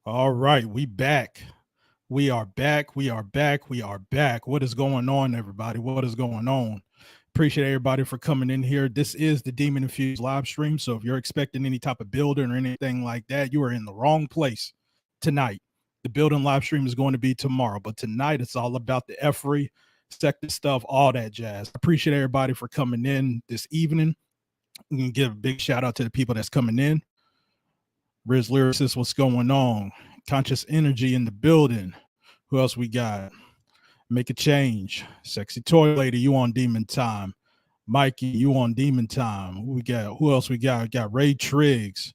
All right, we back. We are back. We are back. We are back. What is going on, everybody? What is going on? Appreciate everybody for coming in here. This is the Demon Infused Livestream. So if you're expecting any type of building or anything like that, you are in the wrong place tonight. The building livestream is going to be tomorrow, but tonight it's all about the F-free sector stuff, all that jazz. Appreciate everybody for coming in this evening. We can give a big shout out to the people that's coming in. Riz Lyricist, what's going on? Conscious Energy in the building. Who else we got? Make a Change. Sexy Toy Lady, you on Demon Time. Mikey, you on Demon Time. Who else we got? We got Ray Triggs.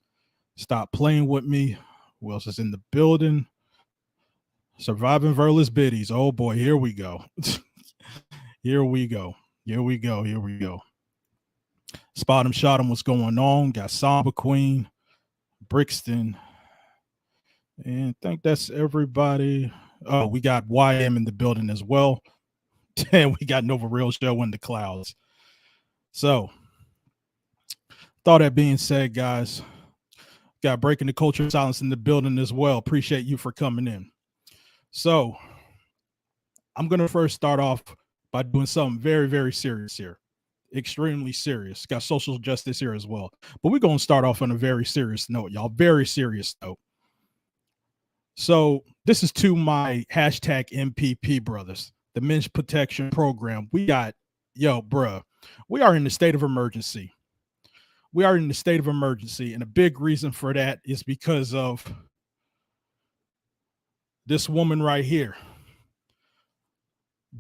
Stop Playing With Me. Who else is in the building? Surviving Verla's Biddies. Oh boy, here we go. Here we go. Here we go. Here we go. Spot 'em, shot 'em, what's going on? Got Samba Queen. Brixton, and I think that's everybody. Oh, we got YM in the building as well, and we got Nova Real Show in the clouds. So, all that being said, guys, got Breaking the Culture Silence in the building as well. Appreciate you for coming in. So, I'm going to first start off by doing something very, very serious here. Extremely serious. Got social justice here as well, but we're going to start off on a very serious note, y'all. Very serious note. So this is to my hashtag MPP brothers, the Men's Protection Program. We got, bruh, we are in the state of emergency. We are in the state of emergency, and a big reason for that is because of this woman right here,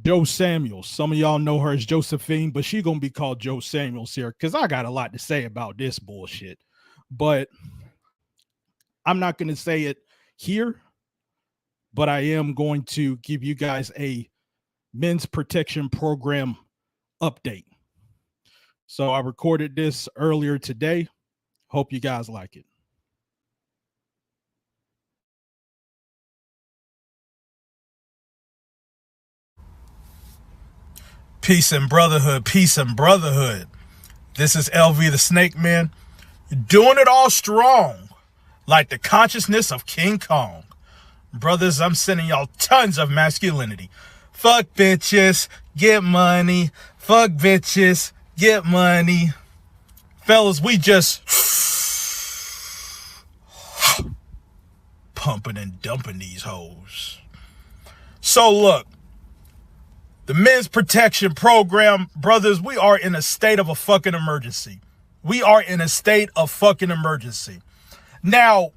Joe Samuels. Some of y'all know her as Josephine, but she's going to be called Joe Samuels here because I got a lot to say about this bullshit. But I'm not going to say it here, but I am going to give you guys a Men's Protection Program update. So I recorded this earlier today. Hope you guys like it. Peace and brotherhood, peace and brotherhood. This is LV the Snake Man. You're doing it all strong, like the consciousness of King Kong. Brothers, I'm sending y'all tons of masculinity. Fuck bitches, get money. Fuck bitches, get money. Fellas, we just pumping and dumping these hoes. So look, the Men's Protection Program, brothers, we are in a state of a fucking emergency. We are in a state of fucking emergency. Now,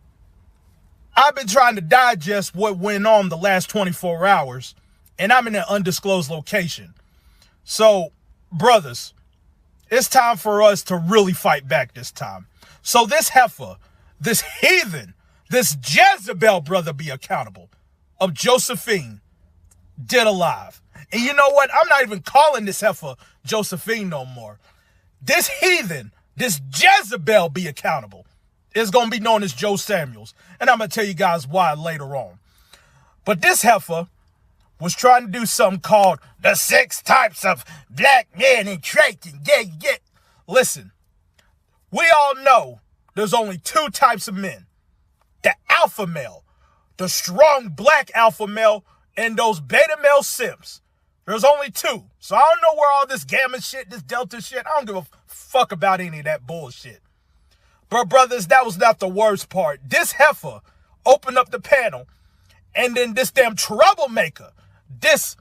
I've been trying to digest what went on the last 24 hours, and I'm in an undisclosed location. So, brothers, it's time for us to really fight back this time. So this heifer, this heathen, this Jezebel brother be accountable of Josephine dead alive. And you know what? I'm not even calling this heifer Josephine no more. This heathen, this Jezebel be accountable. It's going to be known as Joe Samuels. And I'm going to tell you guys why later on. But this heifer was trying to do something called the 6 types of black men and traits. And yeah. Listen, we all know there's only 2 types of men. The alpha male, the strong black alpha male, and those beta male simps. There's only 2. So I don't know where all this gamma shit, this delta shit, I don't give a fuck about any of that bullshit. But brothers, that was not the worst part. This heifer opened up the panel, and then this damn troublemaker, this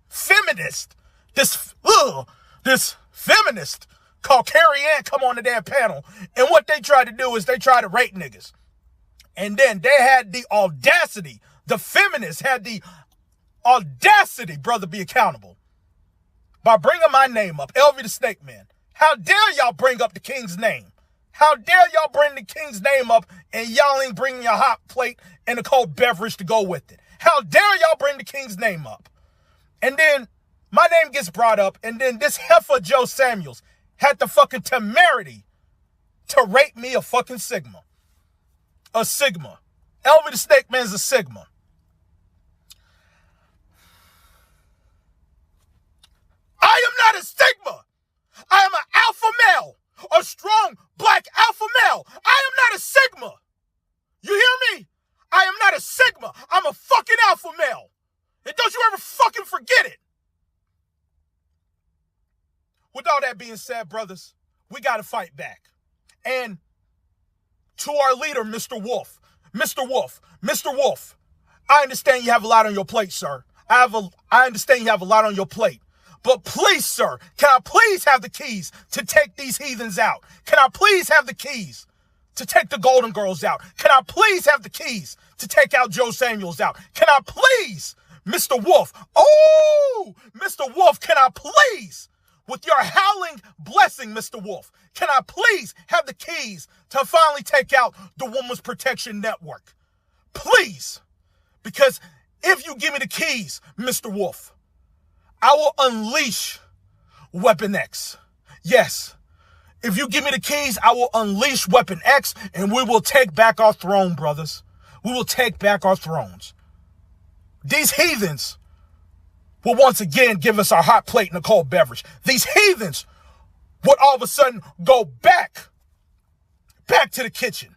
feminist, this feminist called Carrie Ann come on the damn panel, and what they tried to do is they tried to rape niggas. And then they had the audacity, the feminists had the audacity, brother, be accountable by bringing my name up, LV the Snake Man. How dare y'all bring up the king's name? How dare y'all bring the king's name up and y'all ain't bringing your hot plate and a cold beverage to go with it? How dare y'all bring the king's name up? And then my name gets brought up, and then this heifer Joe Samuels had the fucking temerity to rape me a fucking Sigma. A Sigma. LV the Snake Man's a Sigma. I am not a Sigma. I am an alpha male, a strong black alpha male. I am not a Sigma. You hear me? I am not a Sigma. I'm a fucking alpha male. And don't you ever fucking forget it. With all that being said, brothers, we got to fight back. And to our leader, Mr. Wolf, I understand you have a lot on your plate, sir. I understand you have a lot on your plate. But please, sir, can I please have the keys to take these heathens out? Can I please have the keys to take the Golden Girls out? Can I please have the keys to take out Joe Samuels out? Can I please, Mr. Wolf? Oh, Mr. Wolf, can I please, with your howling blessing, Mr. Wolf, can I please have the keys to finally take out the Women's Protection Network? Please, because if you give me the keys, Mr. Wolf, I will unleash Weapon X. Yes, if you give me the keys, I will unleash Weapon X, and we will take back our throne, brothers. We will take back our thrones. These heathens will once again give us our hot plate and a cold beverage. These heathens would all of a sudden go back to the kitchen.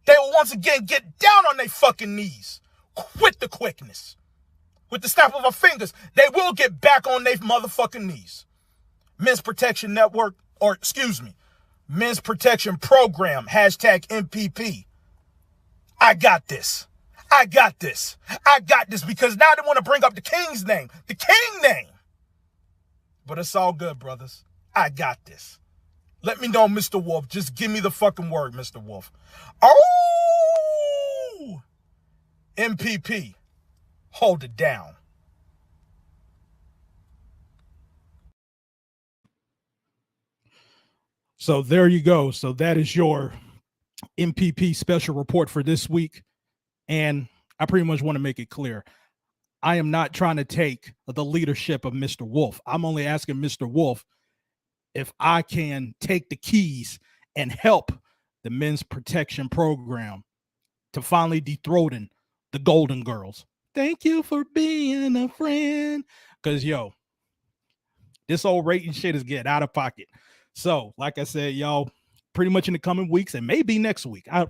They will once again get down on their fucking knees. Quit the quickness. With the snap of our fingers, they will get back on their motherfucking knees. Men's Protection Network, or excuse me, Men's Protection Program, hashtag MPP. I got this. I got this. I got this, because now they want to bring up the king's name. The king name. But it's all good, brothers. I got this. Let me know, Mr. Wolf. Just give me the fucking word, Mr. Wolf. Oh! MPP. Hold it down. So there you go. So that is your MPP special report for this week. And I pretty much want to make it clear. I am not trying to take the leadership of Mr. Wolf. I'm only asking Mr. Wolf if I can take the keys and help the Men's Protection Program to finally dethrone the Golden Girls. Thank you for being a friend. Because, yo, this old rating shit is getting out of pocket. So, like I said, y'all, pretty much in the coming weeks, and maybe next week, I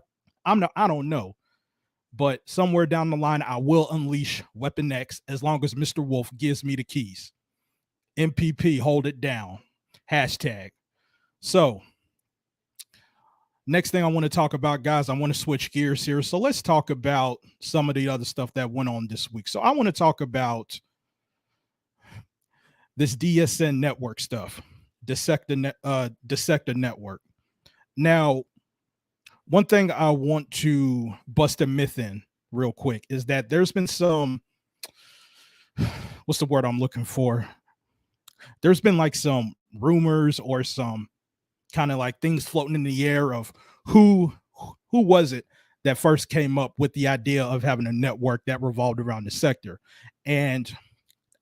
don't know. But somewhere down the line, I will unleash Weapon X as long as Mr. Wolf gives me the keys. MPP, hold it down. Hashtag. So, next thing I want to talk about, guys, I want to switch gears here. So let's talk about some of the other stuff that went on this week. So I want to talk about this DSN network stuff, Dissecting Network. Now, one thing I want to bust a myth in real quick is that there's been some, what's the word I'm looking for? There's been like some rumors or some kind of like things floating in the air of who was it that first came up with the idea of having a network that revolved around the sector. And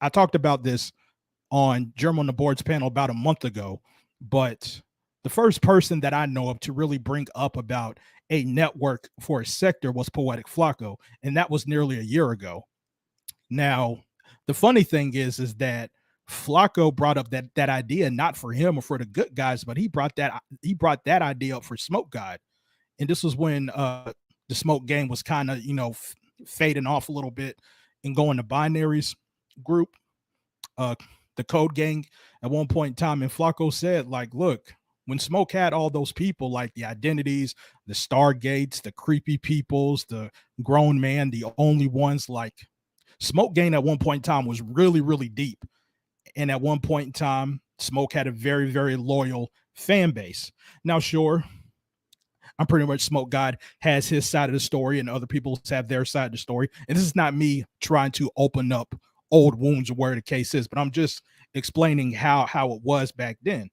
I talked about this on German on the Boards panel about a month ago, but the first person that I know of to really bring up about a network for a sector was Poetic Flacco, and that was nearly a year ago. Now, the funny thing is that Flacco brought up that idea not for him or for the good guys, but he brought that idea up for Smoke God, and this was when the Smoke game was kind of fading off a little bit and going to Binaries group, the Code Gang at one point in time, and Flacco said, like, look, when Smoke had all those people, like the Identities, the Stargates, the Creepy Peoples, the Grown Man, the Only Ones, like Smoke Gang at one point in time was really, really deep. And at one point in time, Smoke had a very, very loyal fan base. Now, sure, I'm pretty much Smoke God has his side of the story and other people have their side of the story. And this is not me trying to open up old wounds or where the case is, but I'm just explaining how it was back then.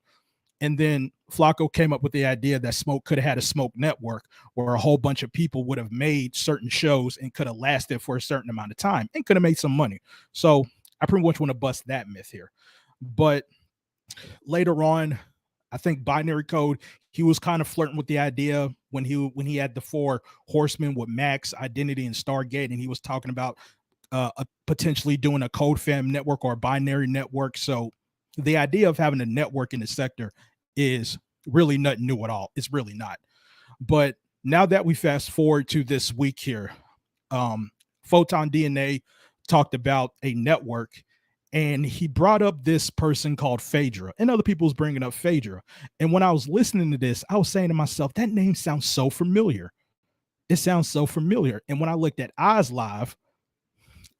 And then Flacco came up with the idea that Smoke could have had a Smoke network where a whole bunch of people would have made certain shows and could have lasted for a certain amount of time and could have made some money. So I pretty much want to bust that myth here. But later on, I think Binary Code, he was kind of flirting with the idea when he had the 4 horsemen with Max, Identity, and Stargate, and he was talking about potentially doing a Code Fam network or a binary network. So the idea of having a network in the sector is really nothing new at all. It's really not. But now that we fast forward to this week here, Photon DNA talked about a network, and he brought up this person called Phaedra, and other people was bringing up Phaedra. And when I was listening to this, I was saying to myself, that name sounds so familiar. It sounds so familiar. And when I looked at Oz Live,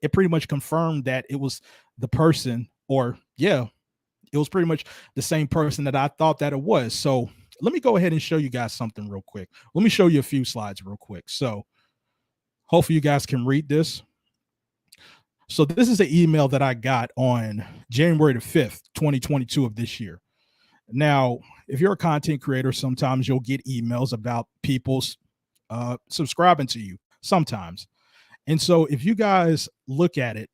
it pretty much confirmed that it was the person, or it was pretty much the same person that I thought that it was. So let me go ahead and show you guys something real quick. Let me show you a few slides real quick. So hopefully you guys can read this. So this is an email that I got on January the 5th, 2022 of this year. Now, if you're a content creator, sometimes you'll get emails about people's subscribing to you sometimes. And so if you guys look at it,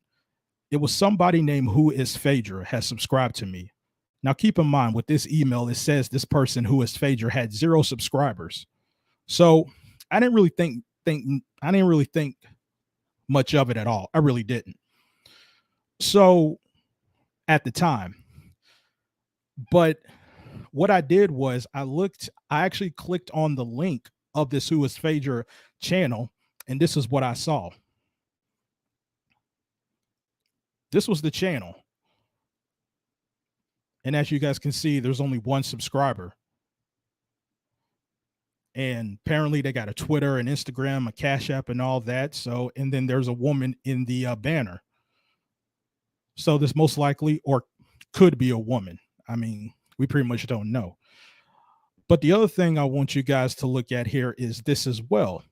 it was somebody named Who is Phaedra has subscribed to me. Now, keep in mind with this email, it says this person Who is Phaedra had 0 subscribers. So I didn't really think much of it at all. I really didn't. So at the time, but what I did was I actually clicked on the link of this Who is Phaedra channel, and this is what I saw. This was the channel. And as you guys can see, there's only 1 subscriber. And apparently they got a Twitter, an Instagram, a Cash App, and all that. So, and then there's a woman in the banner. So this most likely or could be a woman. I mean, we pretty much don't know. But the other thing I want you guys to look at here is this as well.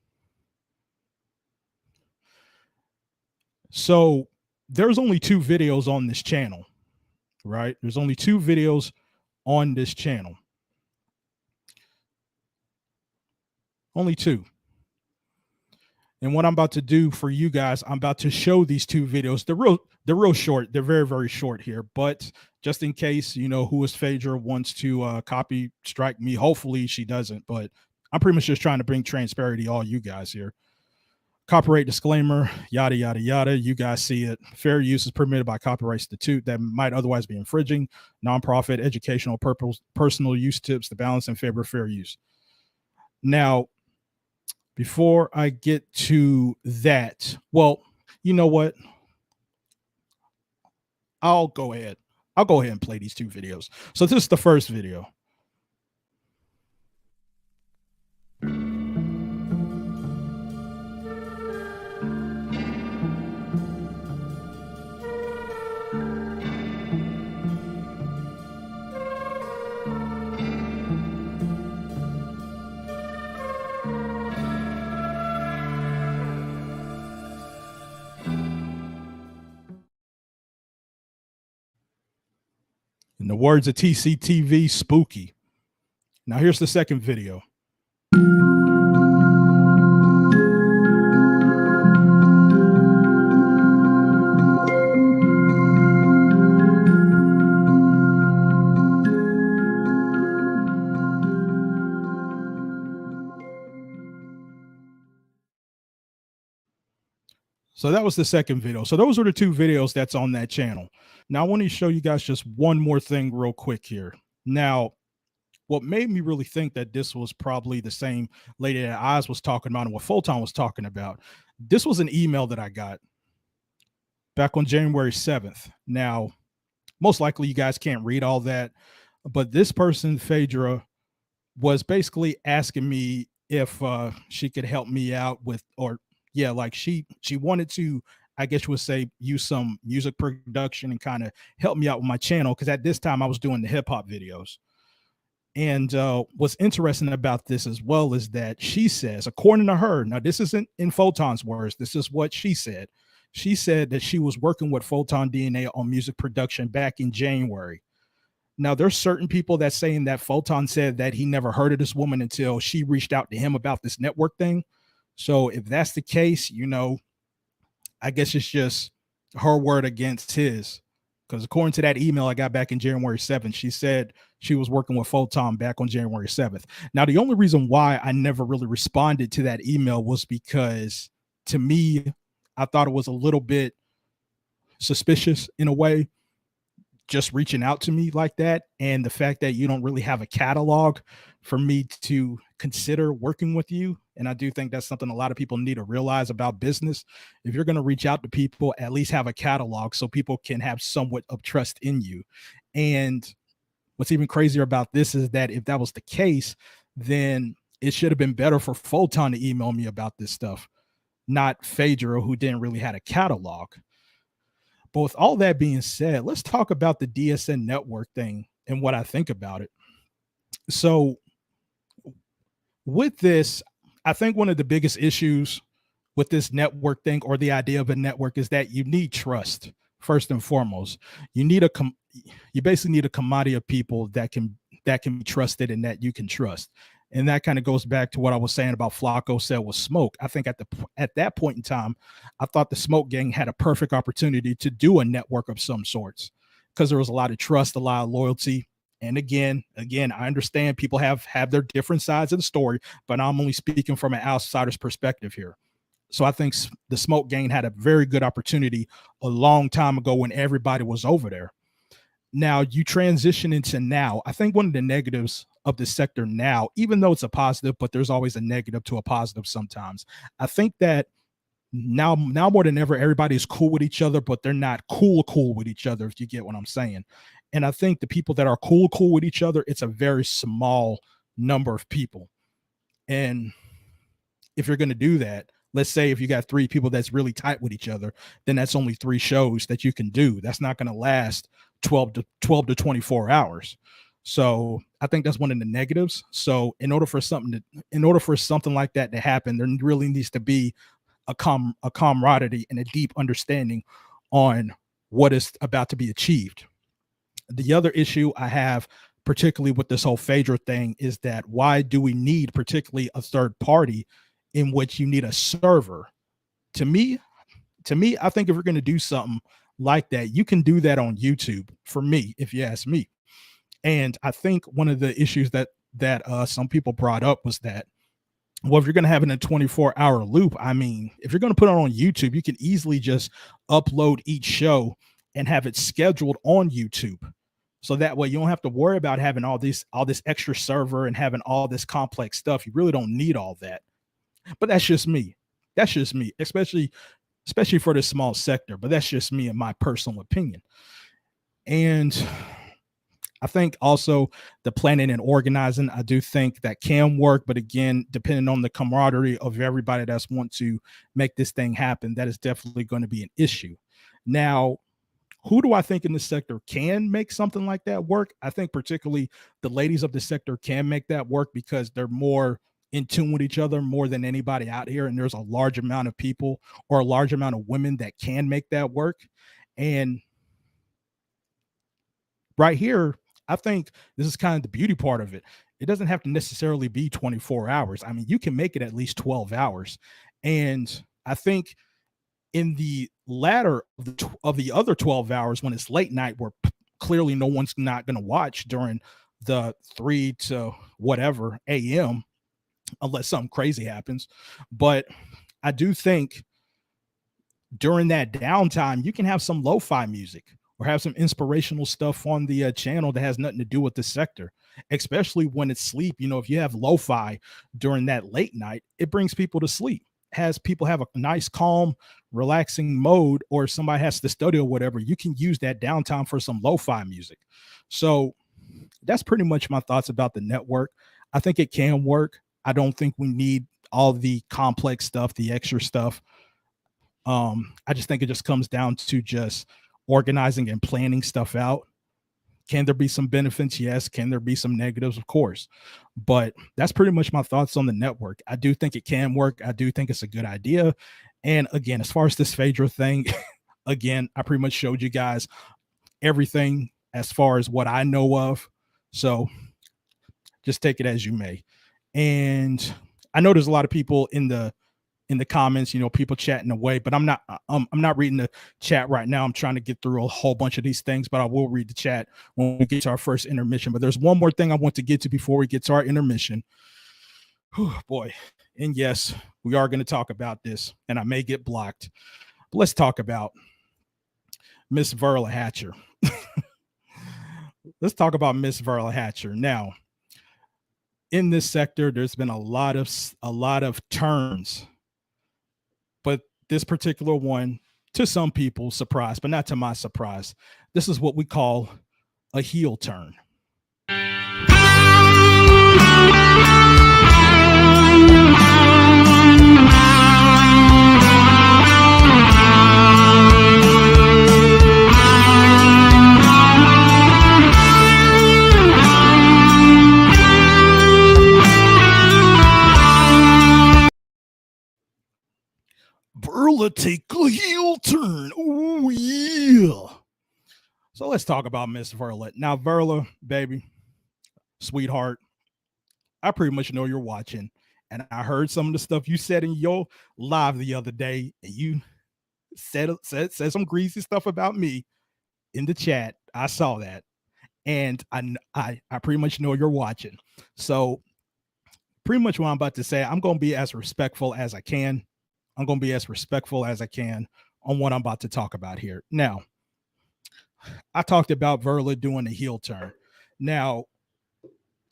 So there's only 2 videos on this channel, right? There's only 2 videos on this channel. Only 2. And what I'm about to do for you guys, I'm about to show these 2 videos. They're real short. They're very, very short here. But just in case, Who is Phaedra wants to copy strike me, hopefully she doesn't. But I'm pretty much just trying to bring transparency to all you guys here. Copyright disclaimer, yada, yada, yada. You guys see it. Fair use is permitted by Copyright Institute that might otherwise be infringing. Nonprofit, educational purpose, personal use tips, the balance in favor of fair use. Now, before I get to that, well, you know what? I'll go ahead and play these 2 videos. So this is the first video. the words of TCTV, spooky. Now here's the second video. So that was the second video. So those are the two videos that's on that channel. Now I want to show you guys just one more thing real quick here. Now, what made me really think that this was probably the same lady that Oz was talking about and what Photon was talking about, this was an email that I got back on January 7th. Now, most likely you guys can't read all that, but this person, Phaedra, was basically asking me if she could help me out with, or yeah, like she wanted to, I guess you would say, use some music production and kind of help me out with my channel, because at this time I was doing the hip hop videos. And what's interesting about this as well is that she says, according to her, now this isn't in Photon's words, this is what she said. She said that she was working with Photon DNA on music production back in January. Now, there's certain people that saying that Photon said that he never heard of this woman until she reached out to him about this network thing. So if that's the case, you know, I guess it's just her word against his. Because according to that email I got back in January 7th, she said she was working with Photon back on January 7th. Now, the only reason why I never really responded to that email was because, to me, I thought it was a little bit suspicious in a way, just reaching out to me like that. And the fact that you don't really have a catalog for me to consider working with you. And I do think that's something a lot of people need to realize about business. If you're going to reach out to people, at least have a catalog so people can have somewhat of trust in you. And what's even crazier about this is that if that was the case, then it should have been better for Photon to email me about this stuff, not Phaedra, who didn't really have a catalog. But with all that being said, let's talk about the DSN network thing and what I think about it. So with this, I think one of the biggest issues with this network thing, or the idea of a network, is that you need trust first and foremost. You need you basically need a commodity of people that can be trusted and that you can trust. And that kind of goes back to what I was saying about Flacco said with Smoke. I think at that point in time, I thought the Smoke gang had a perfect opportunity to do a network of some sorts, because there was a lot of trust, a lot of loyalty. And again, I understand people have their different sides of the story, but I'm only speaking from an outsider's perspective here. So I think the Smoke gang had a very good opportunity a long time ago when everybody was over there. Now you transition into now. I think one of the negatives of the sector now, even though it's a positive, but there's always a negative to a positive sometimes. I think that now more than ever, everybody's cool with each other, but they're not cool with each other, if you get what I'm saying. And I think the people that are cool with each other, it's a very small number of people. And if you're going to do that, let's say if you got 3 people that's really tight with each other, then that's only 3 shows that you can do. That's not going to last 12 to 24 hours. So I think that's one of the negatives. So in order for something like that to happen, there really needs to be a camaraderie and a deep understanding on what is about to be achieved. The other issue I have, particularly with this whole Phaedra thing, is that why do we need particularly a third party in which you need a server? To me, I think if you're going to do something like that, you can do that on YouTube, for me, if you ask me. And I think one of the issues that some people brought up was that, well, if you're going to have it in a 24-hour loop, I mean, if you're going to put it on YouTube, you can easily just upload each show and have it scheduled on YouTube. So that way you don't have to worry about having all this extra server and having all this complex stuff. You really don't need all that. But that's just me. Especially for this small sector. But that's just me and my personal opinion. And I think also the planning and organizing, I do think that can work. But again, depending on the camaraderie of everybody that's want to make this thing happen, that is definitely going to be an issue. Now, who do I think in this sector can make something like that work? I think particularly the ladies of the sector can make that work, because they're more in tune with each other more than anybody out here. And there's a large amount of people, or a large amount of women, that can make that work. And right here, I think this is kind of the beauty part of it. It doesn't have to necessarily be 24 hours. I mean, you can make it at least 12 hours. And I think in the latter of the other 12 hours, when it's late night, where clearly no one's not going to watch during the 3 to whatever a.m. unless something crazy happens. But I do think during that downtime, you can have some lo-fi music or have some inspirational stuff on the channel that has nothing to do with the sector, especially when it's sleep. You know, if you have lo-fi during that late night, it brings people to sleep, has people have a nice, calm, relaxing mode, or somebody has the studio or whatever. You can use that downtime for some lo-fi music. So that's pretty much my thoughts about the network. I think it can work. I don't think we need all the complex stuff, the extra stuff. I just think it just comes down to just organizing and planning stuff out. Can there be some benefits? Yes. Can there be some negatives? Of course. But that's pretty much my thoughts on the network. I do think it can work. I do think it's a good idea. And again, as far as this Phaedra thing, again, I pretty much showed you guys everything as far as what I know of. So just take it as you may. And I know there's a lot of people in the comments, you know, people chatting away, but I'm not reading the chat right now. I'm trying to get through a whole bunch of these things, but I will read the chat when we get to our first intermission. But there's one more thing I want to get to before we get to our intermission. Whew, boy. And yes, we are going to talk about this, and I may get blocked. But let's talk about Miss Verla Hatcher. Let's talk about Miss Verla Hatcher. Now, in this sector, there's been a lot of turns. But this particular one, to some people, surprise, but not to my surprise. This is what we call a heel turn. Verla take a heel turn. Oh, yeah. So let's talk about Miss Verla. Now, Verla, baby, sweetheart, I pretty much know you're watching. And I heard some of the stuff you said in your live the other day. And you said some greasy stuff about me in the chat. I saw that. And I pretty much know you're watching. So pretty much what I'm about to say, I'm going to be as respectful as I can. I'm going to be as respectful as I can on what I'm about to talk about here. Now, I talked about Verla doing a heel turn. Now,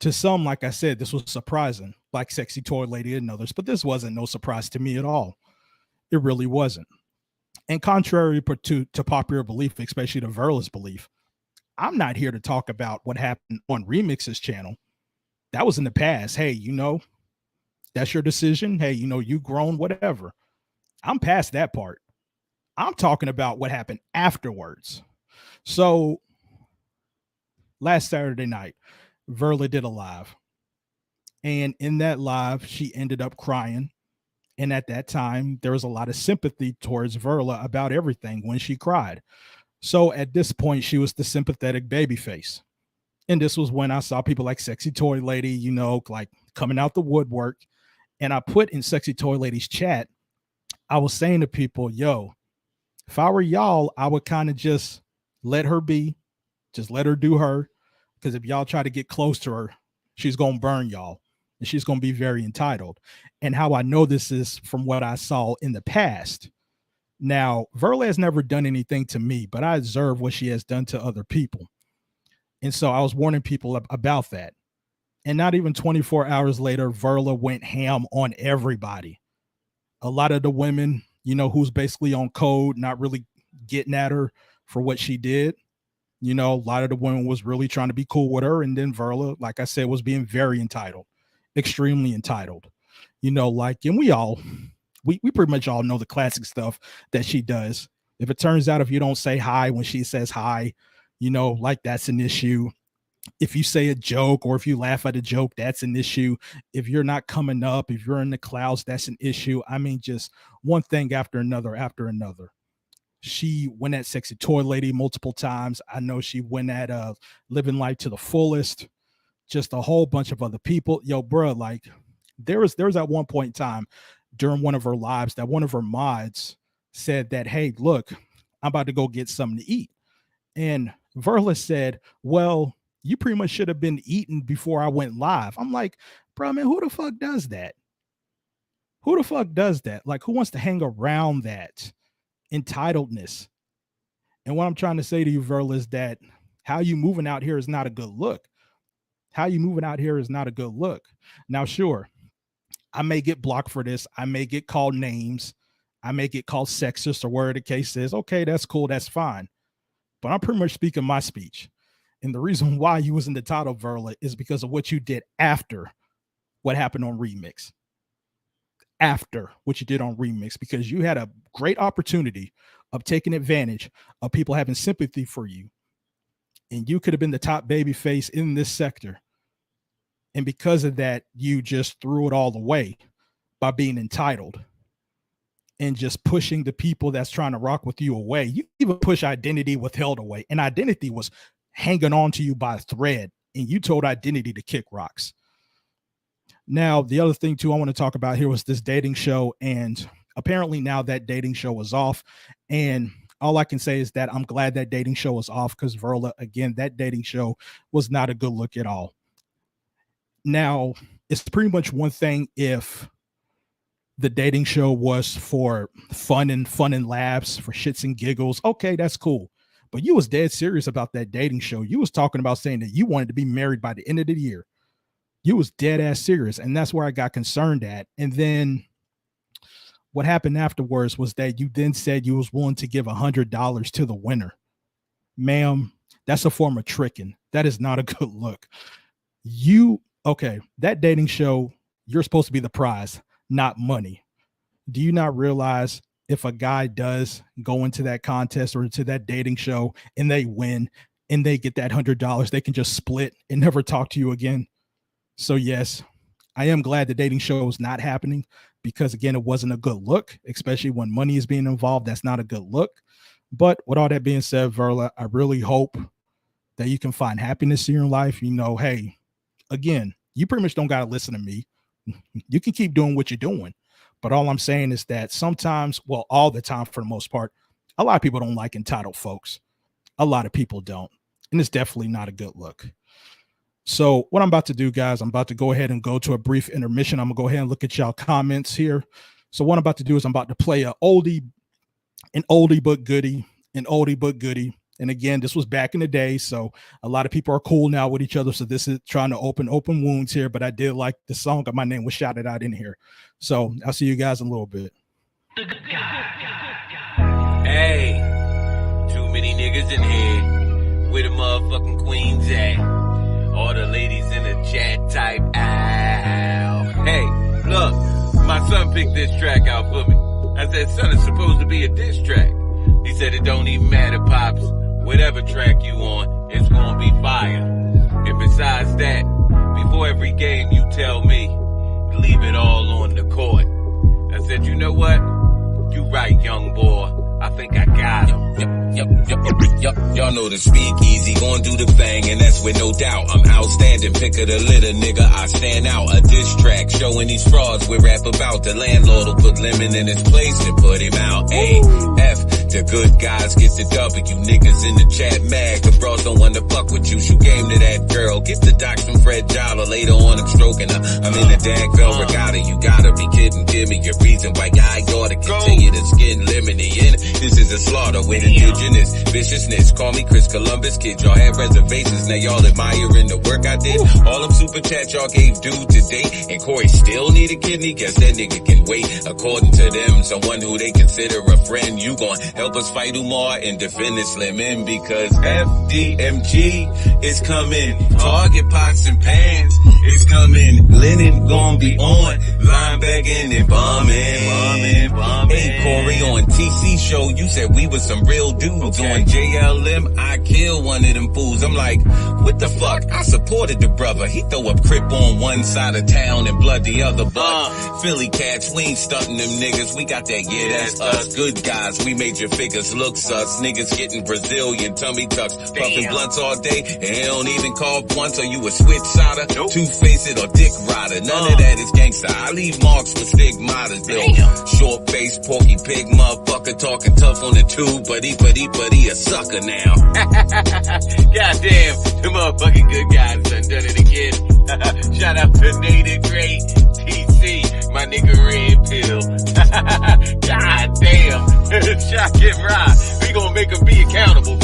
to some, like I said, this was surprising, like Sexy Toy Lady and others, but this wasn't no surprise to me at all. It really wasn't. And contrary to popular belief, especially to Verla's belief, I'm not here to talk about what happened on Remix's channel. That was in the past. Hey, you know, that's your decision. Hey, you know, you grown, whatever. I'm past that part. I'm talking about what happened afterwards. So last Saturday night, Verla did a live. And in that live, she ended up crying. And at that time, there was a lot of sympathy towards Verla about everything when she cried. So at this point, she was the sympathetic baby face. And this was when I saw people like Sexy Toy Lady, you know, like coming out the woodwork. And I put in Sexy Toy Lady's chat, I was saying to people, yo, if I were y'all, I would kind of just let her be, just let her do her. Because if y'all try to get close to her, she's going to burn y'all. And she's going to be very entitled. And how I know this is from what I saw in the past. Now, Verla has never done anything to me, but I observe what she has done to other people. And so I was warning people about that. And not even 24 hours later, Verla went ham on everybody. A lot of the women, you know, who's basically on code, not really getting at her for what she did. You know, a lot of the women was really trying to be cool with her. And then Verla, like I said, was being very entitled, extremely entitled. You know, like, and we pretty much all know the classic stuff that she does. If it turns out if you don't say hi when she says hi, you know, like that's an issue. If you say a joke or if you laugh at a joke, that's an issue. If you're not coming up, if you're in the clouds, that's an issue. I mean, just one thing after another after another. She went at Sexy Toy Lady multiple times. I know she went at Living Life to the Fullest, just a whole bunch of other people. Yo, bro, like there was at one point in time during one of her lives that one of her mods said that, hey, look, I'm about to go get something to eat. And Verla said, well, you pretty much should have been eating before I went live. I'm like, bro, man, who the fuck does that? Who the fuck does that? Like, who wants to hang around that entitledness? And what I'm trying to say to you, Verla, is that how you moving out here is not a good look. How you moving out here is not a good look. Now, sure, I may get blocked for this. I may get called names. I may get called sexist or whatever the case is. Okay, that's cool. That's fine. But I'm pretty much speaking my speech. And the reason why you was in the title, Verla, is because of what you did after what happened on Remix. After what you did on Remix, because you had a great opportunity of taking advantage of people having sympathy for you. And you could have been the top baby face in this sector. And because of that, you just threw it all away by being entitled and just pushing the people that's trying to rock with you away. You even push Identity Withheld away, and Identity was hanging on to you by a thread, and you told Identity to kick rocks. Now, the other thing too I want to talk about here was this dating show, and apparently now that dating show is off. And all I can say is that I'm glad that dating show is off, because Verla, again, that dating show was not a good look at all. Now, it's pretty much one thing if the dating show was for fun and laughs, for shits and giggles. Okay, that's cool. But you was dead serious about that dating show. You was talking about saying that you wanted to be married by the end of the year. You was dead ass serious. And that's where I got concerned at. And then what happened afterwards was that you then said you was willing to give $100 to the winner. Ma'am, that's a form of tricking. That is not a good look. Okay, that dating show, you're supposed to be the prize, not money. Do you not realize if a guy does go into that contest or into that dating show and they win and they get that $100, they can just split and never talk to you again? So yes, I am glad the dating show is not happening, because again, it wasn't a good look, especially when money is being involved. That's not a good look. But with all that being said, Verla, I really hope that you can find happiness in your life. You know, hey, again, you pretty much don't got to listen to me. You can keep doing what you're doing. But all I'm saying is that sometimes, well, all the time for the most part, a lot of people don't like entitled folks. A lot of people don't. And it's definitely not a good look. So what I'm about to do, guys, I'm about to go ahead and go to a brief intermission. I'm going to go ahead and look at y'all comments here. So what I'm about to do is I'm about to play an oldie but goodie, And again, this was back in the day, so a lot of people are cool now with each other. So this is trying to open wounds here, but I did like the song. My name was shouted out in here. So I'll see you guys in a little bit. Hey, too many niggas in here. Where the motherfucking queens at? All the ladies in the chat type, ow. Hey, look, my son picked this track out for me. I said, son, it's supposed to be a diss track. He said, it don't even matter, Pops. Whatever track you on, it's gonna be fire. And besides that, before every game you tell me, leave it all on the court. I said, you know what? You right, young boy. I think I got him. Y'all know the speakeasy, gon' do the thing, and that's with no doubt. I'm outstanding, pick of the litter, nigga, I stand out. A diss track showing these frauds we rap about. The landlord will put lemon in his place and put him out. A-F, the good guys get the W. Niggas in the chat mad, cause bros don't wanna fuck with you. Shoot game to that girl, get the doc from Fred Jolly. Later on I'm stroking her, I'm in the Dagville regatta. You gotta be kidding, give me a reason why I gotta continue to skin lemony. And this is a slaughter with indigenous viciousness. Call me Chris Columbus, kids, y'all had reservations. Now y'all admiring the work I did. All them super chats y'all gave due today. And Corey still need a kidney, guess that nigga can wait. According to them, someone who they consider a friend. You gon' help us fight Umar and defend this lemon, because FDMG is coming. Target pots and pans is coming. Linen gon' be on. Linebacking and bombing. Hey, Corey, on TC show, you said we was some real dudes. Okay. On JLM, I killed one of them fools. I'm like, what the fuck? I supported the brother. He throw up crip on one side of town and blood the other. But Philly cats, we ain't stunting them niggas. We got that, yeah, that's us. Good guys, we made your figures look sus. Niggas getting Brazilian tummy tucks. Puffing blunts all day, and they don't even call once. Or you a switch sider, two-faced or dick rider. None of that is gangsta. I leave marks with stigmata, though. Short face, porky pig, motherfucker talking tough on the tube, but he a sucker now. Goddamn, the motherfucking good guys done it again. Shout out to Native Great, TC, my nigga Red Pill. Goddamn, Shock and Rod, we gonna make them be accountable.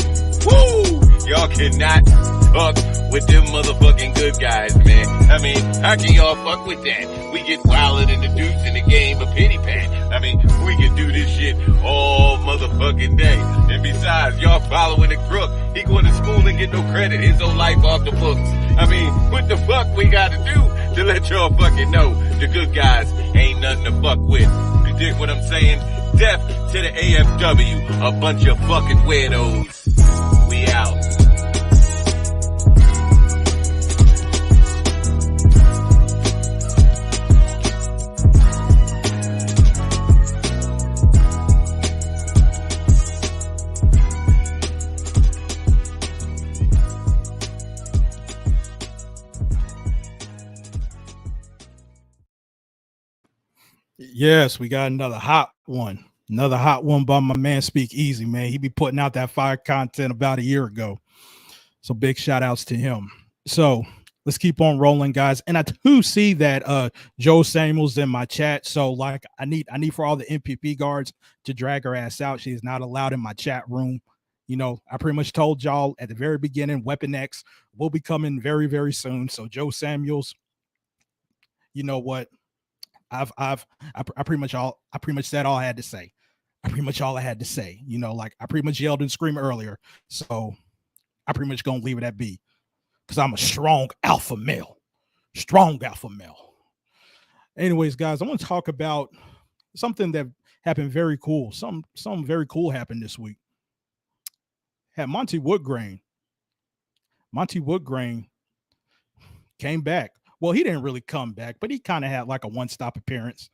Woo! Y'all cannot fuck with them motherfucking good guys, man. I mean, how can y'all fuck with that? We get wilder than the deuce in the game of pity pat. I mean, we can do this shit all motherfucking day. And besides, y'all following the crook. He going to school and get no credit. His whole life off the books. I mean, what the fuck we gotta do to let y'all fucking know the good guys ain't nothing to fuck with? You dig what I'm saying? Death to the AFW. A bunch of fucking weirdos. We out. Yes, we got another hot one. Another hot one by my man Speak Easy, man. He be putting out that fire content about a year ago. So big shout outs to him. So let's keep on rolling, guys. And I do see that Joe Samuel's in my chat. So like I need for all the MPP guards to drag her ass out. She is not allowed in my chat room. You know, I pretty much told y'all at the very beginning, Weapon X will be coming very, very soon. So Joe Samuel's, you know what? I pretty much said all I had to say. You know, like I pretty much yelled and screamed earlier. So I pretty much gonna leave it at B because I'm a strong alpha male. Anyways, guys, I want to talk about something that happened very cool. Something very cool happened this week. Had Monty Woodgrain came back. Well, he didn't really come back, but he kind of had like a one-stop appearance.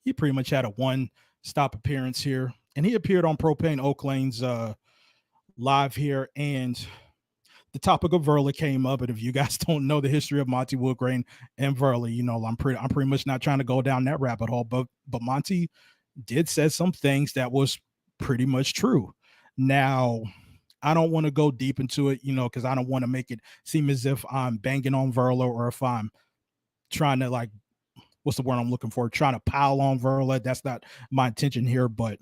He pretty much had a one-stop appearance here, and he appeared on Propane Oaklane's live here, and the topic of Verla came up. And if you guys don't know the history of Monty Woodgrain and Verla, you know I'm pretty much not trying to go down that rabbit hole, but Monty did say some things that was pretty much true. Now, I don't want to go deep into it, you know, because I don't want to make it seem as if I'm banging on Verla or if I'm trying to, like, what's the word I'm looking for? Trying to pile on Verla. That's not my intention here, but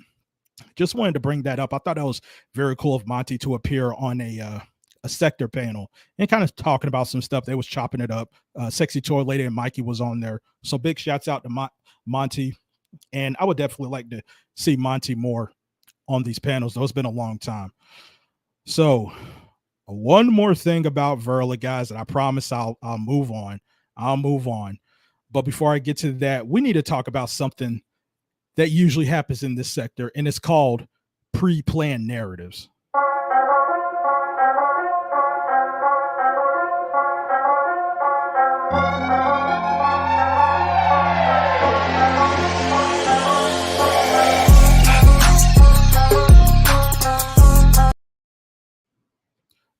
just wanted to bring that up. I thought that was very cool of Monty to appear on a sector panel and kind of talking about some stuff. They was chopping it up. Sexy Toy Lady and Mikey was on there. So big shouts out to Monty. And I would definitely like to see Monty more on these panels, though. It's been a long time. So one more thing about Verla, guys, and I promise I'll move on. But before I get to that, we need to talk about something that usually happens in this sector, and it's called pre-planned narratives.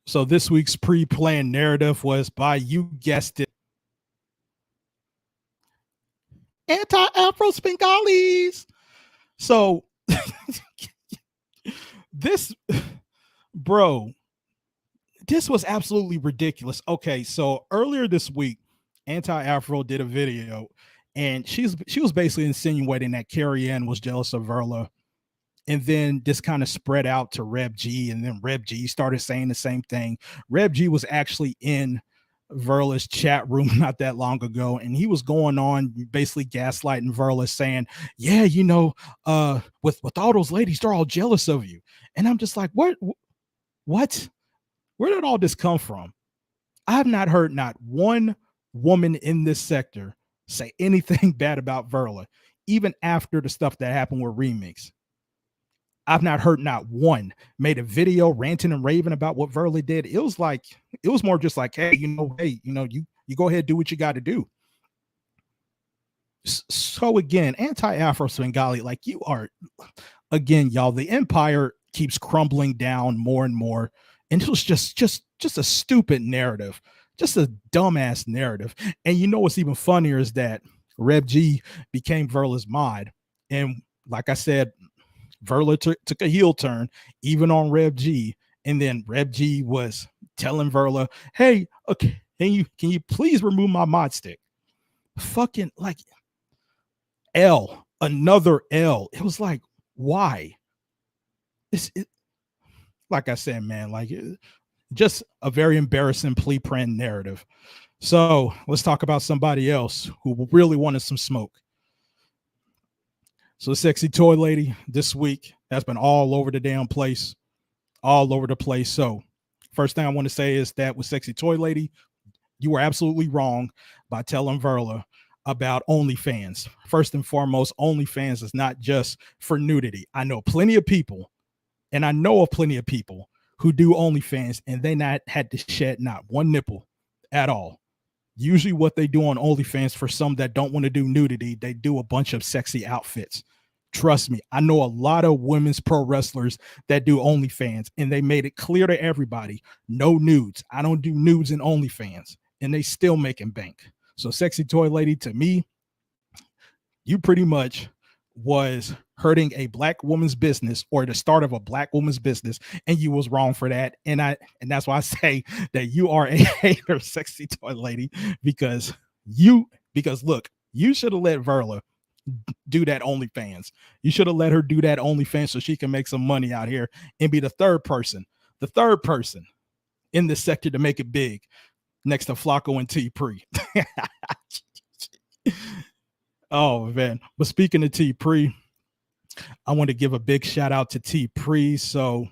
So this week's pre-planned narrative was by, you guessed it, anti-Afro Bengalis. So this was absolutely ridiculous. Okay, so earlier this week, Anti-Afro did a video, and she was basically insinuating that Carrie Ann was jealous of Verla. And then this kind of spread out to Rev G, and then Rev G started saying the same thing. Rev G was actually in Verla's chat room not that long ago, and he was going on basically gaslighting Verla, saying, yeah, you know, with all those ladies, they're all jealous of you. And I'm just like, what? Where did all this come from? I have not heard not one woman in this sector say anything bad about Verla, even after the stuff that happened with Remix. I've not heard not one made a video ranting and raving about what Verla did. It was more just like, hey, you go ahead, do what you got to do. So again, anti-Afro Svengali, like you are, again, y'all, the empire keeps crumbling down more and more. And it was just a stupid narrative, just a dumbass narrative. And you know what's even funnier is that Rev G became Verla's mod. And like I said, Verla took a heel turn, even on Rev G. And then Rev G was telling Verla, hey, okay, can you please remove my mod stick? Fucking like another L. It was like, why? Like I said, man, like just a very embarrassing pre-print narrative. So let's talk about somebody else who really wanted some smoke. So Sexy Toy Lady this week has been all over the damn place, all over the place. So first thing I want to say is that with Sexy Toy Lady, you were absolutely wrong by telling Verla about OnlyFans. First and foremost, OnlyFans is not just for nudity. I know plenty of people, and I know of plenty of people who do OnlyFans and they not had to shed not one nipple at all. Usually what they do on OnlyFans, for some that don't want to do nudity, they do a bunch of sexy outfits. Trust me, I know a lot of women's pro wrestlers that do OnlyFans, and they made it clear to everybody, no nudes. I don't do nudes in OnlyFans, and they still making bank. So Sexy Toy Lady, to me, you pretty much was hurting a black woman's business or the start of a black woman's business, and you was wrong for that. And that's why I say that you are a hater, Sexy Toy Lady, because look, you should have let Verla do that OnlyFans. You should have let her do that OnlyFans so she can make some money out here and be the third person in this sector to make it big, next to Flacco and T Pre. Oh man. But speaking of T Pre, I want to give a big shout out to T Pre. So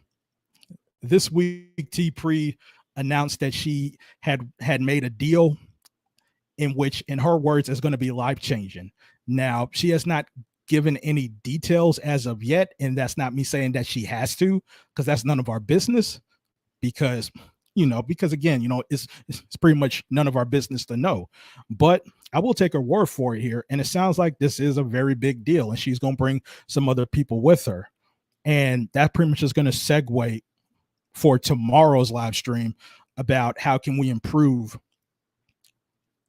this week, T Pre announced that she had made a deal in which, in her words, is going to be life-changing. Now, she has not given any details as of yet, and that's not me saying that she has to, because that's none of our business. Because again, it's pretty much none of our business to know. But I will take her word for it here, and it sounds like this is a very big deal, and she's going to bring some other people with her. And that pretty much is going to segue for tomorrow's live stream about how can we improve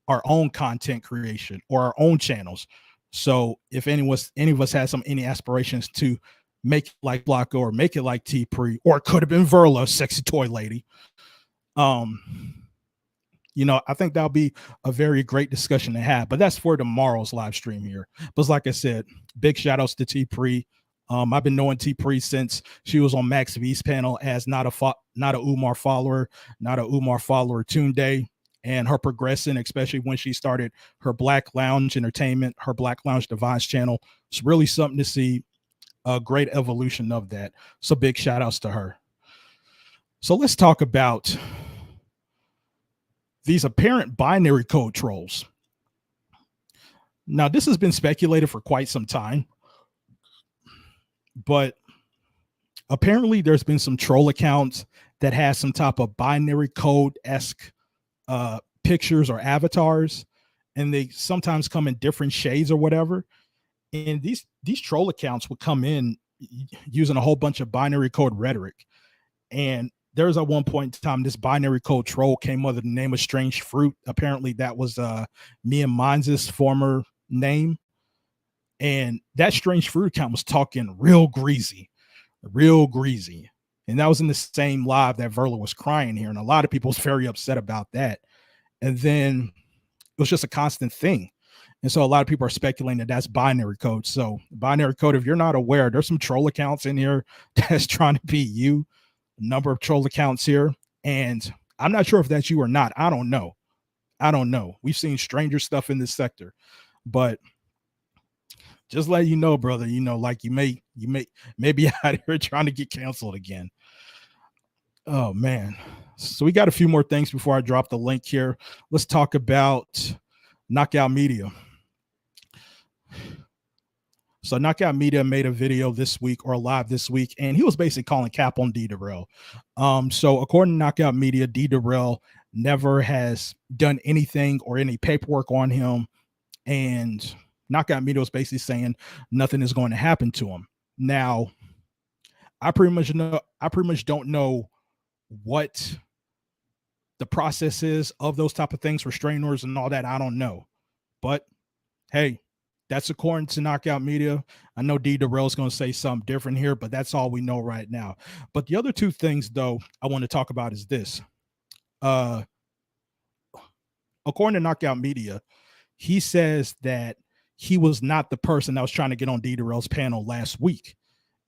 our own content creation or our own channels. So if any of us has any aspirations to make it like Flacco or make it like T Pre, or it could have been Verla, Sexy Toy Lady, I think that'll be a very great discussion to have. But that's for tomorrow's live stream here. But like I said, big shout outs to T Pre. I've been knowing T Pre since she was on Max V's panel as not a Umar follower Tunde, and her progressing, especially when she started her Black Lounge Entertainment, her Black Lounge Device channel. It's really something to see, a great evolution of that. So big shout outs to her. So let's talk about these apparent binary code trolls. Now, this has been speculated for quite some time, but apparently there's been some troll accounts that has some type of binary code-esque pictures or avatars, and they sometimes come in different shades or whatever. And these troll accounts would come in using a whole bunch of binary code rhetoric. And there's at one point in time, this binary code troll came under the name of Strange Fruit. Apparently that was me and Mines' former name. And that Strange Fruit account was talking real greasy. And that was in the same live that Verla was crying here. And a lot of people was very upset about that. And then it was just a constant thing. And so a lot of people are speculating that that's binary code. So binary code, if you're not aware, there's some troll accounts in here that's trying to be you. A number of troll accounts here. And I'm not sure if that's you or not. I don't know. We've seen stranger stuff in this sector. But just let you know, brother, like you may be out here trying to get canceled again. Oh man. So we got a few more things before I drop the link here. Let's talk about Knockout Media. So Knockout Media made a video this week or live this week, and he was basically calling cap on D.Derell. So according to Knockout Media, D.Derell never has done anything or any paperwork on him, and Knockout Media was basically saying nothing is going to happen to him. Now, I pretty much don't know what the process is of those type of things, restraining orders and all that. I don't know, but hey, that's according to Knockout Media. I know D.Derell is going to say something different here, but that's all we know right now. But the other two things, though, I want to talk about is this. According to Knockout Media, he says that he was not the person that was trying to get on D.Derell's panel last week.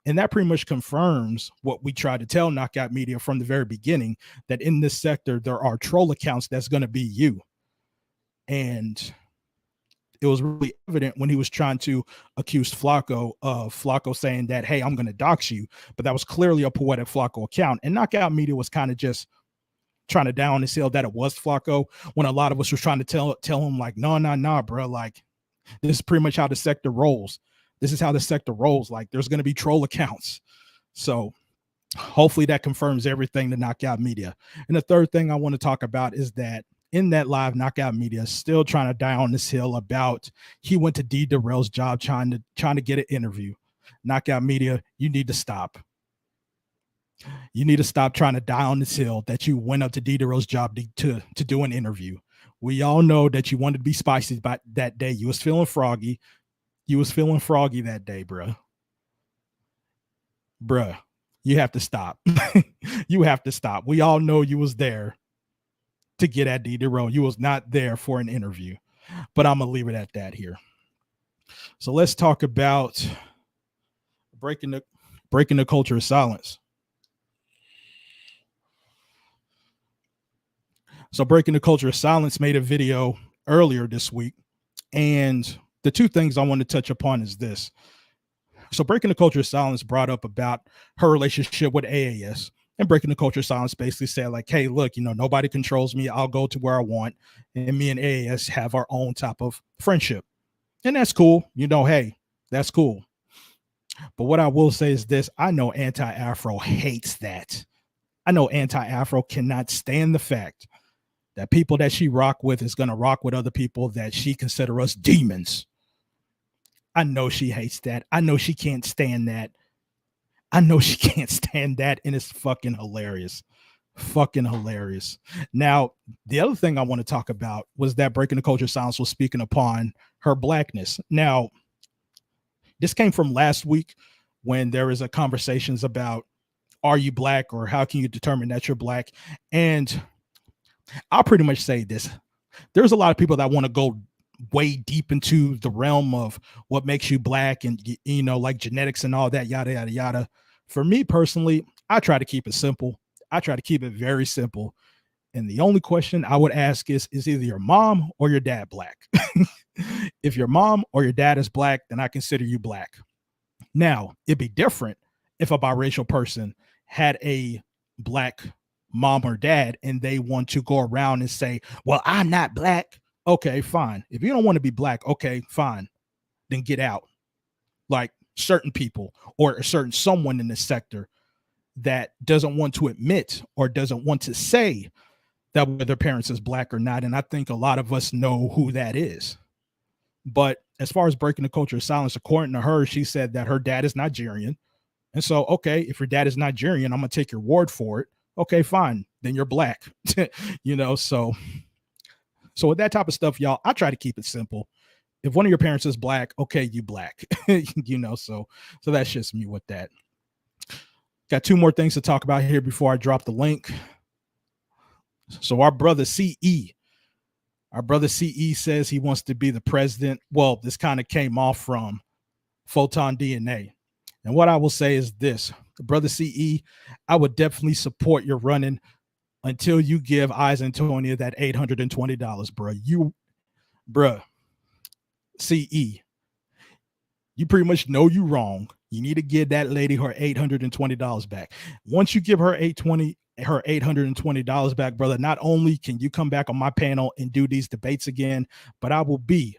And that pretty much confirms what we tried to tell Knockout Media from the very beginning, that in this sector, there are troll accounts that's going to be you. And it was really evident when he was trying to accuse Flacco saying that, hey, I'm going to dox you. But that was clearly a Poetic Flacco account. And Knockout Media was kind of just trying to down his hill that it was Flacco, when a lot of us was trying to tell him, like, no, bro. Like, this is pretty much how the sector rolls. This is how the sector rolls. Like, there's going to be troll accounts. So hopefully that confirms everything to Knockout Media. And the third thing I want to talk about is that in that live, Knockout Media is still trying to die on this hill about he went to D.Derell's job trying to get an interview. Knockout Media, you need to stop. You need to stop trying to die on this hill that you went up to D.Derell's job to do an interview. We all know that you wanted to be spicy by that day. You was feeling froggy. You was feeling froggy that day, bruh. Bruh, you have to stop. You have to stop. We all know you was there to get at D.Derell. You was not there for an interview. But I'm going to leave it at that here. So let's talk about breaking the culture of silence. So Breaking the Culture of Silence made a video earlier this week, and the two things I want to touch upon is this. So Breaking the Culture of Silence brought up about her relationship with AAS, and Breaking the Culture of Silence basically said, like, hey, look, nobody controls me. I'll go to where I want, and me and AAS have our own type of friendship, and that's cool. Hey, that's cool. But what I will say is this. I know Anti-Afro hates that. I know Anti-Afro cannot stand the fact that people that she rock with is going to rock with other people that she consider us demons. I know she hates that. I know she can't stand that. I know she can't stand that. And it's fucking hilarious. Fucking hilarious. Now, the other thing I want to talk about was that Breaking the Culture of Silence was speaking upon her blackness. Now, this came from last week when there was a conversations about, are you black, or how can you determine that you're black? And I'll pretty much say this. There's a lot of people that want to go way deep into the realm of what makes you black and, like genetics and all that, yada, yada, yada. For me personally, I try to keep it simple. I try to keep it very simple. And the only question I would ask is either your mom or your dad black? If your mom or your dad is black, then I consider you black. Now, it'd be different if a biracial person had a black mom or dad and they want to go around and say, well, I'm not black. Okay, fine. If you don't want to be black, okay, fine. Then get out. Like certain people or a certain someone in the sector that doesn't want to admit or doesn't want to say that whether their parents is black or not. And I think a lot of us know who that is. But as far as Breaking the Culture of Silence, according to her, she said that her dad is Nigerian. And so, okay, if your dad is Nigerian, I'm going to take your word for it. Okay, fine. Then you're black. So with that type of stuff, y'all, I try to keep it simple. If one of your parents is black, okay, you black. So that's just me with that. Got two more things to talk about here before I drop the link. So our brother CE says he wants to be the president. Well, this kind of came off from Photon DNA. And what I will say is this, brother CE, I would definitely support your running until you give Eyes Antonia that $820, bro. CE, you pretty much know you wrong. You need to give that lady her $820 back. Once you give her $820 back, brother, not only can you come back on my panel and do these debates again, but I will be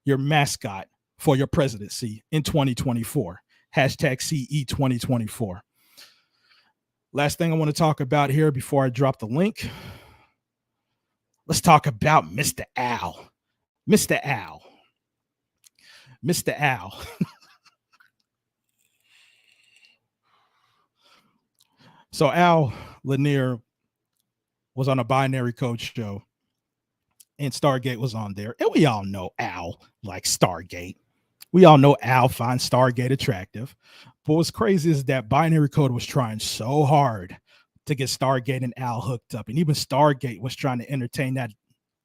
your mascot for your presidency in 2024. Hashtag CE 2024. Last thing I want to talk about here before I drop the link. Let's talk about Mr. Al. Mr. Al. Mr. Al. So Al Lanier was on a Binary Code show, and Stargate was on there. And we all know Al likes Stargate. We all know Al finds Stargate attractive. But what's crazy is that Binary Code was trying so hard to get Stargate and Al hooked up. And even Stargate was trying to entertain that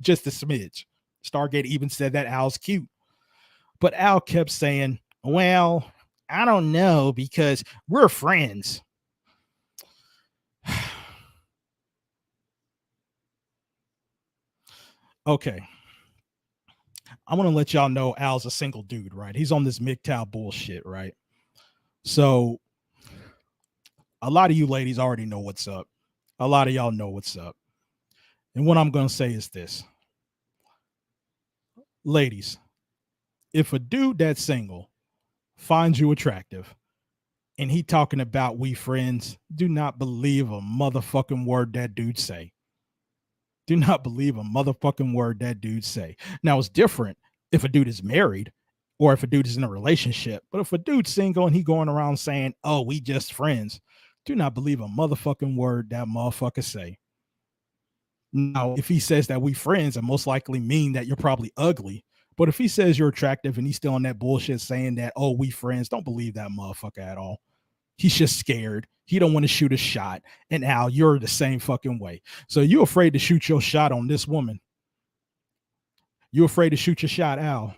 just a smidge. Stargate even said that Al's cute. But Al kept saying, well, I don't know because we're friends. Okay. I'm going to let y'all know Al's a single dude, right? He's on this MGTOW bullshit, right? So a lot of you ladies already know what's up. A lot of y'all know what's up. And what I'm going to say is this. Ladies, if a dude that's single finds you attractive and he talking about we friends, do not believe a motherfucking word that dude say. Do not believe a motherfucking word that dude say. Now, it's different if a dude is married or if a dude is in a relationship. But if a dude's single and he going around saying, oh, we just friends, do not believe a motherfucking word that motherfucker say. Now, if he says that we friends, it most likely mean that you're probably ugly. But if he says you're attractive and he's still on that bullshit saying that, oh, we friends, don't believe that motherfucker at all. He's just scared. He don't want to shoot a shot. And Al, you're the same fucking way. So you afraid to shoot your shot on this woman. You afraid to shoot your shot, Al?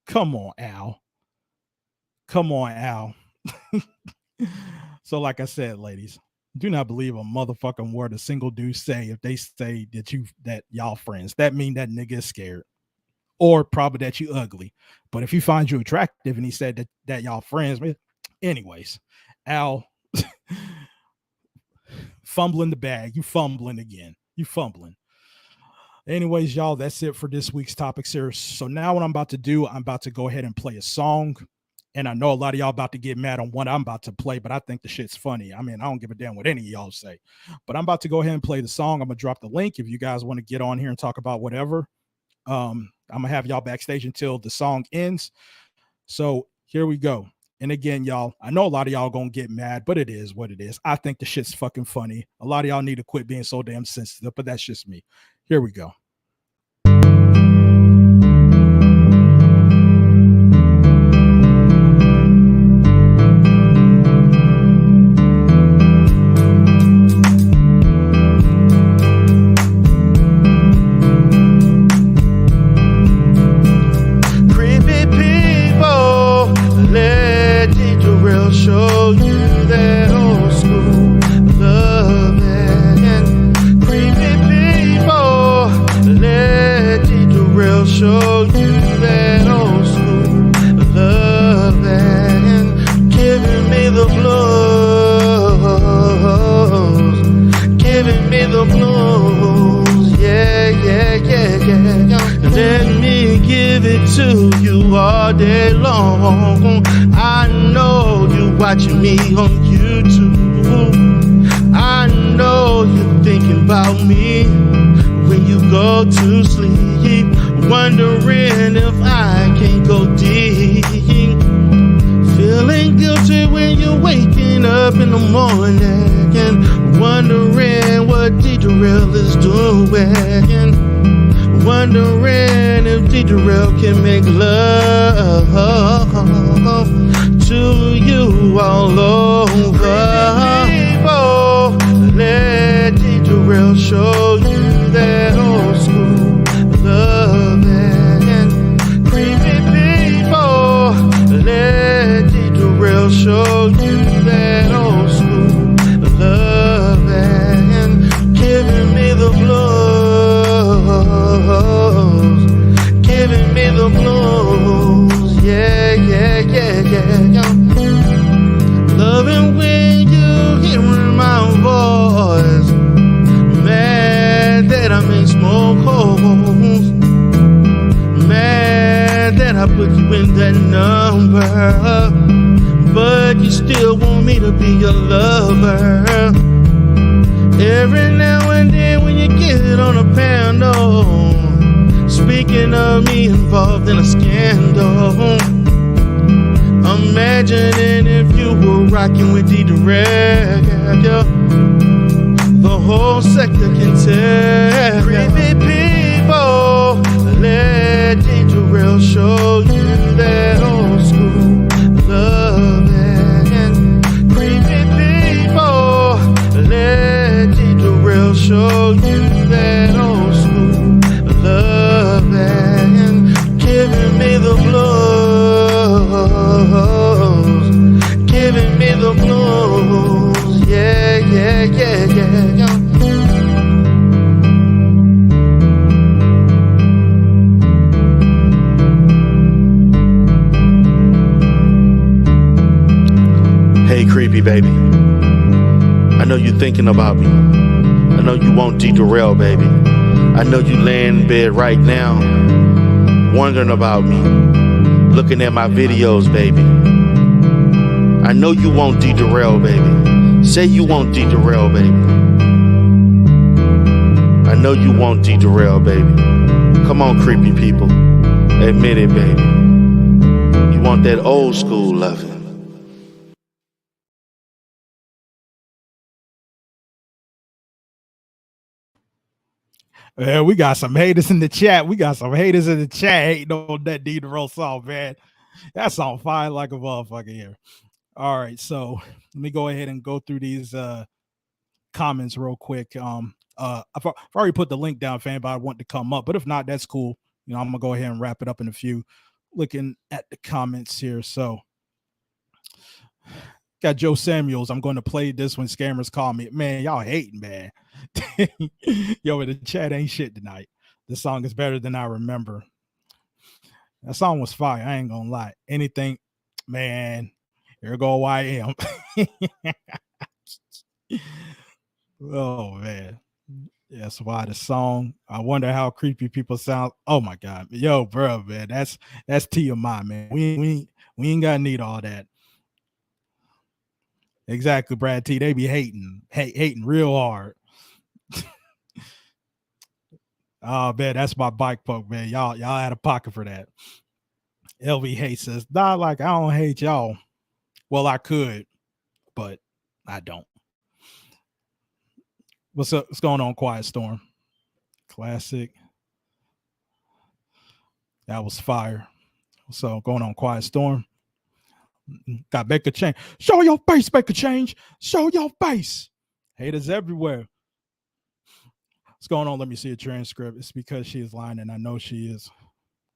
Come on, Al. Come on, Al. So like I said, ladies, do not believe a motherfucking word a single dude say if they say that y'all friends. That mean that nigga is scared. Or probably that you ugly. But if he finds you attractive and he said that y'all friends, anyways, Al, fumbling the bag. You fumbling again. You fumbling. Anyways, y'all, that's it for this week's topic series. So now what I'm about to do, I'm about to go ahead and play a song. And I know a lot of y'all about to get mad on what I'm about to play, but I think the shit's funny. I mean, I don't give a damn what any of y'all say. But I'm about to go ahead and play the song. I'm going to drop the link if you guys want to get on here and talk about whatever. I'm going to have y'all backstage until the song ends. So here we go. And again, y'all, I know a lot of y'all going to get mad, but it is what it is. I think the shit's fucking funny. A lot of y'all need to quit being so damn sensitive, but that's just me. Here we go. Show you that old school love and creepy people. Let D.Derell show you that old school love and giving me the blues, giving me the blues. Yeah, yeah, yeah, yeah. Let me give it to you all day long. I know you watching me on YouTube. I know you're thinking about me when you go to sleep, wondering if I can go deep. Feeling guilty when you're waking up in the morning and wondering what D.Derell is doing. Wondering if D.Derell can make love to you all over. People, let D.Derell show you that old school love and creepy people. Let D.Derell show you that old school love and giving me the blues, giving me the blues. Yeah, yeah, yeah, yeah. Loving when you hearing my voice. Mad that I make smoke holes. Mad that I put you in the that number, but you still want me to be your lover. Every now and then when you get on a panel, speaking of me involved in a scandal, imagining if you were rocking with D.Derell, the whole sector can tell. Creepy people, let D.Derell show you that old school loving. Creepy people, let D.Derell show you that old school loving. Giving me the blues, giving me the blues, yeah, yeah, yeah, yeah, yeah. Hey, creepy baby, I know you thinking about me. I know you want D.Derell, baby. I know you laying in bed right now, wondering about me, looking at my videos, baby. I know you want D.Derell, baby. Say you want D.Derell, baby. I know you want D.Derell, baby. Come on, creepy people. Admit it, baby. You want that old school loving. Yeah, we got some haters in the chat. We got some haters in the chat hating on that D.Derell song, man. That song fine like a motherfucker here. All right, so let me go ahead and go through these comments real quick. I've already put the link down if anybody want to come up, but if not, that's cool. You know, I'm gonna go ahead and wrap it up in a few. Looking at the comments here, so got Joe Samuels. I'm going to play this when scammers call me. Man, y'all hating, man. Yo, the chat ain't shit tonight. This song is better than I remember. That song was fire. I ain't gonna lie. Anything, man. Here go YM. Oh man. That's why the song. I wonder how creepy people sound. Oh my god. Yo, bro, man. That's TMI, man. We ain't gotta need all that. Exactly, Brad T. They be hating real hard. Oh man, that's my bike poke, man. Y'all had a pocket for that. LV hates us. Not like I don't hate y'all. Well, I could, but I don't. What's up? What's going on, Quiet Storm? Classic. That was fire. So going on, Quiet Storm. Got Baker Change. Show your face, Baker Change. Show your face. Haters everywhere. What's going on? Let me see a transcript. It's because she is lying, and I know she is.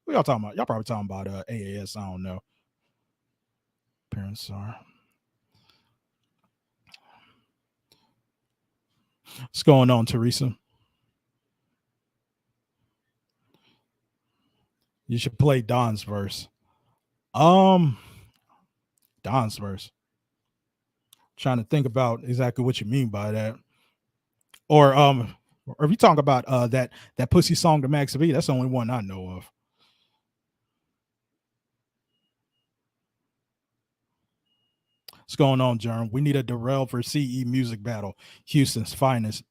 What y'all talking about? Y'all probably talking about AAS. I don't know. Parents are. What's going on, Teresa? You should play Don's verse. Don's verse. Trying to think about exactly what you mean by that. Or if you talk about that pussy song to Max V, that's the only one I know of. What's going on, Jerm? We need a D.Derell for CE music battle. Houston's finest.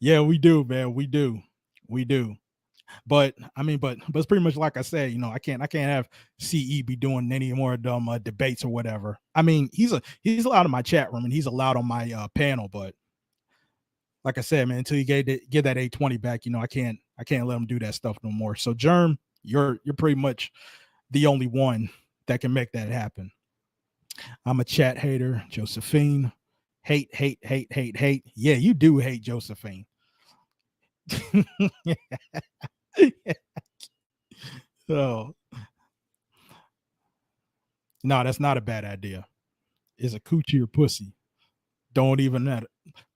Yeah, we do, man. We do. But I mean, but it's pretty much like I said, you know, I can't have CE be doing any more dumb debates or whatever. I mean, he's allowed in my chat room and he's allowed on my panel, but like I said, man, until you get that 820 back, you know, I can't let him do that stuff no more. So Germ, you're pretty much the only one that can make that happen. I'm a chat hater. Josephine, hate. Yeah, you do hate Josephine. So, no, that's not a bad idea. Is a coochie or pussy? Don't even matter.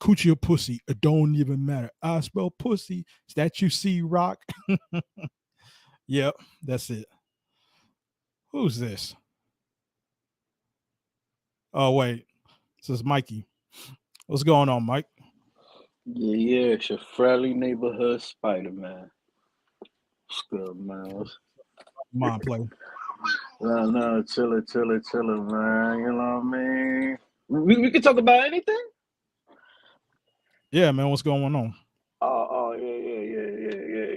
Coochie or pussy, it don't even matter. I spell pussy. Is that you see, Rock? Yep, that's it. Who's this? Oh, wait. This is Mikey. What's going on, Mike? Yeah, it's your friendly neighborhood Spider-Man. What's good, man? Come on, play. No, chilling, man. You know what I mean? We can talk about anything. Yeah, man, what's going on?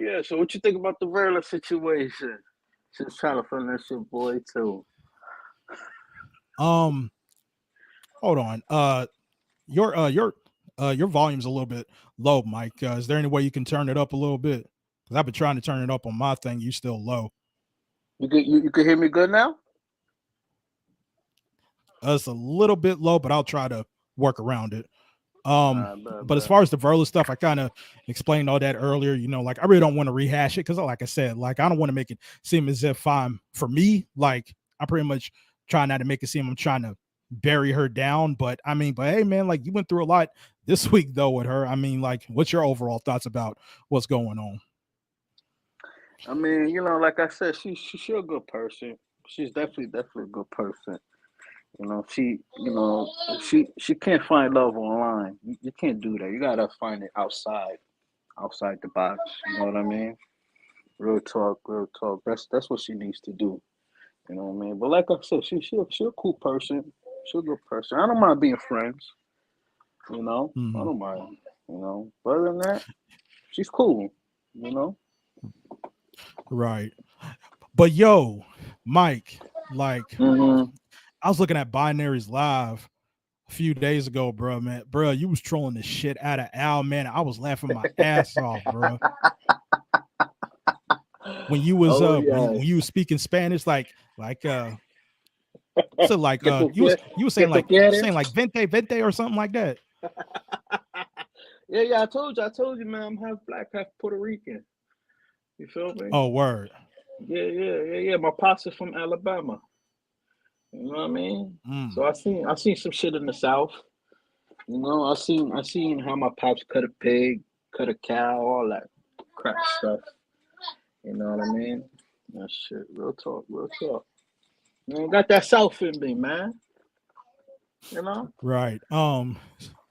Yeah. So what you think about the Verla situation? Just trying to finish your boy too. Hold on. Your volume's a little bit low, Mike. Is there any way you can turn it up a little bit? Because I've been trying to turn it up on my thing. You still low. You can hear me good now? It's a little bit low, but I'll try to work around it. But as Bet. far as the Verla stuff, I kind of explained all that earlier. You know, like I really don't want to rehash it because, like I said, like I don't want to make it seem as if for me, like I pretty much try not to make it seem I'm trying to bury her down. But hey, man, like you went through a lot this week though with her. I mean, like, what's your overall thoughts about what's going on? I mean, you know, like I said, she's a good person. She's definitely a good person. You know, she can't find love online. You can't do that. You gotta find it outside the box. You know what I mean? Real talk. That's what she needs to do. You know what I mean? But like I said, she a cool person. She's a good person. I don't mind being friends. You know, I don't mind. You know, but other than that, she's cool. You know. Right. But yo, Mike, like I was looking at Binaries Live a few days ago, bro, man. Bro, you was trolling the shit out of Al, man. I was laughing my ass off, bro. When you was when you was speaking Spanish, so like you was saying like vente or something like that. Yeah, I told you, man, I'm half black, half Puerto Rican. You feel me? Oh, word. Yeah. My pops is from Alabama. You know what I mean? So I seen some shit in the South. You know, I seen how my pops cut a pig, cut a cow, all that crap stuff. You know what I mean? That shit, real talk. You got that South in me, man. You know? Right.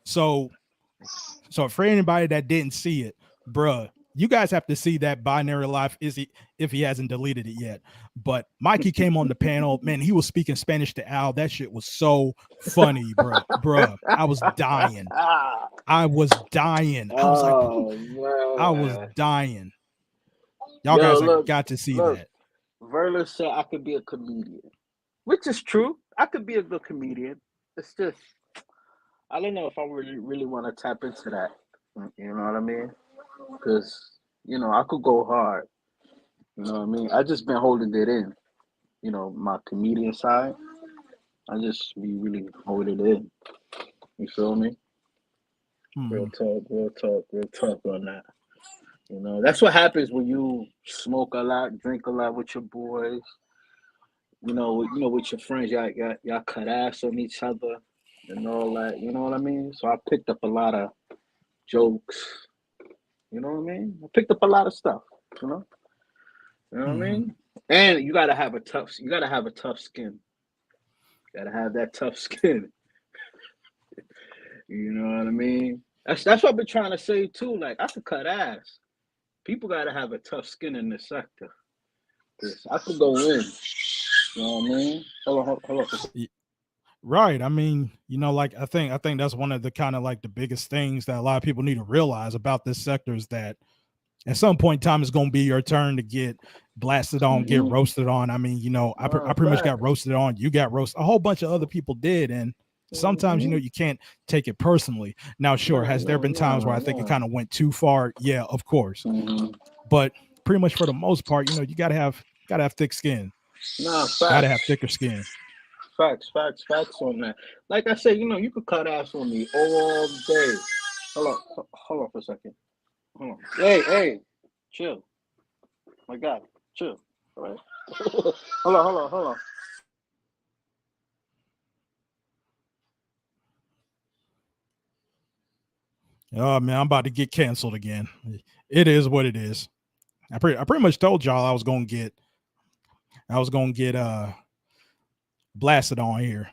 So for anybody that didn't see it, bruh, you guys have to see that Binary Live if he hasn't deleted it yet. But Mikey came on the panel, man. He was speaking Spanish to Al. That shit was so funny, bruh. I was dying. I was dying. Y'all guys got to see that. Verla said I could be a comedian, which is true. I could be a good comedian. It's just I don't know if I really want to tap into that. You know what I mean? Because, you know, I could go hard. You know what I mean? I just been holding it in. You know, my comedian side. I just be really holding it in. You feel me? Real talk on that. You know, that's what happens when you smoke a lot, drink a lot with your boys. You know, with your friends, y'all cut ass on each other and all that. You know what I mean? So I picked up a lot of jokes. You know what I mean? I picked up a lot of stuff. You know what I mean? And you gotta have a tough skin. You gotta have that tough skin. You know what I mean? That's what I've been trying to say too. Like I could cut ass. People gotta have a tough skin in this sector. I could go in. You know what I mean? Hold on. Right. I mean, you know, like I think that's one of the kind of like the biggest things that a lot of people need to realize about this sector is that at some point in time it's going to be your turn to get blasted on, get roasted on. I mean, you know, I pretty much got roasted on. You got roasted. A whole bunch of other people did, and sometimes you know you can't take it personally. Now, sure, has there been times where I think it kind of went too far? Yeah, of course. But pretty much for the most part, you know, you gotta have thick skin. Gotta have thicker skin. Facts on that. Like I said, you know, you could cut ass on me all day. Hold on for a second. Hold on. Hey, chill. My God, chill. All right. Hold on. Oh man, I'm about to get canceled again. It is what it is. I pretty much told y'all I was gonna get blasted on here.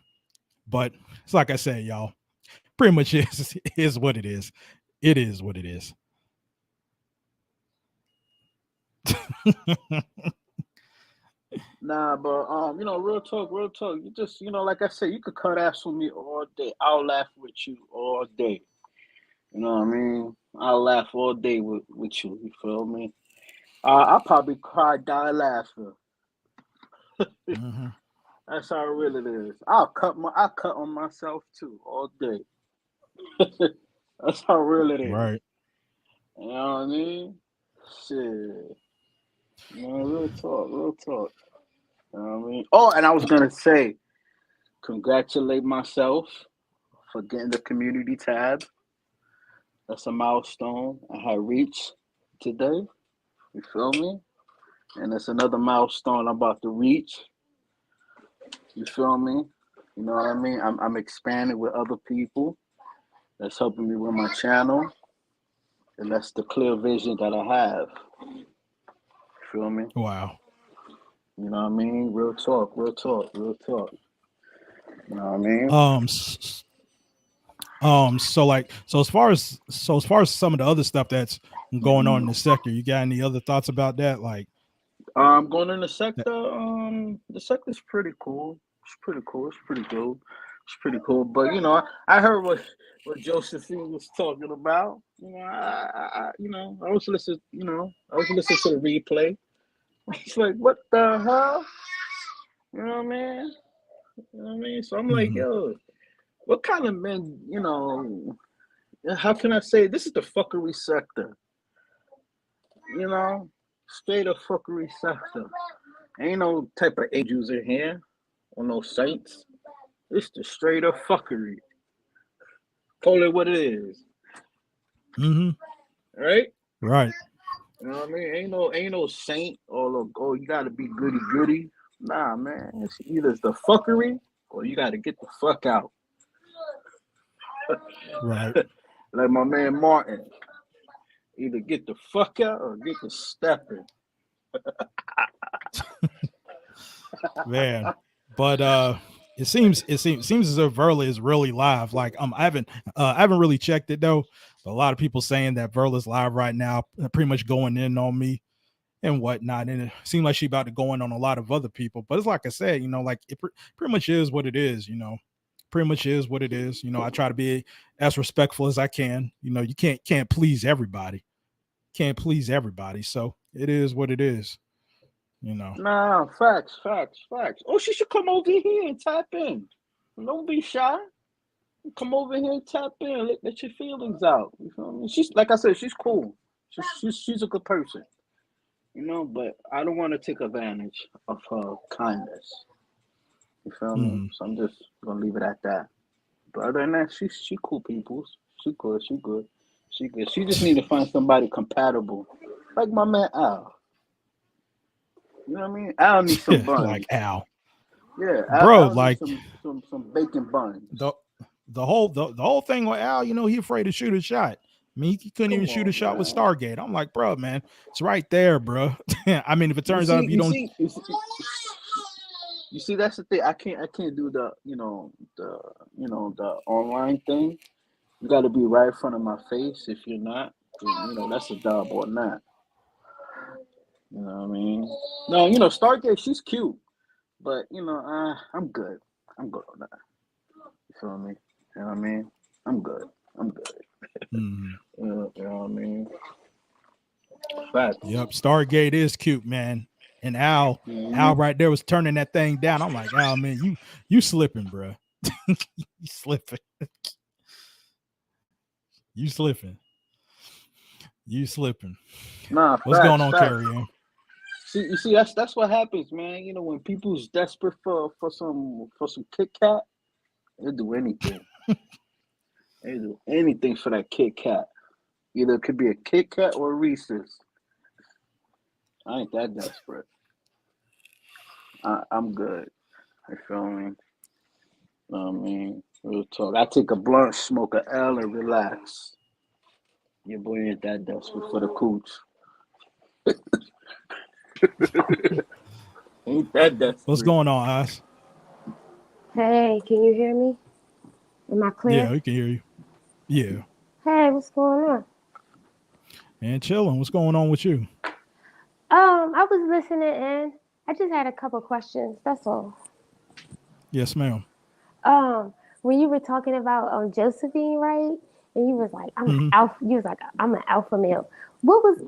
But it's like I said, y'all, pretty much is what it is. It is what it is. Nah, but you know, real talk, real talk. You just, you know, like I said, you could cut ass with me all day. I'll laugh with you all day. You know what I mean? I'll laugh all day with you. You feel me? I'll probably cry, die laughing. Mm-hmm. That's how real it is. I cut on myself too all day. That's how real it is. Right. You know what I mean? Shit. You know, real talk, real talk. You know what I mean? Oh, and I was gonna say, congratulate myself for getting the community tab. That's a milestone I had reached today. You feel me? And it's another milestone I'm about to reach. You feel me? You know what I mean? I'm expanding with other people that's helping me with my channel. And that's the clear vision that I have. You feel me? Wow. You know what I mean? Real talk, real talk, real talk. You know what I mean? So as far as some of the other stuff that's going on in the sector, you got any other thoughts about that? Like, Going in the sector, the sector's pretty cool. It's pretty cool. It's pretty good. It's pretty cool. But you know, I heard what Josephine was talking about. You know, I was listening. You know, I was listening to the replay. It's like, what the hell? You know what I mean? You know what I mean? So I'm like, yo, what kind of men? You know, how can I say this is the fuckery sector? You know, straight up fuckery sector. Ain't no type of angels in here or no saints. It's the straight up fuckery. Call it what it is. Right? Right. You know what I mean? Ain't no saint or you gotta be goody goody. Nah, man. It's either the fuckery or you gotta get the fuck out. Right. Like my man Martin. Either get the fuck out or get the stepping. Man. But it seems as if Verla is really live. Like I haven't really checked it though. But a lot of people saying that Verla's live right now, pretty much going in on me and whatnot. And it seems like she's about to go in on a lot of other people. But it's like I said, you know, like it pretty much is what it is, you know. Pretty much is what it is. You know, I try to be as respectful as I can. You know, you can't please everybody. Can't please everybody. So it is what it is. You know. Nah, facts. Oh, she should come over here and tap in. Don't be shy. Come over here and tap in. Let your feelings out. You feel me? She's like I said, she's cool. She's a good person. You know, but I don't want to take advantage of her kindness. You feel me? So I'm just gonna leave it at that. But other than that, she cool people. She good. She just need to find somebody compatible, like my man Al. You know what I mean? Al needs some buns. Like Al. Yeah, bro. Al like some bacon buns. The whole thing with Al, you know, he afraid to shoot a shot. I mean, he couldn't even shoot a shot with Stargate. I'm like, bro, man, it's right there, bro. I mean, if it turns out you see, that's the thing. I can't do the online thing. You got to be right in front of my face. If you're not, you know, that's a dub or not. You know what I mean? No, you know, Stargate, she's cute, but you know, I'm good. I'm good on that. You feel me? You know what I mean? I'm good. You know what I mean? Fact. Yep, Stargate is cute, man. And Al right there was turning that thing down. I'm like, Al, man, you slipping, bro. You slipping. You slipping. Nah, what's facts, going on, facts. Carrie Ann? See, that's what happens, man. You know, when people's desperate for some Kit Kat, they'll do anything. They do anything for that Kit Kat. Either it could be a Kit Kat or a Reese's. I ain't that desperate. I'm good. You feel me? You know what I mean? Real talk. I take a blunt, smoke a L, and relax. Your boy ain't that desperate for the cooch. Ain't that desperate. What's going on, Oz? Hey, can you hear me? Am I clear? Yeah, we can hear you. Yeah. Hey, what's going on? And chilling. What's going on with you? I was listening in. I just had a couple questions. That's all. Yes, ma'am. When you were talking about Josephine, right? And you was like, I'm an Mm-hmm. alpha. You was like, I'm an alpha male. What was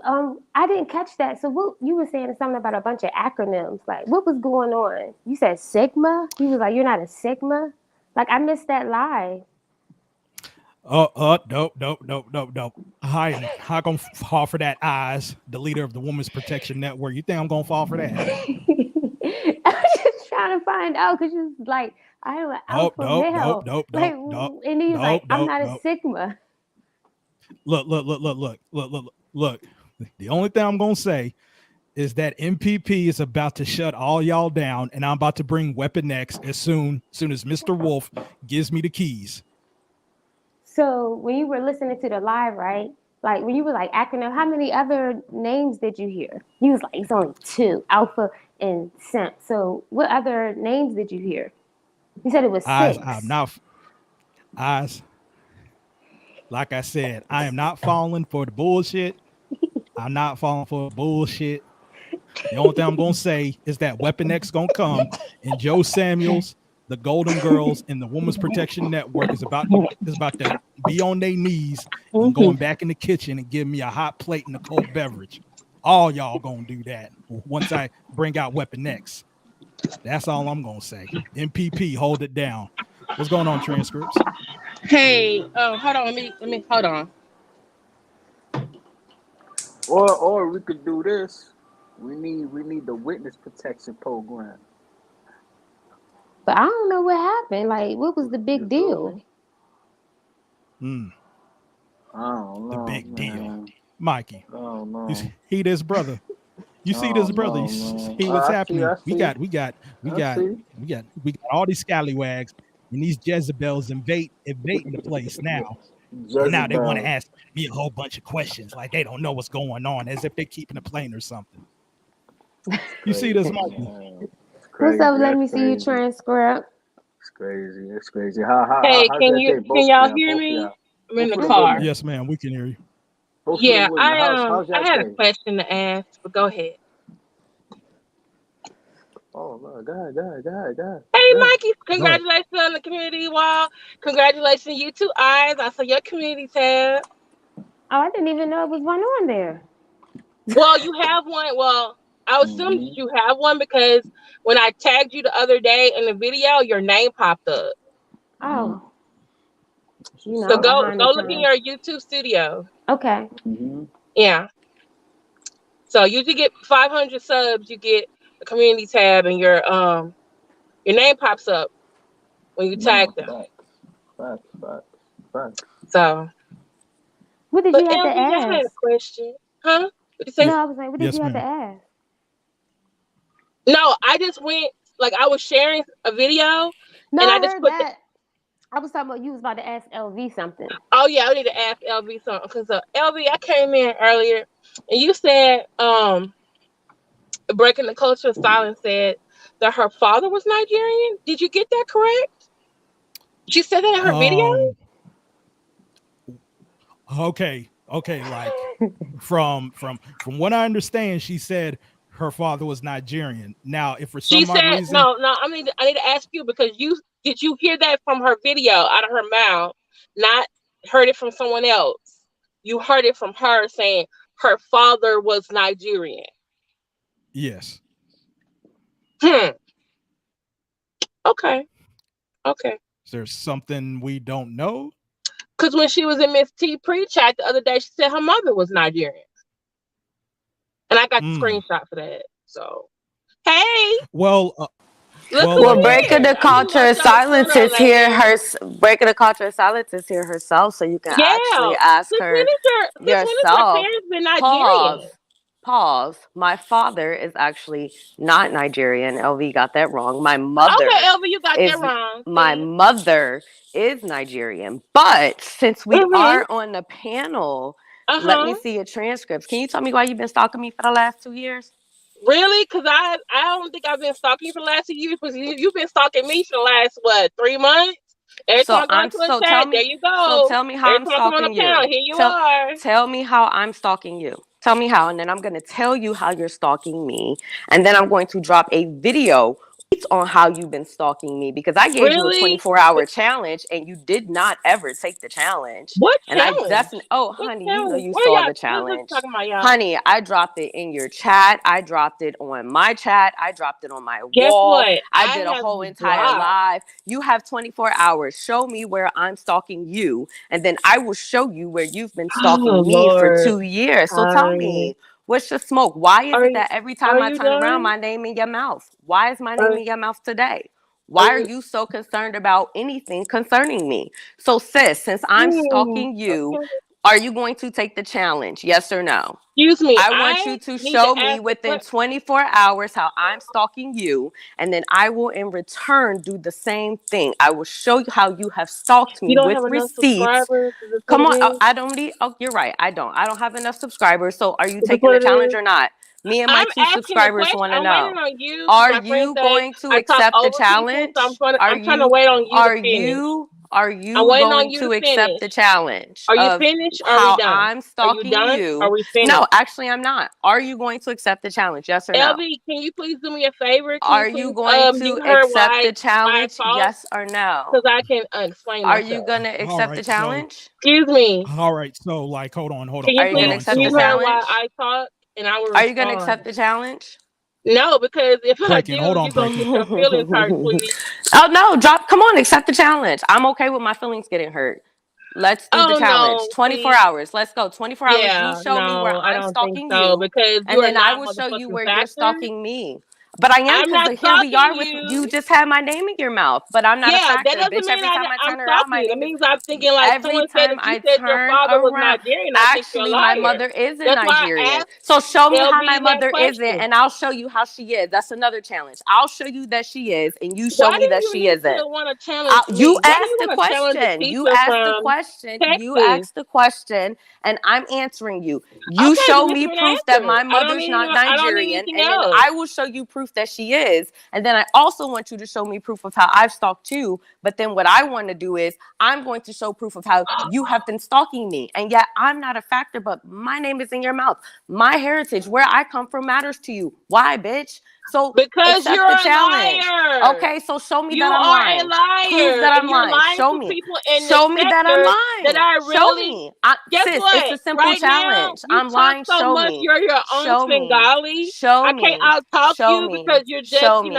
I didn't catch that. So what you were saying something about a bunch of acronyms. Like, what was going on? You said Sigma. You was like, you're not a Sigma. Like, I missed that live. Nope. How gonna fall for that? Eyes, the leader of the Women's Protection Network. You think I'm gonna fall for that? I was just trying to find out because you was like, I am an alpha male. Like, and he was like, I'm not a Sigma. Look. The only thing I'm gonna say is that MPP is about to shut all y'all down, and I'm about to bring Weapon X as soon as Mr. Wolf gives me the keys. So when you were listening to the live, right? Like when you were like acronym, how many other names did you hear? You was like, it's only 2, Alpha and Simp. So what other names did you hear? You said it was 6. Like I said, I am not falling for the bullshit. I'm not falling for the bullshit. The only thing I'm gonna say is that Weapon X gonna come, and Joe Samuels, the Golden Girls, and the Women's Protection Network is about to be on their knees and going back in the kitchen and give me a hot plate and a cold beverage. All y'all gonna do that once I bring out Weapon X. That's all I'm gonna say. MPP, hold it down. What's going on, transcripts? Hey, hold on. Let me hold on. Or we could do this. We need the witness protection program. But I don't know what happened. Like, what was the big deal? I don't know. The big man. deal, Mikey. I don't know. He this brother. You see this brother? You see what's happening? We got all these scallywags and these Jezebels invading the place now. And now they want to ask me a whole bunch of questions like they don't know what's going on, as if they're keeping a plane or something. You see this, Mikey? What's up? Let me see your transcript. It's crazy. How, Hey, how's can that you day? Both can y'all of hear both me? of y'all. I'm in Both the of car. Yes, ma'am. We can hear you. Both of Yeah, the women. How's I y'all had a day? question to ask, but go ahead. Oh, Lord, go ahead. Hey, Mikey, congratulations on the community wall. Congratulations, you 2 eyes. I saw your community tab. Oh, I didn't even know it was one on there. Well, you have one. Well, I assume that you have one because when I tagged you the other day in the video, your name popped up. Oh. You know, So go look in your YouTube studio. Okay. Yeah. So you get 500 subs, you get a community tab, and your name pops up when you tag them. Facts. So. What did you have to ask? I had a question. Huh? What you say? No, I was like, what did you have to ask? No, I just went, like, I was sharing a video. No, and I just heard that. I was talking about you was about to ask LV something. Oh, yeah, I need to ask LV something. Because LV, I came in earlier, and you said, Breaking the Culture of Silence said that her father was Nigerian. Did you get that correct? She said that in her video? Okay. Like from what I understand, she said her father was Nigerian. Now, if for some reason, no, I need to ask you because did you hear that from her video out of her mouth? Not heard it from someone else. You heard it from her saying her father was Nigerian. Yes. Okay. Is there something we don't know? Because when she was in Miss T pre-chat the other day, she said her mother was Nigerian. And I got the screenshot for that. So, hey. Well, Breaking the Culture of Silence is here. Breaking the Culture of Silence is here herself, so you can actually ask her yourself. Pause. My father is actually not Nigerian. LV got that wrong. My mother. Okay, LV, you got that wrong. My mother is Nigerian, but since we are on the panel, let me see your transcripts. Can you tell me why you've been stalking me for the last 2 years? Really? Because I don't think I've been stalking you for the last 2 years. Because you've been stalking me for the last 3 months. Every time I go to a chat, there you go. So tell me how I'm stalking you. Here you are. Tell me how I'm stalking you. Tell me how, and then I'm going to tell you how you're stalking me, and then I'm going to drop a video on how you've been stalking me, because I gave you a 24-hour challenge and you did not ever take the challenge. What and challenge? I definitely honey, challenge? you know you What saw the challenge. Honey, I dropped it in your chat. I dropped it on my chat. I dropped it on my wall. What? I did a whole entire live. You have 24 hours. Show me where I'm stalking you, and then I will show you where you've been stalking me for 2 years. So tell me, what's your smoke? Why is it that every time I turn around, my name in your mouth? Why is my name in your mouth today? Why are you so concerned about anything concerning me? So sis, since I'm stalking you, are you going to take the challenge? Yes or no? Excuse me. I want you to show me within 24 hours how I'm stalking you, and then I will in return do the same thing. I will show you how you have stalked me with receipts. Come on, I don't need. Oh, you're right. I don't have enough subscribers. So are you taking the challenge or not? Me and my 2 subscribers want to know. Are you going to accept the challenge? I'm trying to wait on you to finish. Are you going to accept the challenge? Are you finished? Or how are we done? I'm stalking you? Are we finished? No, actually, I'm not. Are you going to accept the challenge? Yes or no? LB, can you please do me a favor? Are you going to accept the challenge? Yes or no? Because I can explain. Are you going to accept the challenge? Excuse me. All right. So, like, hold on. Are you going to accept the challenge? Why I talk, and I will. Are you going to accept the challenge? No, because if I do, you're going to get your feelings hurt, sweetie. Oh, no. Come on. Accept the challenge. I'm okay with my feelings getting hurt. Let's do the challenge. 24 hours. Let's go. 24 hours. You show me where I'm stalking you. Because and then I will show you where you're stalking me. But I am, because here we are with you. Just had my name in your mouth, but I'm not a factor. That doesn't bitch, mean every time I turn around, my name means I'm thinking like every time I turn around. Actually, my mother is in Nigerian. So show me how my mother isn't, and I'll show you how she is. That's another challenge. I'll show you that she is, and you show me that she isn't. You asked the question. You asked the question. You asked the question, and I'm answering you. You show me proof that my mother's not Nigerian, and then I will show you proof that she is, and then I also want you to show me proof of how I've stalked you. But then what I want to do is I'm going to show proof of how you have been stalking me, and yet I'm not a factor, but my name is in your mouth. My heritage, where I come from, matters to you. Why, bitch? So because you're the a challenge. liar. Okay, so show me that I'm lying. You are a liar. Prove that I'm lying. Show me. Show me that I'm lying. That I really. Show me. Sis, it's a simple challenge. I'm lying. Show me. You're your own Bengali. Show me. I can't out-talk you because you're just, show me.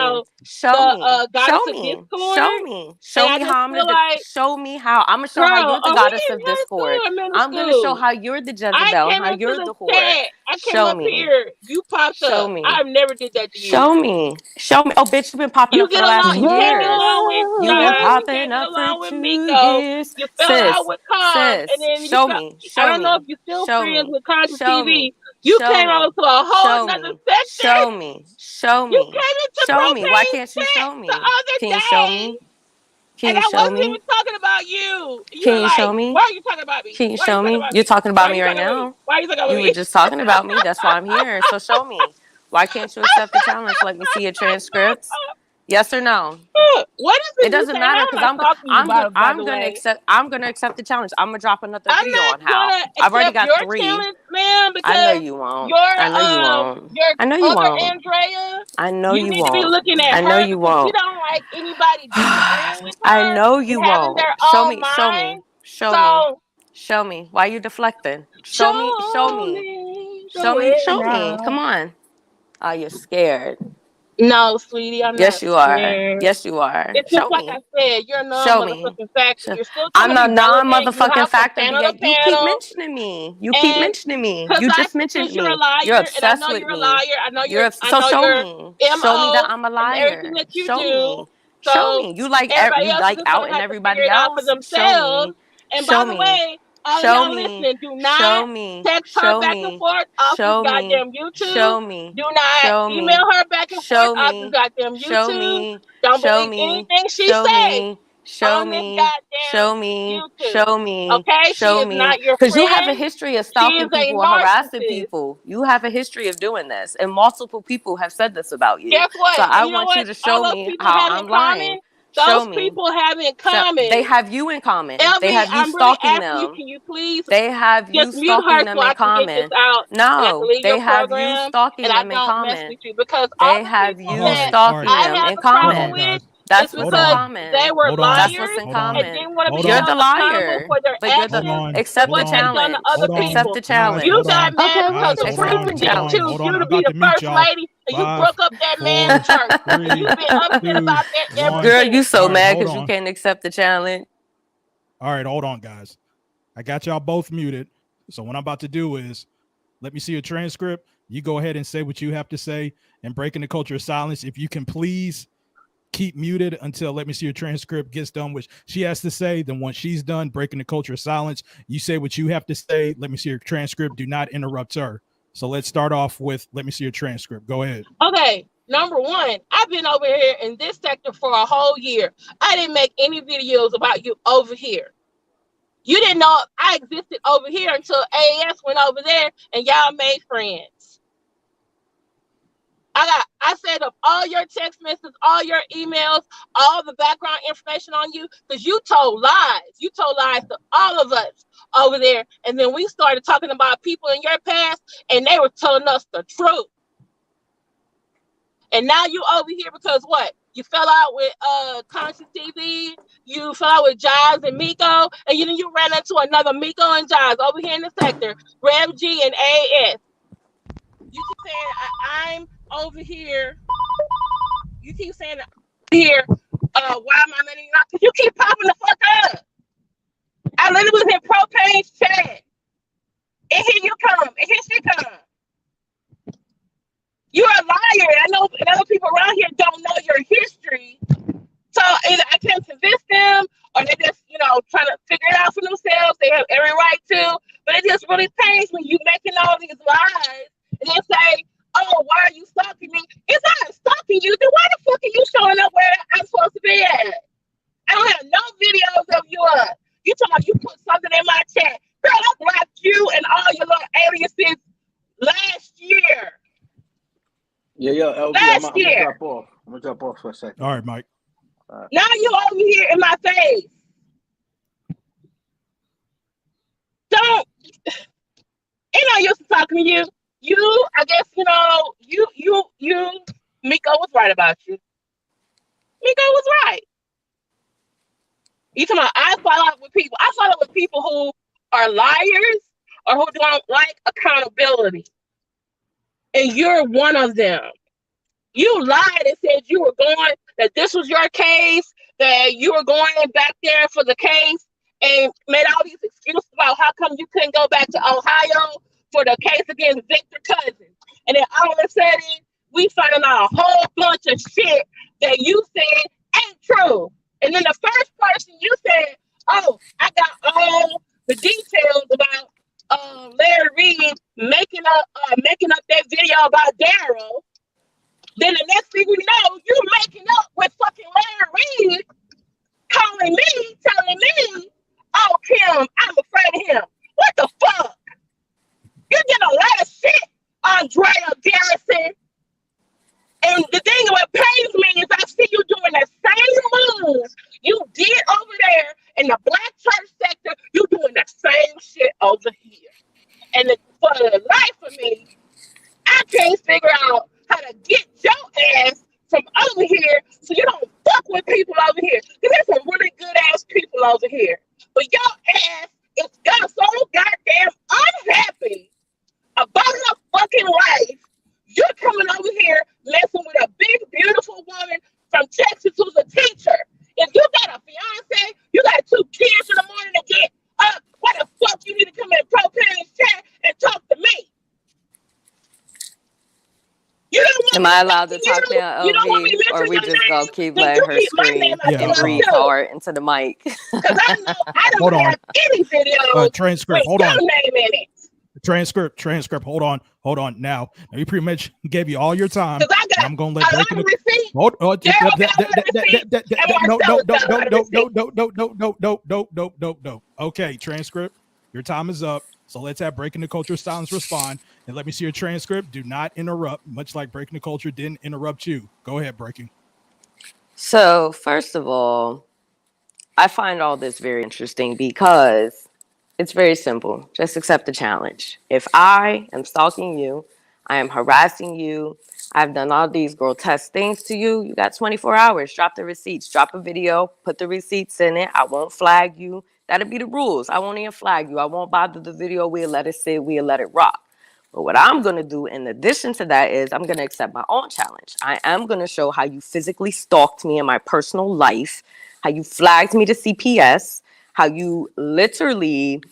the goddess of discord. Show me. Show me how I'm gonna. Show me how I'm gonna show how you're the goddess of discord. I'm gonna show how you're the Jezebel and how you're the whore. I came up here. You popped up. Show me. I never did that to you. Show me. Oh, bitch, you've been popping up for the last 2 years. You've been popping up for 2 years. You fell out with Con, and then show me. I don't know if you're still friends with Conscious TV. You came over to a whole other section. Show me. You came into Propane. Why can't you show me? Can you show me? Can you show me? I wasn't even talking about you. Can you show me? Why are you talking about me? Can you show me? You're talking about me right now. Why are you talking about me? You were just talking about me. That's why I'm here. So show me. Why can't you accept the challenge? Let me see your transcripts. Yes or no? What is it? It doesn't matter because I'm gonna accept the challenge. I'm gonna drop another video on how. I've already got 3. Ma'am, I know you won't. I know you won't. I know you won't. Andrea, I know you need won't. To be looking at I know you won't. You don't like anybody disagreeing with her. I know you won't. Show me. Show me. Why are you deflecting? Show me. Come on. Oh, you're scared. No, sweetie, I'm yes, not you are. scared. Yes, you are. It's just like I said, you're a non-motherfucking factor. You're still I'm a non-motherfucking factor. You keep mentioning me. You keep mentioning me. You just mentioned me. You're obsessed with me. I know you're. So show me. Show me that I'm a liar. Show me. Show me. You like out and everybody else. Show me. And by the way, all y'all listening, do not text her back and forth off this goddamn YouTube. Do not email her back and forth off this goddamn YouTube. Don't believe anything she says. Show me. Okay, she is not your friend. Because you have a history of stalking people and harassing people. You have a history of doing this, and multiple people have said this about you. Guess what? So I want you to show me how I'm lying. those people have in common. They have you in common. LB, they have you I'm stalking really asking them. you, can you please they have you stalking them in common. No, they have you stalking them in common. Because they have you stalking them in common. That's what's in common. They were liars. That's what's in common. You're the liar. But you're the accept the challenge. Accept the challenge. You got mad because the president didn't choose you to be the first lady, and you broke up that man's church. You've been up here about that every Girl, you so mad because you can't accept the challenge. All right, hold on, guys. I got y'all both muted. So what I'm about to do is let me see a transcript. You go ahead and say what you have to say and breaking the culture of silence. If you can please keep muted until let me see your transcript gets done, which she has to say. Then once she's done breaking the culture of silence, you say what you have to say. Let me see your transcript. Do not interrupt her. So let's start off with let me see your transcript. Go ahead. Okay. Number one, I've been over here in this sector for a whole year. I didn't make any videos about you over here. You didn't know I existed over here until AAS went over there and y'all made friends. I set up all your text messages, all your emails, all the background information on you, because you told lies. You told lies to all of us over there. And then we started talking about people in your past, and they were telling us the truth. And now you over here because what? You fell out with Conscious TV, you fell out with Jives and Miko, and you ran into another Miko and Jives over here in the sector, Rev G and AS. You keep saying I'm over here. You keep saying here. Why am I letting you not? Because you keep popping the fuck up. I literally was in Propane's chat, and here you come, and here she come. You're a liar. I know other people around here don't know your history. So either I can't convince them or they just, trying to figure it out for themselves. They have every right to. But it just really pains when you making all these lies and then say, oh, why are you stalking me? It's not stalking you. Then why the fuck are you showing up where I'm supposed to be at? I don't have no videos of you up. You talking about you put something in my chat. Girl, I blocked you and all your little aliases last year. Yeah, LB, I'm gonna drop off. I'm gonna drop off for a second. All right, Mike. Now you over here in my face. Don't. Ain't no use to talking to you. You, I guess, you, Miko was right about you. Miko was right. You talking about I follow up with people. I follow up with people who are liars or who don't like accountability. And you're one of them. You lied and said you were going, that this was your case, that you were going back there for the case, and made all these excuses about how come you couldn't go back to Ohio for the case against Victor Cousins. And then all of a sudden, we finding out a whole bunch of shit that you said ain't true. And then the first person you said, oh, I got all the details about Larry Reed making up that video about D.Derell. Then the next thing we know, you making up with fucking Larry Reed, calling me, telling me, oh, Kim, I'm afraid of him. What the fuck? You get a lot of shit, Andrea Garrison. And the thing what pains me is I see you doing the same moves you did over there in the black church sector. You doing the same shit over here. And for the life of me, I can't figure out how to get your ass from over here so you don't fuck with people over here. Because there's some really good ass people over here. But your ass is got so goddamn unhappy about her fucking life. You're coming over here messing with a big, beautiful woman from Texas who's a teacher. If you got a fiance, you got 2 kids in the morning to get up, why the fuck you need to come in Propane's chat and talk to me? Am I allowed to talk now, LV, or we just gonna keep letting her scream and breathe hard into the mic? Because I don't have any videos transcript. Hold on. Name in it. Transcript. Hold on. Now you pretty much gave you all your time. I'm gonna let breaking the hold on. No. Okay, transcript. Your time is up. So let's have Breaking the Culture Silence respond. And let me see your transcript. Do not interrupt, much like Breaking the Culture didn't interrupt you. Go ahead, Breaking. So, first of all, I find all this very interesting because it's very simple. Just accept the challenge. If I am stalking you, I am harassing you, I've done all these grotesque things to you, you got 24 hours. Drop the receipts. Drop a video. Put the receipts in it. I won't flag you. That'll be the rules. I won't even flag you. I won't bother the video. We'll let it sit. We'll let it rock. But what I'm going to do in addition to that is I'm going to accept my own challenge. I am going to show how you physically stalked me in my personal life, how you flagged me to CPS, how you literally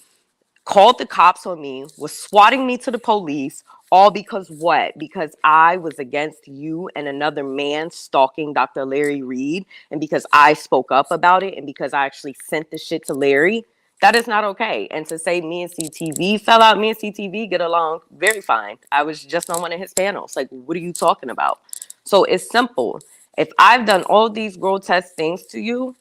called the cops on me, was swatting me to the police, all because what? Because I was against you and another man stalking Dr. Larry Reed, and because I spoke up about it, and because I actually sent the shit to Larry. That is not okay. And to say me and CTV fell out, me and CTV get along very fine. I was just on one of his panels. Like, what are you talking about? So it's simple. If I've done all these grotesque things to you,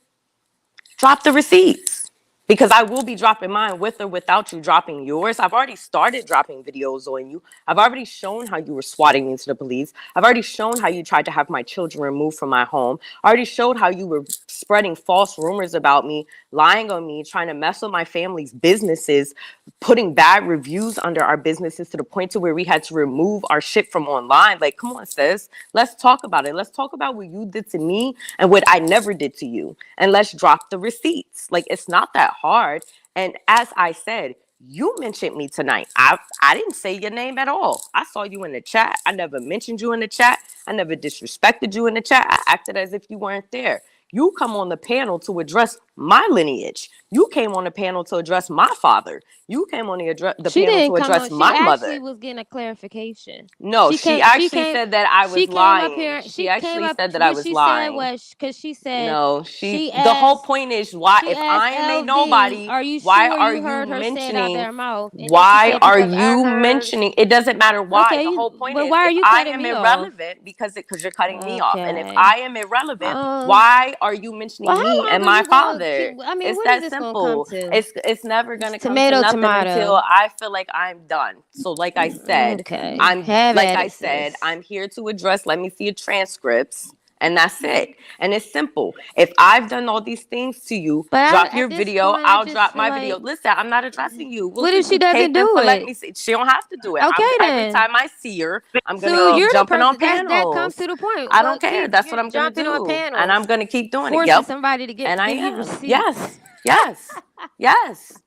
drop the receipts. Because I will be dropping mine with or without you dropping yours. I've already started dropping videos on you. I've already shown how you were swatting me to the police. I've already shown how you tried to have my children removed from my home. I already showed how you were spreading false rumors about me, lying on me, trying to mess with my family's businesses, putting bad reviews under our businesses to the point to where we had to remove our shit from online. Like, come on, sis. Let's talk about it. Let's talk about what you did to me and what I never did to you. And let's drop the receipts. Like, it's not that hard. And as I said, you mentioned me tonight. I didn't say your name at all. I saw you in the chat. I never mentioned you in the chat. I never disrespected you in the chat. I acted as if you weren't there. You come on the panel to address my lineage. You came on the panel to address my father. You came on the panel to address my mother. She actually was getting a clarification. No, she actually said that I was lying. She actually said that I was lying. Because she said no. The whole point is why if I ain't nobody, why are you mentioning? Why are you mentioning? It doesn't matter why. Okay, the whole point is if I am irrelevant because you're cutting me off, and if I am irrelevant, why are you mentioning me and my father? I mean, it's that simple. It's never gonna come to nothing until I feel like I'm done. So, like I said, I'm here to address. Let me see your transcripts. And that's it. And it's simple. If I've done all these things to you, drop your video. I'll drop my video. Listen, I'm not addressing you. What if she doesn't do it? Let me see. She don't have to do it. Okay, then. Every time I see her, I'm going to go jumping on panels. That comes to the point. I don't care. That's what I'm going to do. And I'm going to keep doing it. Yep. Somebody to get and I am. Yes,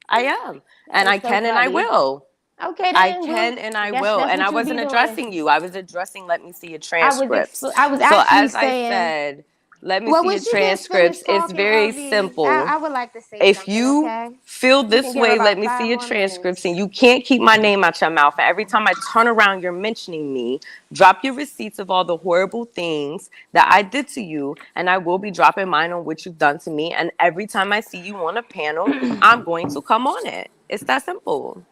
I am. And I can and I will. Okay, then. I can and I will. And I wasn't addressing you. I was addressing, let me see your transcripts. I was actually saying, I said, let me see your transcripts. It's very simple. I would like to say if you feel this way, let me see your transcripts. And you can't keep my name out your mouth. And every time I turn around, you're mentioning me. Drop your receipts of all the horrible things that I did to you. And I will be dropping mine on what you've done to me. And every time I see you on a panel, I'm going to come on it. It's that simple.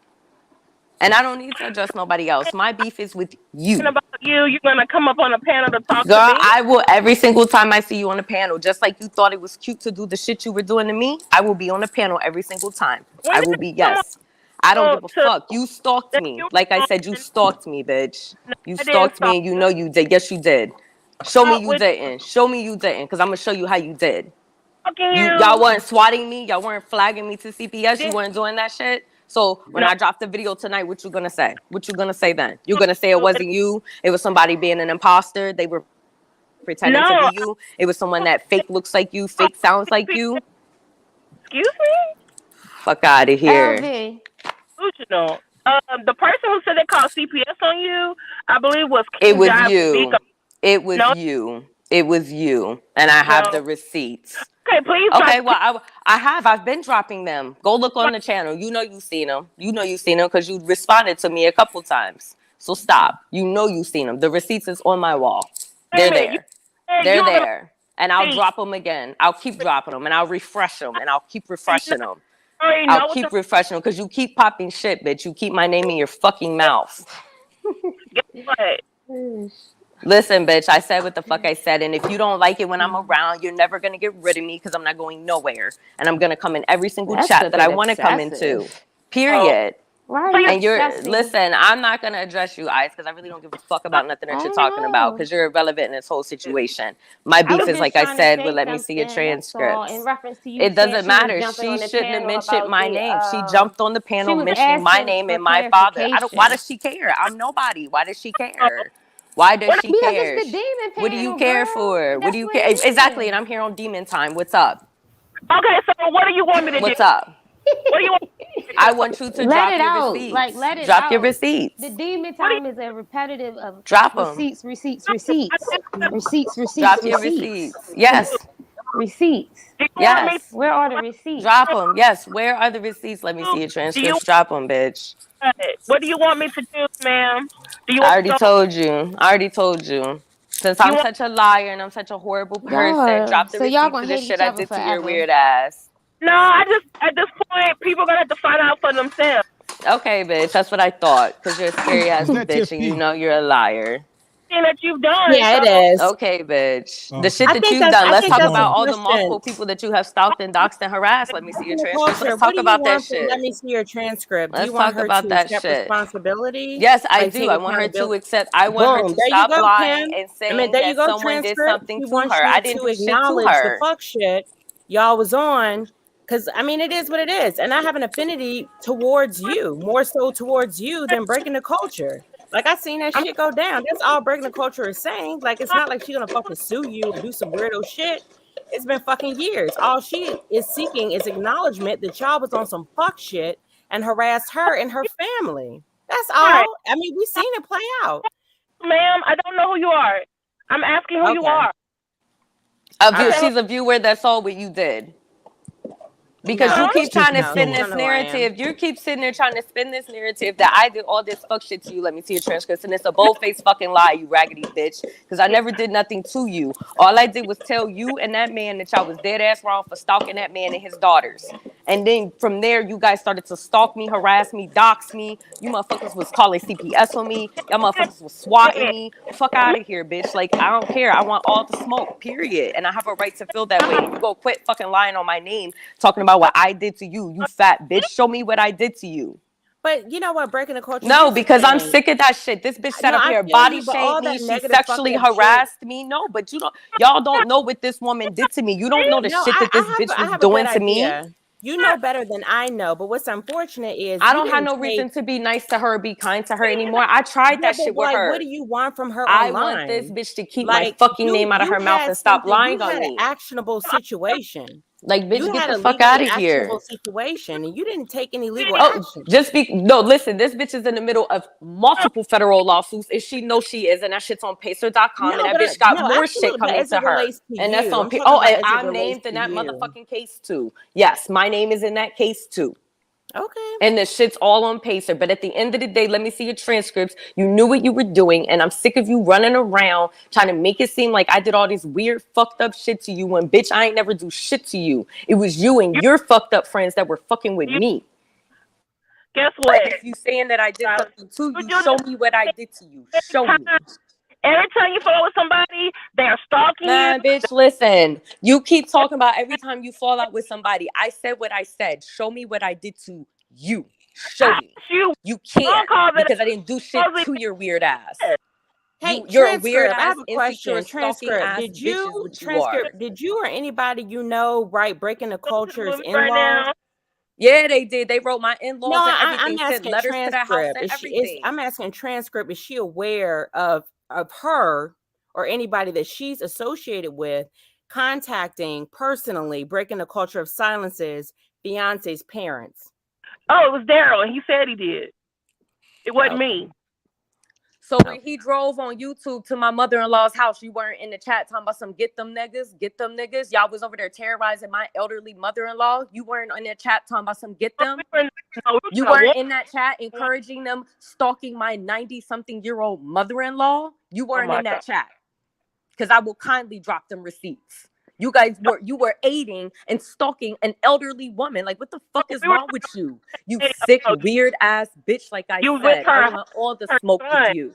And I don't need to address nobody else. My beef is with you. About you, you're gonna come up on a panel to talk Girl, to me? I will every single time I see you on a panel. Just like you thought it was cute to do the shit you were doing to me, I will be on a panel every single time. I will be, yes. I don't give a fuck. You stalked me. Like I said, you stalked me, bitch. You stalked me and you know you did. Yes, you did. Show me you didn't. Show me you didn't, because I'm gonna show you how you did. Y'all weren't swatting me. Y'all weren't flagging me to CPS. You weren't doing that shit. So when I drop the video tonight, what you gonna say? What you gonna say then? You're gonna say it wasn't you. It was somebody being an imposter. They were pretending to be you. It was someone that fake looks like you, fake sounds like you. Excuse me? Fuck out of here. The person who said they called CPS on you, I believe was It was you. It was you. It was you. And I have the receipts. Okay, please. Okay, well, I've been dropping them. Go look on the channel. You know you've seen them. You know you've seen them because you responded to me a couple times. So stop. You know you've seen them. The receipts is on my wall. They're there. They're there. And I'll drop them again. I'll keep dropping them and I'll refresh them and I'll keep refreshing them. I'll keep refreshing them because you keep popping shit, bitch. You keep my name in your fucking mouth. Guess what? Listen, bitch, I said what the fuck I said. And if you don't like it when I'm around, you're never going to get rid of me because I'm not going nowhere. And I'm going to come in every single chat that I want to come into. Period. Right. And listen, I'm not going to address you, Ice, because I really don't give a fuck about nothing that you're talking about, because you're irrelevant in this whole situation. My beef is, like I said, let me see your transcripts. In reference to you, it doesn't matter. She shouldn't have mentioned my name. She jumped on the panel mentioning my name and my father. Why does she care? I'm nobody. Why does she care? Why does she care? It's the demon panel, what do you care for? What do you care? Exactly. And I'm here on demon time. What's up? Okay, so what do you want me to do? What's up? What do you want? I want you to drop your receipts. Like, let it drop out. your receipts. The demon time is a repetitive of drop them. Receipts. Drop your receipts. Yes. Receipts. Yes. Where are the receipts? Drop them. Yes. Where are the receipts? Let me see your transcripts. Drop them, bitch. What do you want me to do, ma'am? I already told you. Since I'm such a liar and I'm such a horrible person, drop the receipts for the shit I did to your weird ass. No, at this point, people are gonna have to find out for themselves. Okay, bitch, that's what I thought. Because you're a scary ass bitch and you know you're a liar. That you've done. Yeah, it is. Okay, bitch. The shit that you've done. Let's talk about all the multiple people that you have stalked and doxed and harassed. Let me see your transcript. Let's talk about that shit. Let me see your transcript. Let's talk about that shit. Responsibility? Yes, I do. I want her to accept. I want her to stop lying and saying that someone did something to her. I didn't do shit to her. The fuck shit y'all was on. Because, I mean, it is what it is. And I have an affinity towards you, more so towards you than breaking the culture. Like, I seen that shit go down. That's all breaking the culture is saying. Like, it's not like she's going to fucking sue you or do some weirdo shit. It's been fucking years. All she is seeking is acknowledgement that y'all was on some fuck shit and harassed her and her family. That's all. Right. I mean, we seen it play out. Ma'am, I don't know who you are. I'm asking who you are. She's a viewer. That's all what you did. Because you keep trying to spin this narrative. You keep sitting there trying to spin this narrative that I did all this fuck shit to you. Let me see your transcripts. And it's a bold-faced fucking lie, you raggedy bitch. Because I never did nothing to you. All I did was tell you and that man that y'all was dead-ass wrong for stalking that man and his daughters. And then from there, you guys started to stalk me, harass me, dox me. You motherfuckers was calling CPS on me. Y'all motherfuckers was swatting me. Fuck out of here, bitch. Like, I don't care. I want all the smoke, period. And I have a right to feel that way. You go quit fucking lying on my name, talking about what I did to you, you fat bitch. Show me what I did to you. But you know what, breaking the culture. No, because I'm sick of that shit. This bitch sat up here, body shamed me. She sexually harassed me. No, but y'all don't know what this woman did to me. You don't know the shit that this bitch was doing to me. You know better than I know. But what's unfortunate is I don't have no reason to be nice to her, be kind to her anymore. I tried that shit with her. What do you want from her? I want this bitch to keep my fucking name out of her mouth and stop lying on me. An actionable situation. Like, bitch, get the fuck out of here. Situation, and you didn't take any legal action. Listen, this bitch is in the middle of multiple federal lawsuits, and she knows she is, and that shit's on Pacer.com, and that bitch got more shit coming to her. And that's on and I'm named in that motherfucking case too. Yes, my name is in that case too. Okay. And the shit's all on Pacer. But at the end of the day, let me see your transcripts. You knew what you were doing. And I'm sick of you running around trying to make it seem like I did all this weird fucked up shit to you when, bitch, I ain't never do shit to you. It was you and your fucked up friends that were fucking with me. Guess what? If you saying that I did something to you, show me what I did to you. Show me. Every time you fall with somebody, they're stalking you. Nah, bitch, listen. You keep talking about every time you fall out with somebody. I said what I said. Show me what I did to you. Show me. You can't because I didn't do shit to your weird ass. Hey, you're a weird ass. I have a question. Transcript. Did you or anybody you know write Breaking the Culture's in-laws? Yeah, they did. They wrote my in-laws and everything. I'm asking letters to the house and everything. I'm asking transcript. Is she aware of her or anybody that she's associated with contacting personally Breaking the Culture of Silence's fiance's parents? Oh, it was Daryl, and he said he did. It wasn't me. So when he drove on YouTube to my mother-in-law's house, you weren't in the chat talking about some get them niggas. Y'all was over there terrorizing my elderly mother-in-law. You weren't in the chat talking about some get them. You weren't in that chat encouraging them stalking my 90-something-year-old mother-in-law. You weren't in that chat. Because I will kindly drop them receipts. You were aiding and stalking an elderly woman. Like, what the fuck is wrong with you? You sick, weird ass bitch, like I said. I want all the smoke with you.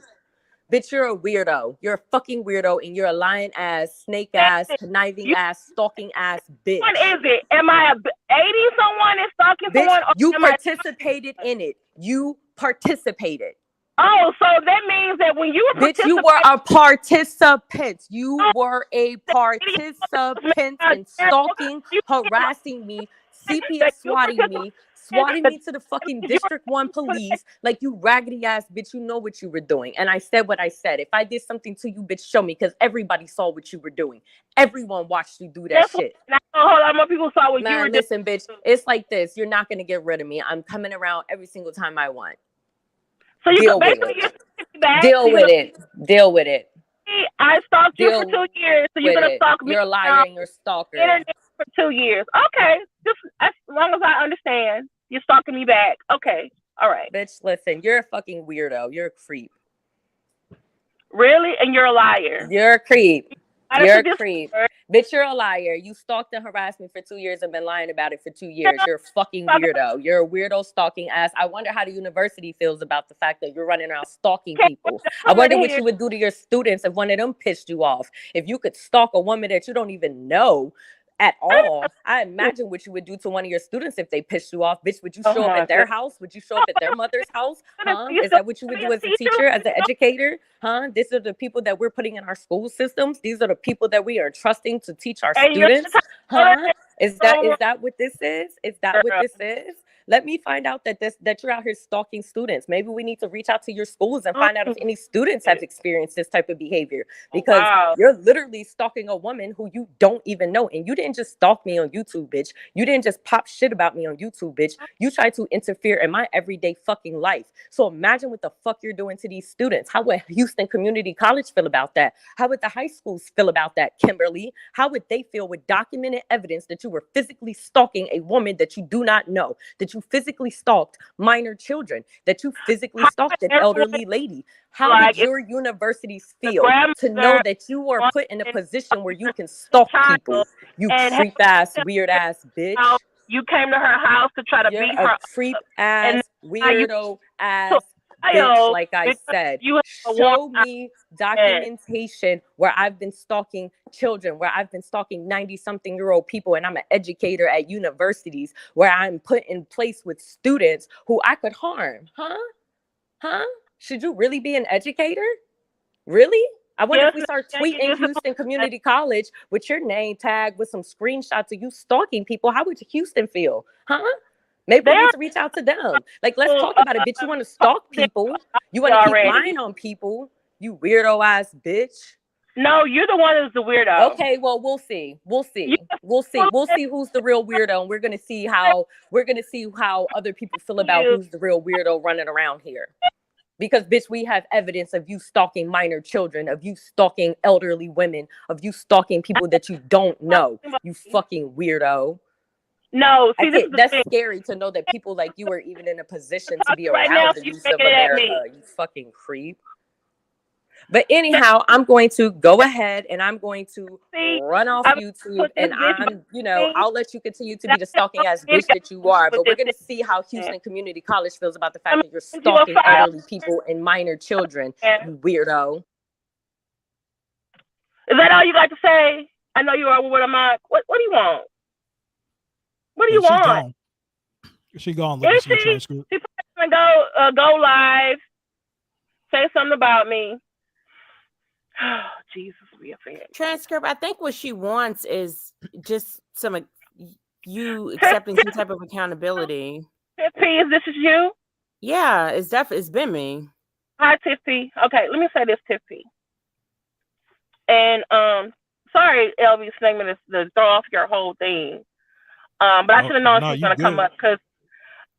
Bitch, you're a weirdo. You're a fucking weirdo, and you're a lying ass, snake ass, conniving ass, stalking ass bitch. What is it? Am I aiding someone and stalking Bitch, someone? you participated in it. You participated. Oh, so that means that when you were bitch, you were a participant. You were a participant in stalking, harassing me, CPS swatting me to the fucking District 1 police. Like, you raggedy ass bitch, you know what you were doing. And I said what I said. If I did something to you, bitch, show me, because everybody saw what you were doing. Everyone watched you do that shit. A whole lot more people saw what you were doing. Listen, bitch, it's like this. You're not going to get rid of me. I'm coming around every single time I want. So you Deal with it. Deal with it. I stalked you for 2 years, so you're gonna stalk me. You're a liar and you're a stalker. Internet for 2 years. Okay, just as long as I understand, you're stalking me back. Okay, all right. Bitch, listen, you're a fucking weirdo. You're a creep. Really? And you're a liar. You're a creep. You're a creep. Bitch, you're a liar. You stalked and harassed me for 2 years and been lying about it for 2 years. You're a fucking weirdo. You're a weirdo stalking ass. I wonder how the university feels about the fact that you're running around stalking people. I wonder what you would do to your students if one of them pissed you off. If you could stalk a woman that you don't even know at all, I imagine what you would do to one of your students if they pissed you off. Bitch, would you show up at their house? Would you show up at their mother's house? Huh? Is that what you would do as a teacher, as an educator? Huh? These are the people that we're putting in our school systems. These are the people that we are trusting to teach our students. Huh? Is that what this is? Is that what this is? Let me find out that you're out here stalking students. Maybe we need to reach out to your schools and find out if any students have experienced this type of behavior, because you're literally stalking a woman who you don't even know. And you didn't just stalk me on YouTube, bitch. You didn't just pop shit about me on YouTube, bitch. You tried to interfere in my everyday fucking life. So imagine what the fuck you're doing to these students. How would Houston Community College feel about that? How would the high schools feel about that, Kimberly? How would they feel with documented evidence that you were physically stalking a woman that you do not know, that you physically stalked minor children, that you physically stalked an elderly lady? How would your universities feel to know that you were put in a position where you can stalk people? You creep ass, weird ass bitch. You came to her house to try to beat her. Creep ass, weirdo ass bitch, like I said. Show me documentation where I've been stalking children, where I've been stalking 90-something-year-old people, and I'm an educator at universities where I'm put in place with students who I could harm. Huh? Should you really be an educator? Really? I wonder if we start tweeting Houston Community College with your name tag with some screenshots of you stalking people, how would Houston feel? Huh? Maybe we need to reach out to them. Like, let's talk about it, bitch. You want to stalk people? You want to keep lying on people? You weirdo ass bitch. No, you're the one who's the weirdo. Okay, well, we'll see. We'll see who's the real weirdo, and we're gonna see how other people feel about who's the real weirdo running around here. Because, bitch, we have evidence of you stalking minor children, of you stalking elderly women, of you stalking people that you don't know. You fucking weirdo. No, see, that's scary to know that people like you are even in a position to be around the youth of America. You fucking creep. But anyhow, I'm going to go ahead and I'm going to run off YouTube, and I'll let you continue to be the stalking ass bitch that you are. But we're going to see how Houston Community College feels about the fact that you're stalking elderly people and minor children, you weirdo. Is that all you got to say? I know you are with a mic. What do you want? What do you want? She gone. Look at the transcript. She's gonna go live, say something about me. Oh, Jesus, we offended. Transcript. I think what she wants is just you accepting some type of accountability. Tiffy, this is you? Yeah, it's been me. Hi, Tiffy. Okay, let me say this, Tiffy. And sorry, LB segment is to throw off your whole thing. But I should have known she was gonna come up, because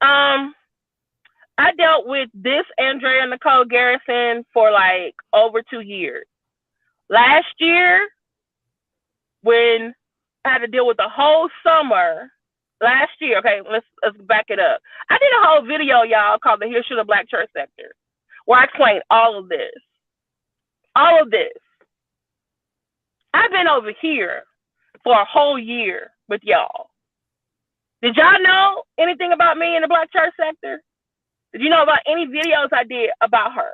I dealt with this Andrea Nicole Garrison for like over 2 years. Last year, when I had to deal with the whole summer, last year, okay, let's back it up. I did a whole video, y'all, called the History of the Black Church Sector, where I explained all of this. All of this. I've been over here for a whole year with y'all. Did y'all know anything about me in the Black church sector? Did you know about any videos I did about her?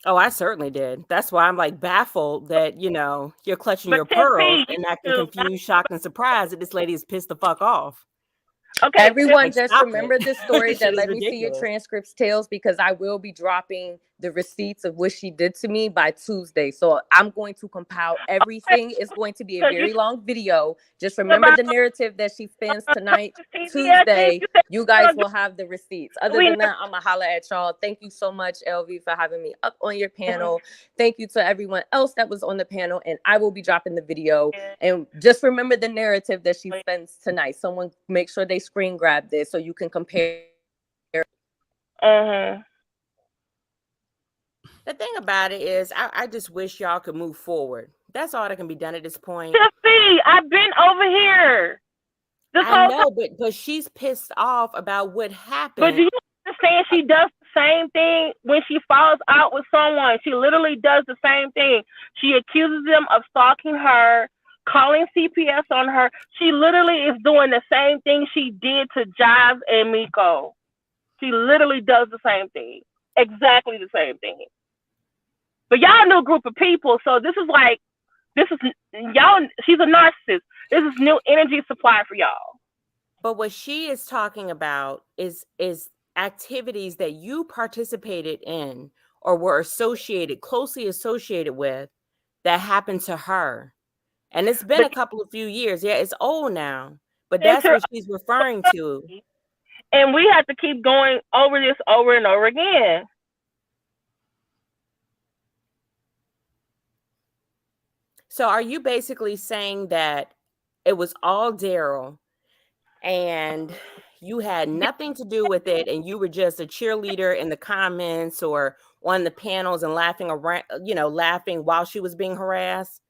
Oh, I certainly did. That's why I'm like baffled that, you're clutching your pearls and acting confused, shocked, and surprised that this lady is pissed the fuck off. Okay, everyone, just remember this story that Let Me See Your Transcripts tells, because I will be dropping the receipts of what she did to me by Tuesday. So I'm going to compile everything. It's going to be a very long video. Just remember the narrative that she spends tonight, Tuesday. You guys will have the receipts. Other than that, I'm going to holla at y'all. Thank you so much, LV, for having me up on your panel. Thank you to everyone else that was on the panel. And I will be dropping the video. And just remember the narrative that she spends tonight. Someone make sure they screen grab this so you can compare. The thing about it is, I just wish y'all could move forward. That's all that can be done at this point. Tiffy, I've been over here. I know, but she's pissed off about what happened. But do you understand? She does the same thing when she falls out with someone. She literally does the same thing. She accuses them of stalking her, calling CPS on her. She literally is doing the same thing she did to Jive and Miko. She literally does the same thing. Exactly the same thing. But y'all a new group of people, so this is y'all, she's a narcissist. This is new energy supply for y'all. But what she is talking about is activities that you participated in or were closely associated with that happened to her. And it's been a few years. Yeah, it's old now. But that's what she's referring to. And we have to keep going over this over and over again. So are you basically saying that it was all D.Derell and you had nothing to do with it and you were just a cheerleader in the comments or on the panels and laughing around, laughing while she was being harassed?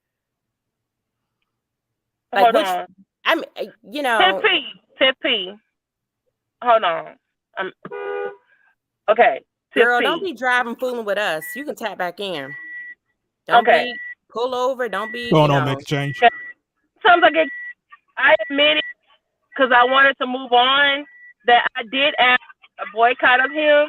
Hold on. Tiffy. Hold on. Okay. Girl, don't be driving fooling with us. You can tap back in. Don't be pull over. Don't be going on, make a change. Sometimes I admit it because I wanted to move on that I did ask a boycott of him.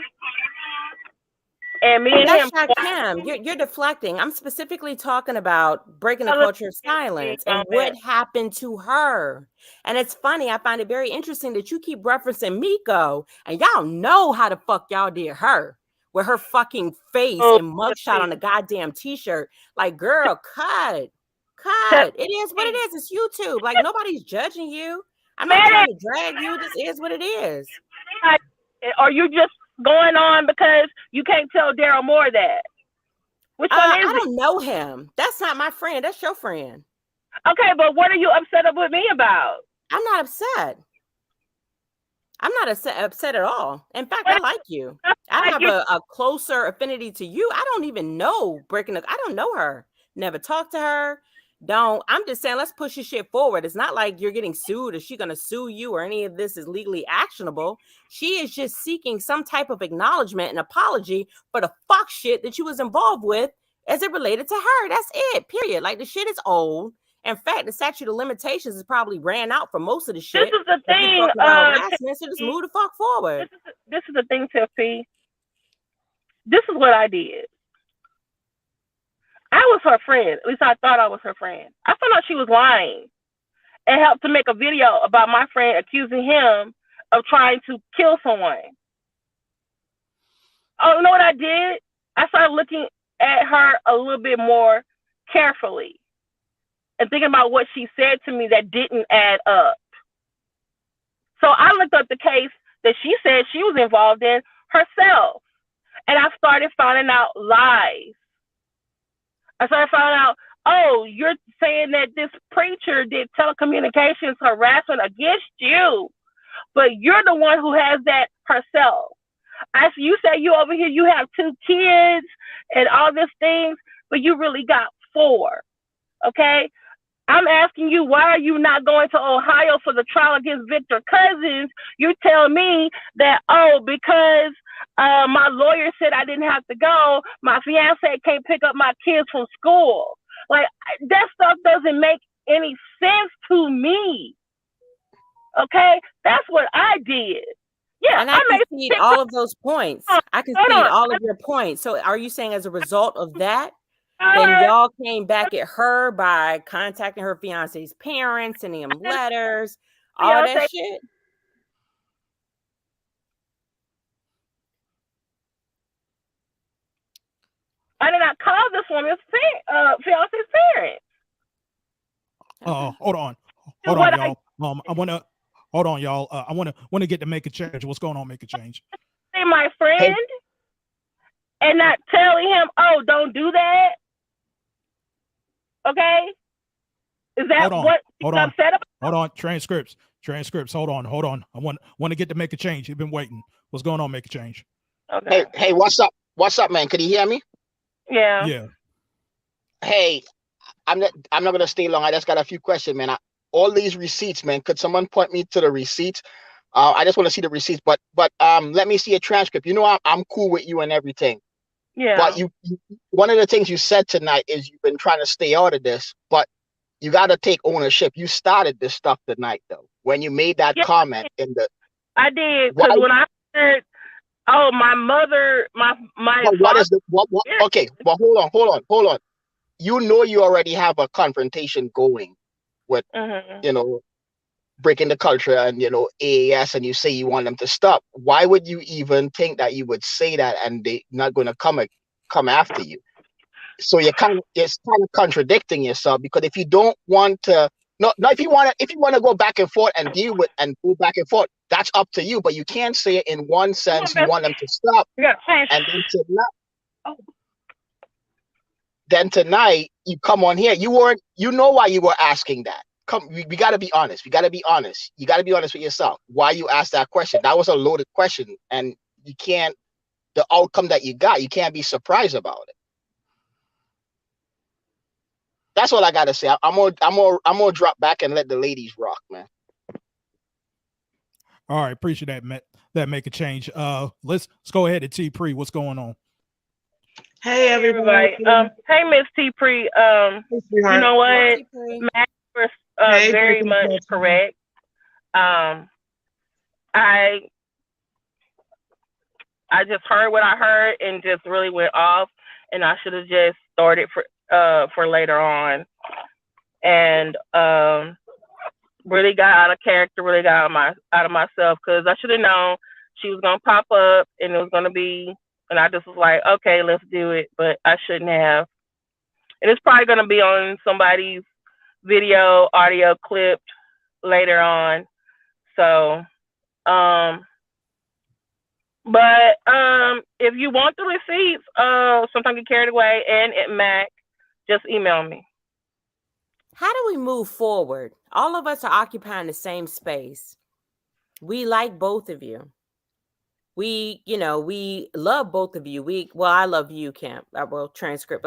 And me and him. Kim, you're deflecting. I'm specifically talking about breaking the culture of silence and what happened to her. And it's funny. I find it very interesting that you keep referencing Miko, and y'all know how the fuck y'all did her with her fucking face and mugshot on the goddamn t-shirt. Like, girl, cut. It is what it is. It's YouTube. Like, nobody's judging you. I'm not trying to drag you. This is what it is. Are you just going on because you can't tell D.Derell more that? Which one is it? I don't know him. That's not my friend. That's your friend. Okay, but what are you upset with me about? I'm not upset. I'm not upset at all. In fact, I like you. I have a closer affinity to you. I don't even know I don't know her. Never talked to her. I'm just saying, let's push this shit forward. It's not like you're getting sued or she's going to sue you or any of this is legally actionable. She is just seeking some type of acknowledgement and apology for the fuck shit that you was involved with as it related to her. That's it, period. Like, the shit is old. In fact, the statute of limitations has probably ran out for most of the shit. This is the thing. So just move the fuck forward. This is the thing, Tiffy. This is what I did. I was her friend. At least I thought I was her friend. I found out she was lying and helped to make a video about my friend accusing him of trying to kill someone. Oh, you know what I did? I started looking at her a little bit more carefully and thinking about what she said to me that didn't add up. So I looked up the case that she said she was involved in herself. And I started finding out lies. I started finding out, oh, you're saying that this preacher did telecommunications harassment against you, but you're the one who has that herself. You say you over here, you have 2 kids and all these things, but you really got 4, okay? I'm asking you, why are you not going to Ohio for the trial against Victor Cousins? You tell me that, because my lawyer said I didn't have to go. My fiance can't pick up my kids from school. Like, that stuff doesn't make any sense to me. Okay? That's what I did. Yeah, and I can see all of those points. I can see all of your points. So are you saying as a result of that, then y'all came back at her by contacting her fiance's parents, sending him letters, all that shit? I did not call this woman's fiance's parents. Hold on, y'all. I wanna hold on, y'all. I wanna get to Make a Change. What's going on, Make a Change? See my friend and not telling him, oh, don't do that. Okay, is that what he's upset about? Hold on, transcripts. Hold on. I want to get to Make a Change. You've been waiting. What's going on, Make a Change? Okay. Hey, what's up? What's up, man? Can you hear me? Yeah. Yeah. Hey, I'm not gonna stay long. I just got a few questions, man. All these receipts, man. Could someone point me to the receipts? I just want to see the receipts, but let me see a transcript. You know, I'm cool with you and everything. Yeah. But you one of the things you said tonight is you've been trying to stay out of this, but you got to take ownership. You started this stuff tonight, though. When you made that comment in the, I did, because when I heard, oh, my mother, my what is the what? Okay, well, hold on. You know, you already have a confrontation going with, you know, breaking the culture and, you know, AAS, and you say you want them to stop. Why would you even think that you would say that and they not going to come after you? So it's kind of contradicting yourself, because if you don't want to, if you want to go back and forth and deal with and go back and forth, that's up to you. But you can't say it in one sense you want them to stop, and then tonight you come on here. You know why you were asking that. We got to be honest. You got to be honest with yourself. Why you asked that question? That was a loaded question, and you can't. The outcome that you got, you can't be surprised about it. That's all I gotta say. I'm gonna drop back and let the ladies rock, man. All right, appreciate that, Matt. That Make a Change. Let's go ahead to T Pre. What's going on? Hey everybody. Hey Miss T Pre. You know what? Matt was very much correct. I just heard what I heard and just really went off, and I should have just started for later on, and really got out of character, really got out of myself, because I should have known she was gonna pop up and it was gonna be, and I just was like, okay, let's do it, but I shouldn't have. And it's probably gonna be on somebody's video, audio clipped later on. So, but if you want the receipts, sometimes get carried away, and at Mac, just email me. How do we move forward? All of us are occupying the same space. We like both of you. We love both of you. I love you, Camp. Transcript.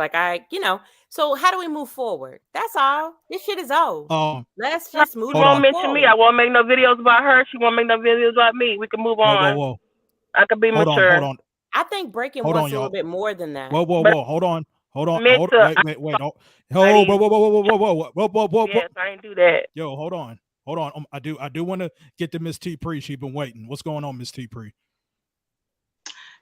So how do we move forward? That's all. This shit is old. Let's just move on. She won't mention me. I won't make no videos about her. She won't make no videos about me. We can move on. Whoa. I could be mature. Hold on. I think breaking wants a little bit more than that. Whoa. Hold on. Wait. Whoa. Yes, I didn't do that. Yo, hold on. I do want to get to Miss T Pre. She's been waiting. What's going on, Miss T Pre?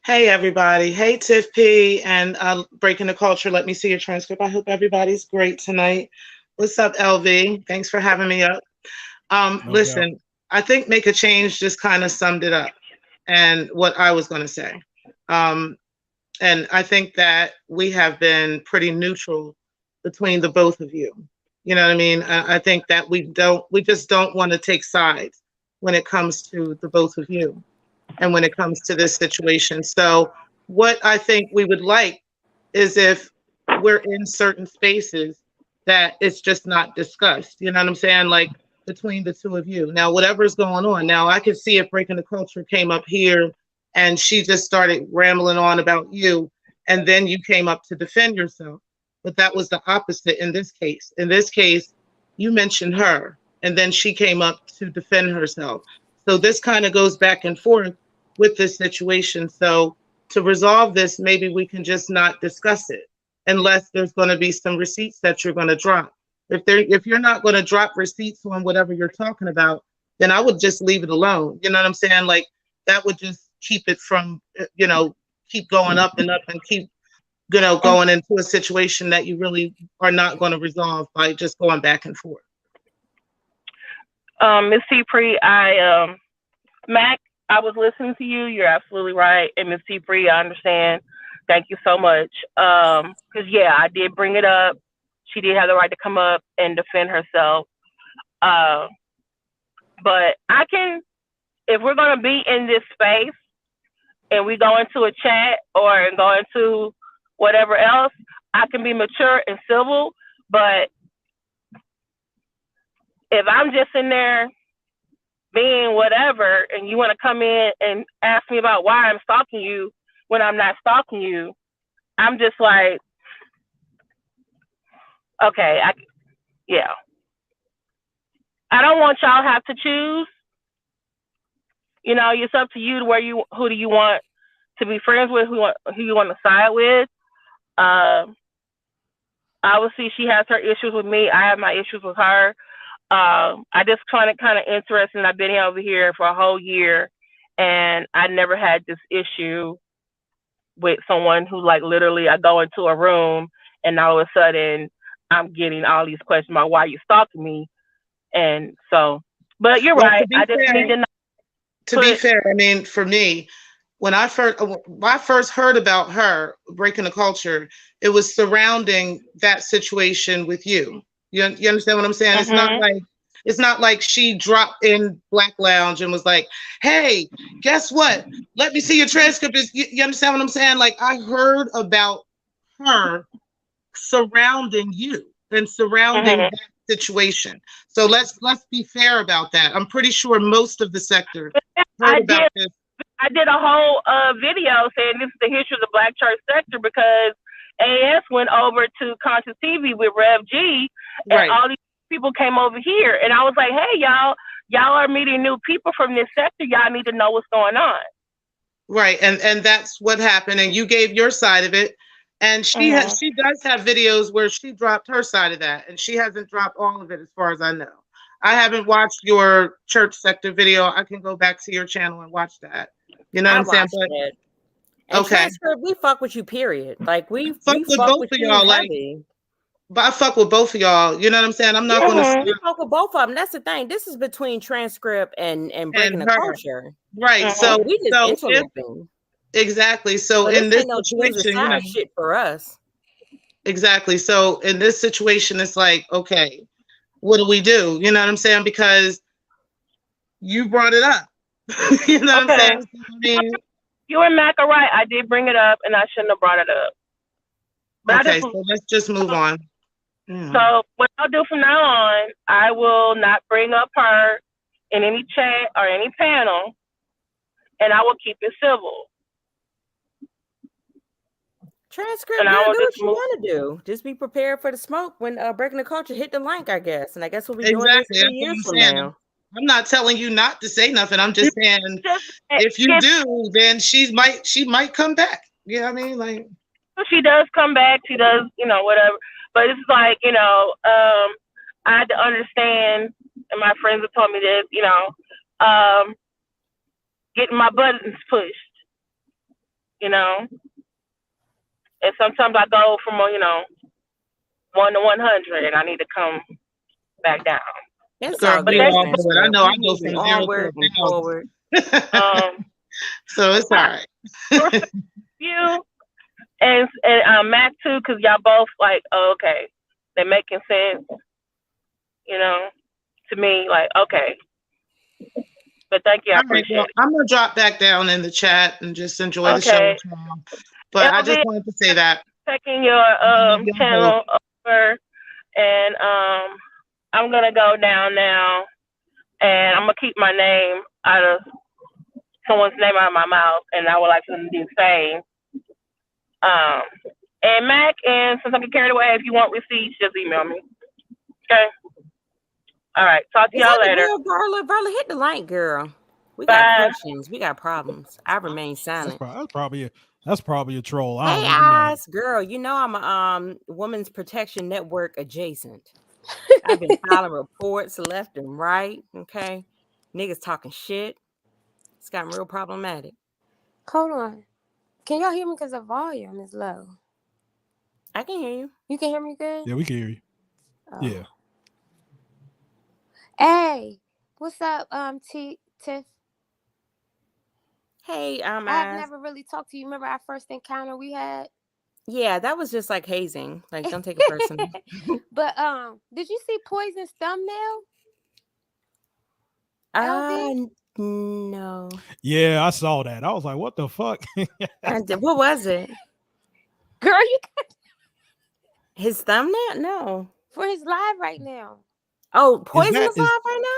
Hey everybody. Hey Tiff P and Breaking the Culture. Let me see your transcript. I hope everybody's great tonight. What's up, LV? Thanks for having me up. Listen, I think Make a Change just kind of summed it up and what I was going to say. And I think that we have been pretty neutral between the both of you. You know what I mean? I think that we just don't want to take sides when it comes to the both of you and when it comes to this situation. So what I think we would like is if we're in certain spaces that it's just not discussed. You know what I'm saying? Like between the two of you. Now, whatever's going on. Now, I could see if Breaking the Culture came up here and she just started rambling on about you, and then you came up to defend yourself. But that was the opposite in this case. In this case, you mentioned her, and then she came up to defend herself. So this kind of goes back and forth with this situation. So to resolve this, maybe we can just not discuss it unless there's going to be some receipts that you're going to drop. If you're not going to drop receipts on whatever you're talking about, then I would just leave it alone. You know what I'm saying? Like, that would just keep it from, keep going up and up and keep, going into a situation that you really are not going to resolve by just going back and forth. Miss T-Pre, Mac, I was listening to you. You're absolutely right. And Miss T-Pre, I understand. Thank you so much. Because, yeah, I did bring it up. She did have the right to come up and defend herself. But I can, if we're going to be in this space and we go into a chat or go into whatever else, I can be mature and civil. But if I'm just in there being whatever and you want to come in and ask me about why I'm stalking you when I'm not stalking you, I'm just like, okay, yeah. I don't want y'all have to choose. It's up to you to who do you want to be friends with, who you want to side with. Obviously, she has her issues with me. I have my issues with her. I just find it kind of interesting. I've been over here for a whole year, and I never had this issue with someone who, like, literally, I go into a room, and all of a sudden, I'm getting all these questions about why you stalking me. And so, but you're right. I just need to know. To be fair, I mean, for me, when I first heard about her breaking the culture, it was surrounding that situation with you. You understand what I'm saying? Mm-hmm. It's not like she dropped in Black Lounge and was like, "Hey, guess what? Let me see your transcript." You understand what I'm saying? Like, I heard about her surrounding you and surrounding that situation. So let's be fair about that. I'm pretty sure most of the sector heard about this. I did a whole video saying this is the history of the Black church sector because AS went over to Conscious TV with Rev G, and all these people came over here, and I was like, hey, y'all are meeting new people from this sector. Y'all need to know what's going on. Right, and that's what happened, and you gave your side of it. And she does have videos where she dropped her side of that, and she hasn't dropped all of it as far as I know. I haven't watched your church sector video. I can go back to your channel and watch that. You know what I'm saying? But, okay. We fuck with you, period. Like, we fuck with both of y'all. But I fuck with both of y'all. You know what I'm saying? I'm not going to. We fuck with both of them. That's the thing. This is between Transcript and breaking the culture. Right. So we just interloping. Exactly. So in this situation, shit for us. Exactly. So in this situation, it's like, okay, what do we do? You know what I'm saying? Because you brought it up. You know what I'm saying? I mean, you and Mac are right. I did bring it up, and I shouldn't have brought it up. But so let's just move on. So what I'll do from now on, I will not bring up her in any chat or any panel, and I will keep it civil. Transcript, do what you want to do. Just be prepared for the smoke when breaking the culture hit the link, I guess. And I guess we'll be doing this 3 years from now. I'm not telling you not to say nothing. I'm just saying if you do, then she might come back. You know what I mean? Like, she does come back. She does, whatever. But it's like, I had to understand, and my friends have told me this, getting my buttons pushed, And sometimes I go from, 1 to 100, and I need to come back down. It's all good. I know I go from 0 to 1,000. So it's all right. You and Mac too, because y'all both like, oh, okay, they're making sense. To me, like, okay. But thank you, I appreciate it. I'm gonna drop back down in the chat and just enjoy the show. But I just wanted to say that. Checking your channel over, and I'm gonna go down now, and I'm gonna keep my name out of someone's name out of my mouth, and I would like them to do the same. And Mac, and since I get carried away, if you want receipts, just email me. Okay. All right. Talk to y'all later. Verla, hit the like, girl. We got questions. We got problems. I remain silent. That's probably a troll. Hey, eyes, girl. I'm a Women's Protection Network adjacent. I've been filing reports left and right. Okay, niggas talking shit. It's gotten real problematic. Hold on. Can y'all hear me? Because the volume is low. I can hear you. You can hear me good? Yeah, we can hear you. Oh. Yeah. Hey, what's up, Tiff? Hey, I've never really talked to you. Remember our first encounter we had? Yeah, that was just like hazing. Like, don't take it personally. But did you see Poison's thumbnail? No. Yeah, I saw that. I was like, what the fuck? What was it? Girl, you got his thumbnail? No. For his live right now. Oh, Poison is live right now?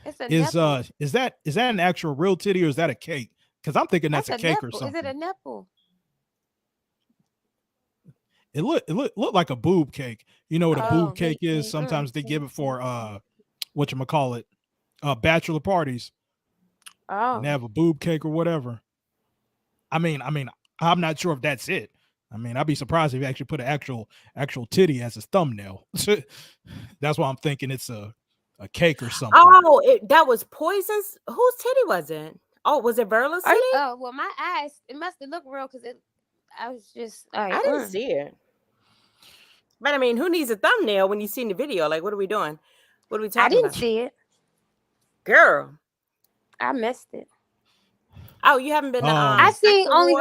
It's a nipple. Is that an actual real titty or is that a cake? Because I'm thinking that's a cake nipple. or something. Is it a nipple? It looked like a boob cake. You know what a boob cake is? Sometimes they give it for whatchamacallit, bachelor parties. Oh. And they have a boob cake or whatever. I mean, I'm not sure if that's it. I mean, I'd be surprised if you actually put an actual titty as a thumbnail. That's why I'm thinking it's a cake or something. Oh, that was Poison's. Whose titty was it? Oh, was it Verla's titty? Oh, well, my eyes, it must have looked real because I was just. I didn't see it. But I mean, who needs a thumbnail when you seen the video? Like, what are we doing? What are we talking about? I didn't see it. Girl. I missed it. Oh, you haven't been. I seen only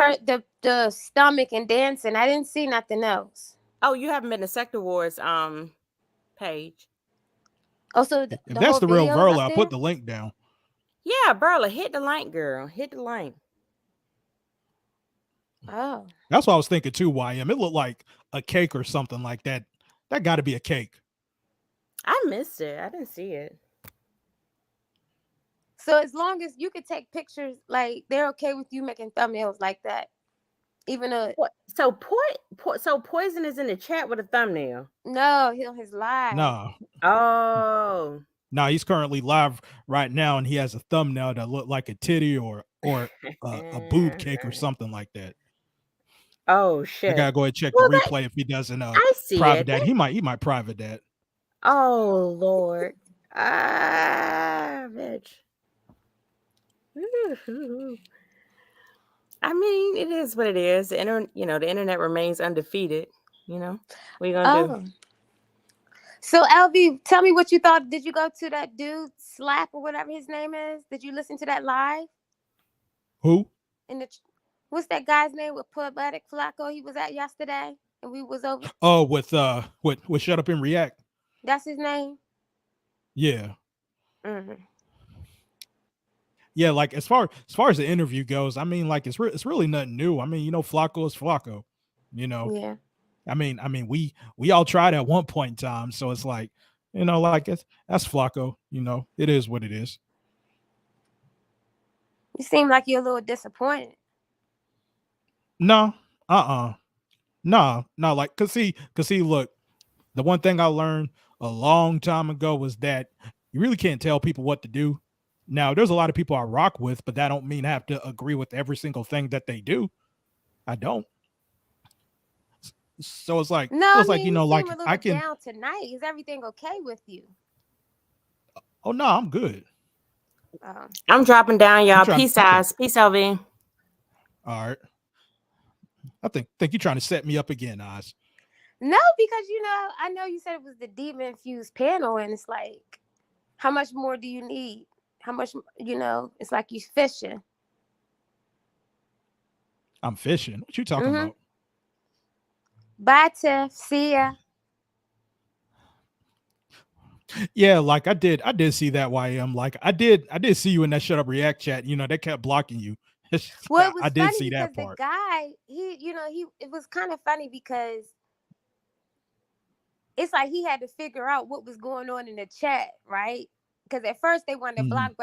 the stomach and dancing. I didn't see nothing else. Oh, you haven't been to Sector Wars page. Oh, so if that's the real Verla, I'll put the link down. Yeah, Verla, hit the link, girl. Hit the link. Oh, that's what I was thinking too. YM, it looked like a cake or something like that. That got to be a cake. I missed it. I didn't see it. So as long as you could take pictures, like they're okay with you making thumbnails like that, even though. So Poison is in the chat with a thumbnail. No, he's on his live. No. Oh. No, he's currently live right now, and he has a thumbnail that looked like a titty or a boob cake or something like that. Oh shit! I gotta go ahead and check the replay if he doesn't. I see private that. He might private that. Oh Lord! Bitch. I mean, it is what it is. The internet remains undefeated. You know, what are you gonna do? So LV, tell me what you thought. Did you go to that dude Slap or whatever his name is? Did you listen to that live? Who? What's that guy's name with Poetic Flacco? He was at yesterday, and we was over. Oh, with Shut Up and React. That's his name. Yeah. Mm-hmm. Yeah, like as far as the interview goes, I mean, like it's really nothing new. I mean, Flacco is Flacco. Yeah. I mean, we all tried at one point in time, so it's like, like that's Flacco. It is what it is. You seem like you're a little disappointed. No, no, like, cause see, look, the one thing I learned a long time ago was that you really can't tell people what to do. Now, there's a lot of people I rock with, but that don't mean I have to agree with every single thing that they do. I don't. So it's like, like I can down tonight. Is everything okay with you? Oh no, I'm good. I'm dropping down, y'all. Peace out, LV. All right. I think you're trying to set me up again, Oz. No, because I know you said it was the Demon Infused panel, and it's like, how much more do you need? How much, it's like you fishing. I'm fishing. What you talking about? Bye, Tiff. See ya. Yeah, like I did see that YM. Like I did see you in that Shut Up React chat. They kept blocking you. Well, I did see that part. The guy, it was kind of funny because it's like he had to figure out what was going on in the chat, right? Because at first they wanted to block,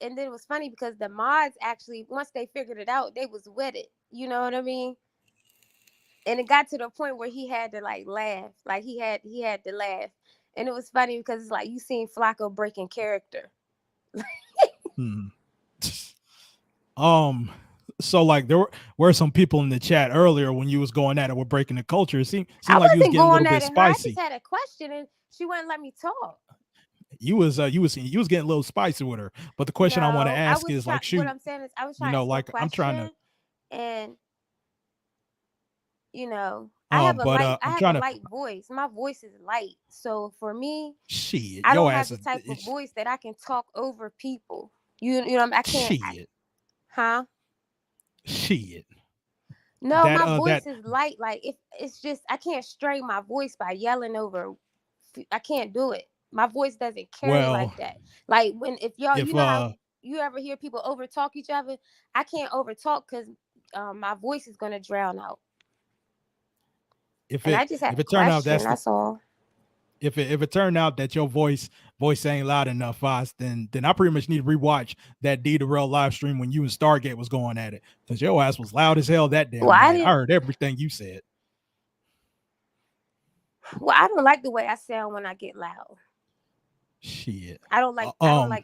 and then it was funny because the mods actually, once they figured it out, they was with it. You know what I mean? And it got to the point where he had to like laugh, like he had to laugh, and it was funny because it's like you seen Flacco breaking character. So like there were some people in the chat earlier when you was going at it with breaking the culture. It seemed like you was getting a little bit spicy. I just had a question and she wouldn't let me talk. you was getting a little spicy with her. But the question I want to ask is like, shoot, what I'm saying is I was trying to like question, I'm trying to, and I have a light voice. My voice is light. So for me, shit, I don't have the type of voice that I can talk over people. I can't. Shit. Huh? Shit. No, my voice is light. Like it's just I can't strain my voice by yelling over. I can't do it. My voice doesn't carry like that. Like if y'all, how you ever hear people over talk each other? I can't over talk because my voice is gonna drown out. If it turned out that's all. If it turned out that your voice ain't loud enough, then I pretty much need to rewatch that D.Derell live stream when you and Stargate was going at it, because your ass was loud as hell that damn night. I heard everything you said. Well, I don't like the way I sound when I get loud. Shit. I don't like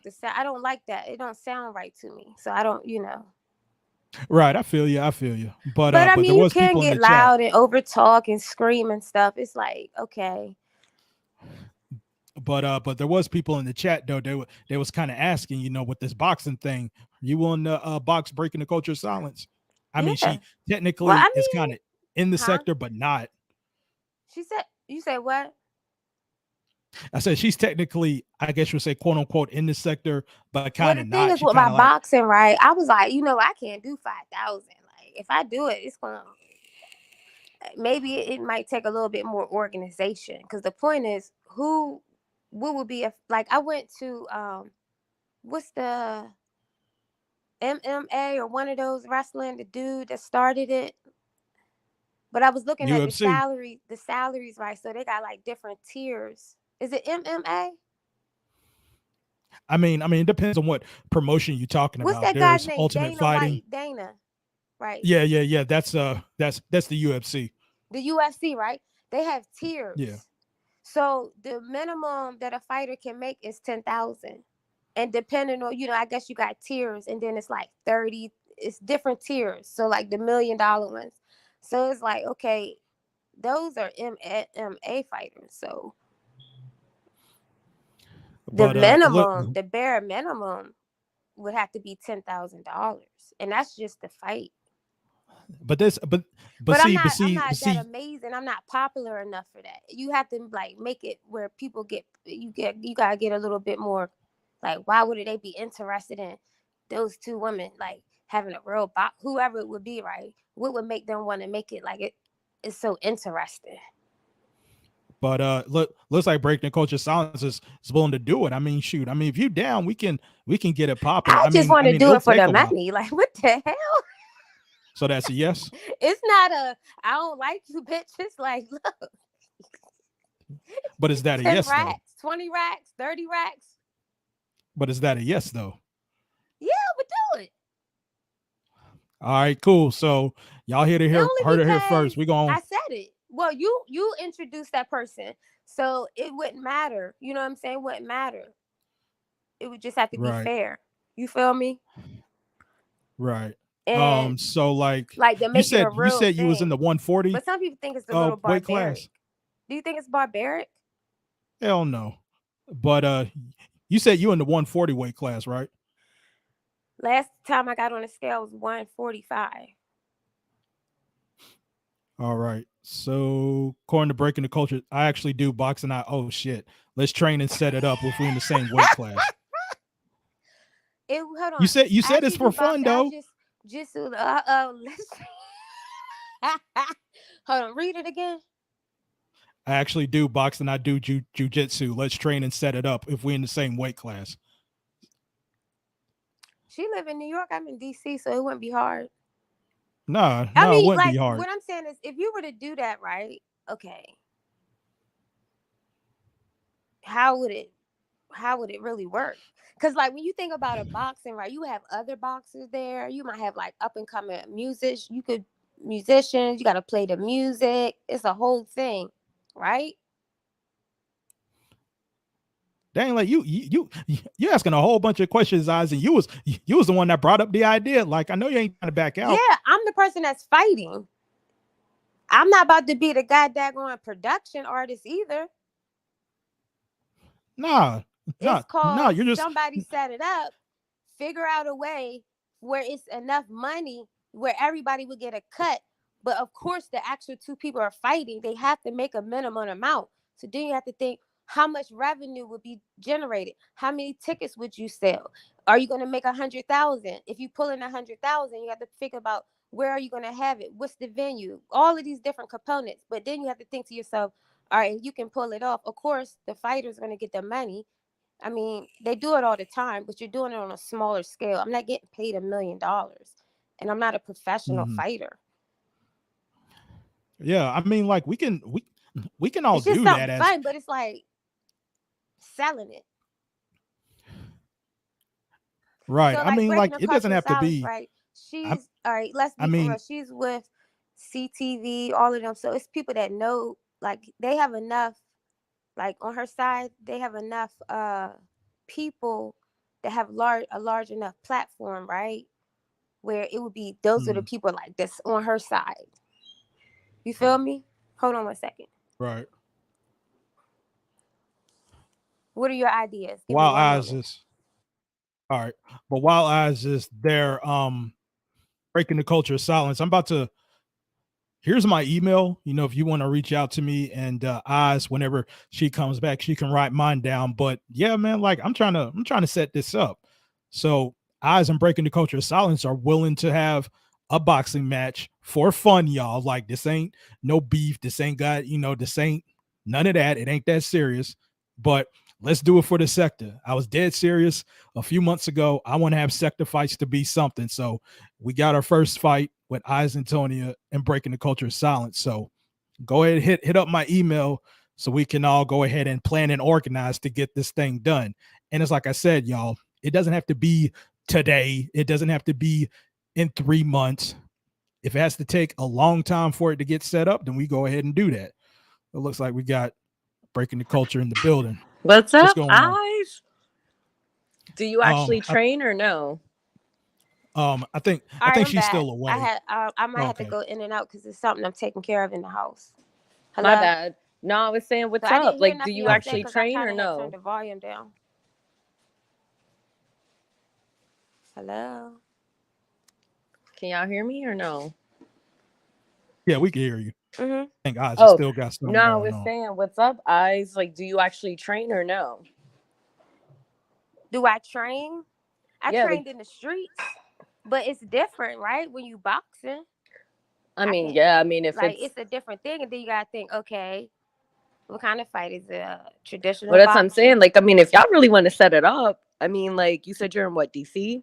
the sound. I don't like that. It don't sound right to me. So I don't, Right, I feel you. But I mean, there was you can people get in the loud chat. and over talk and scream and stuff. It's like, okay. But there was people in the chat though. They was kind of asking, with this boxing thing, you willing to box Breaking the Culture of Silence? I mean, she technically is kind of in the sector, but not. She said, you said what? I said she's technically, I guess you would say, quote unquote, in the sector, but kind of not. The thing is with my boxing, right? I was like, I can't do 5,000. Like, if I do it, it's gonna. Maybe it might take a little bit more organization, because the point is, what would be like I went to what's the MMA or one of those wrestling, the dude that started it. But I was looking UFC. at the salaries, right? So they got like different tiers. Is it MMA? I mean, it depends on what promotion you're talking about. What's that guy's name? Ultimate Fighting. Dana, right? Yeah. That's the UFC. The UFC, right? They have tiers. Yeah. So the minimum that a fighter can make is 10,000, and depending on I guess you got tiers, and then it's like 30. It's different tiers. So like the $1 million ones. So it's like, okay, those are MMA fighters. So the minimum, the bare minimum, would have to be $10,000, and that's just the fight. But I'm not that amazing. I'm not popular enough for that. You have to like make it where people you gotta get a little bit more. Like, why would they be interested in those two women like having a real whoever it would be, right? What would make them want to make it like it's so interesting? But looks like Breaking the Culture Silence is willing to do it. I mean, shoot. I mean, if you down, we can get it popping. I just want to do it for the money. Like, what the hell? So that's a yes. It's not I don't like you, bitch. It's like, look. But is that a yes? 10 racks, 20 racks, 30 racks. But is that a yes though? Yeah, but do it. All right, cool. So y'all heard it here first. We going. I said it. Well, you introduced that person, so it wouldn't matter. You know what I'm saying? It wouldn't matter. It would just have to be fair. You feel me? Right. And so like you said you was in the 140, but some people think it's a little barbaric. Class. Do you think it's barbaric? Hell no. But you said you in the 140 weight class, right? Last time I got on the scale was 145. All right. So according to Breaking the Culture, I actually do boxing. Oh shit. Let's train and set it up if we're in the same weight class. Hold on. You said it's for fun though. Hold on, read it again. I actually do boxing. I do jujitsu. Let's train and set it up if we're in the same weight class. She live in New York. I'm in DC, so it wouldn't be hard. No, it wouldn't be hard. What I'm saying is, if you were to do that, right? Okay. How would it really work? Because like when you think about a boxing, right, you have other boxers there. You might have like up and coming musicians. You got to play the music. It's a whole thing, right? Dang, like you asking a whole bunch of questions, Eyes, and you was the one that brought up the idea. Like, I know you ain't trying to back out. Yeah, I'm the person that's fighting. I'm not about to be the goddamn production artist either. Nah, It's called you're just somebody set it up, figure out a way where it's enough money where everybody would get a cut. But of course, the actual two people are fighting. They have to make a minimum amount. So then you have to think, how much revenue would be generated? How many tickets would you sell? Are you going to make 100,000? If you pull in 100,000, you have to think about where are you going to have it? What's the venue? All of these different components. But then you have to think to yourself, all right, you can pull it off. Of course, the fighter's going to get the money. I mean, they do it all the time, but you're doing it on a smaller scale. I'm not getting paid $1 million, and I'm not a professional fighter. Yeah, I mean, like we can all it's just do something that. Fun, but it's like selling it. Right. So, I mean, like it doesn't have to Silence, be. right. She's all right. Let's be for real. She's with CTV, all of them. So it's people that know, like they have enough. Like on her side, they have enough people that have a large enough platform, right? Where it would be those are the people like this on her side. You feel me? Hold on 1 second. Right. What are your ideas? While Eyes is all right, but while Eyes is there, breaking the culture of silence. I'm about to. Here's my email. You know, if you want to reach out to me and Eyes, whenever she comes back, she can write mine down. But yeah, man, like I'm trying to set this up. So Eyes and Breaking the Culture of Silence are willing to have a boxing match for fun, y'all. Like this ain't no beef. This ain't got, you know, this ain't none of that. It ain't that serious. But let's do it for the sector. I was dead serious a few months ago. I want to have sector fights to be something. So we got our first fight with Eyes Antonia and Breaking the Culture of Silence. So go ahead, hit up my email so we can all go ahead and plan and organize to get this thing done. And it's like I said, y'all, it doesn't have to be today. It doesn't have to be in 3 months. If it has to take a long time for it to get set up, then we go ahead and do that. It looks like we got Breaking the Culture in the building. What's up, Eyes? Do you actually train or no? I think she's still away. I might have to go in and out because it's something I'm taking care of in the house. Hello? My bad. No, I was saying what's up. Like, do you actually train or no? Turn the volume down. Hello. Can y'all hear me or no? Yeah, we can hear you. Mm-hmm. I think Eyes still got something. No, I was saying, what's up, Eyes? Like, do you actually train or no? Do I train? I trained in the streets, but it's different, right? When you boxing. I mean, if it's a different thing, and then you gotta think, okay, what kind of fight is it? Traditional. Well, that's what I'm saying. Like, I mean, if y'all really want to set it up, I mean, like you said, you're in what, DC?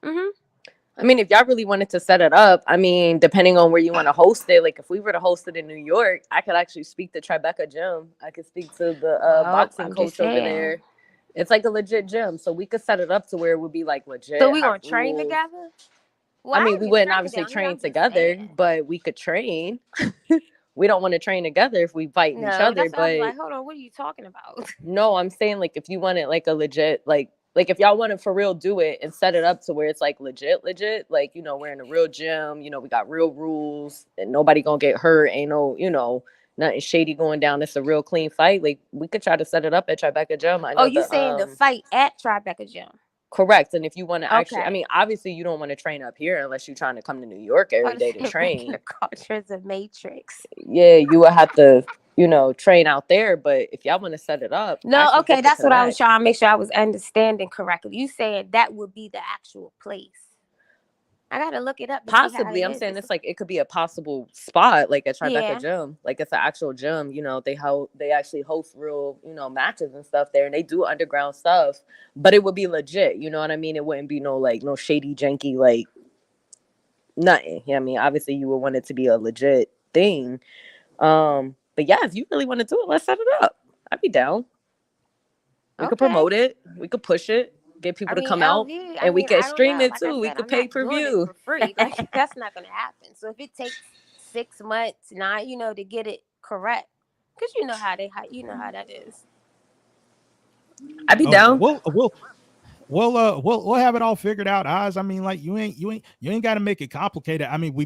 Mm-hmm. I mean, if y'all really wanted to set it up, I mean, depending on where you want to host it, like if we were to host it in New York, I could actually speak to Tribeca Gym. I could speak to the boxing coach over there. It's like a legit gym, so we could set it up to where it would be like legit. So we gonna train together? Well, I mean, we wouldn't obviously train together, but we could train. We don't want to train together if we fight each other. But I'm like, hold on, what are you talking about? No, I'm saying like if you want it like a legit like if y'all want to for real do it and set it up to where it's like legit, like, you know, we're in a real gym, you know, we got real rules and nobody gonna get hurt. Ain't no, you know, nothing shady going down. It's a real clean fight. Like we could try to set it up at Tribeca Gym. I know you saying the fight at Tribeca Gym? Correct. And if you want to actually, I mean, obviously you don't want to train up here unless you're trying to come to New York every day to train. The culture's a matrix. Yeah, you would have to, you know, train out there. But if y'all want to set it up. No, okay, that's what I was trying to make sure I was understanding correctly. You saying that would be the actual place. I gotta look it up. Possibly. I'm saying it's like it could be a possible spot, like at Tribeca Gym. Like it's an actual gym, you know, they actually host real, you know, matches and stuff there, and they do underground stuff, but it would be legit, you know what I mean? It wouldn't be no like no shady, janky, like nothing. Yeah, I mean, obviously you would want it to be a legit thing. But yeah, if you really want to do it, let's set it up. I'd be down. We could promote it, we could push it. Get people to come out, and we can stream it too. We could pay per view for free. Like, that's not gonna happen. So if it takes 6 months, 9, you know, to get it correct, because you know how that is. I'd be down. We'll have it all figured out, Eyes. I mean, like you ain't got to make it complicated. I mean, we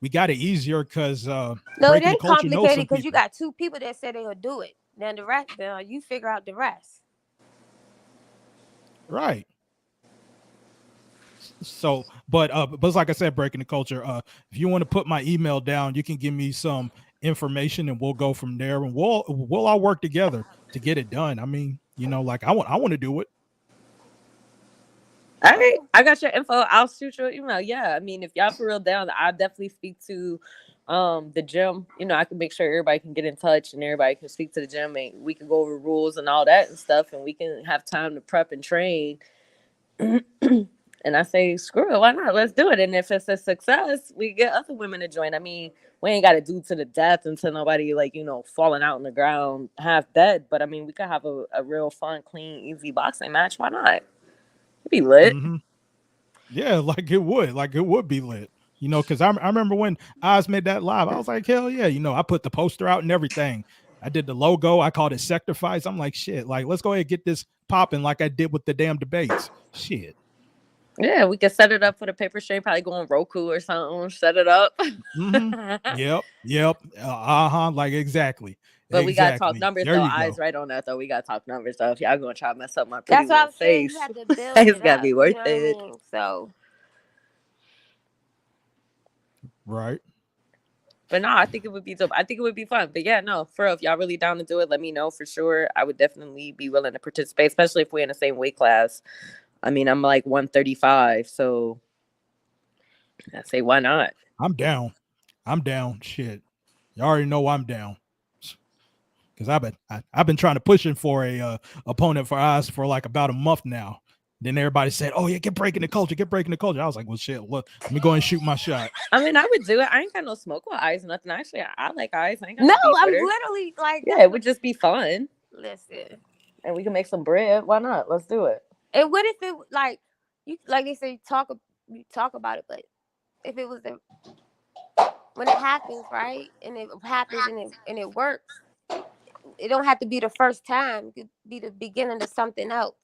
got it easier because no, it ain't complicated because you got 2 people that said they'll do it. Then the rest, you figure out the rest. Right. So, but like I said, breaking the culture. If you want to put my email down, you can give me some information, and we'll go from there, and we'll all work together to get it done. I mean, like I want to do it. All right, I got your info. I'll shoot you an email. Yeah, I mean, if y'all for real down, I'll definitely speak to the gym. I can make sure everybody can get in touch and everybody can speak to the gym, and we can go over rules and all that and stuff, and we can have time to prep and train. And I say, screw it, why not? Let's do it. And if it's a success, we get other women to join. I mean, we ain't got to do to the death until nobody falling out on the ground half dead. But I mean, we could have a real fun, clean, easy boxing match. Why not? It'd be lit. Mm-hmm. Yeah, like it would be lit. Because I remember when Oz made that live, I was like, hell yeah. I put the poster out and everything. I did the logo. I called it Sector Fights. I'm like, shit, like, let's go ahead and get this popping like I did with the damn debates. Shit. Yeah, we could set it up for the paper stream, probably go on Roku or something, set it up. Mm-hmm. Yep. Like exactly. But we gotta talk numbers though. Eyes right on that though. We gotta talk numbers though. If y'all gonna try to mess up my pretty little face, you have to build it's gotta be worth it. I mean? So right. But no, I think it would be dope. I think it would be fun. But yeah, no, for real, if y'all really down to do it, let me know for sure. I would definitely be willing to participate, especially if we're in the same weight class. I mean, I'm like 135, so I say why not? I'm down. Shit, you already know I'm down. Because I've been trying to push him for a opponent for us for like about a month now. Then everybody said, "Oh yeah, get breaking the culture." I was like, "Well, shit, look, let me go and shoot my shot." I mean, I would do it. I ain't got no smoke with Eyes, nothing. Actually, I like Eyes. I ain't got no, no I'm literally like, yeah, it would just be fun. Listen, and we can make some bread. Why not? Let's do it. And what if it like you like they say you talk about it, but if it was when it happens, right, and it happens and it works, it don't have to be the first time. It could be the beginning of something else,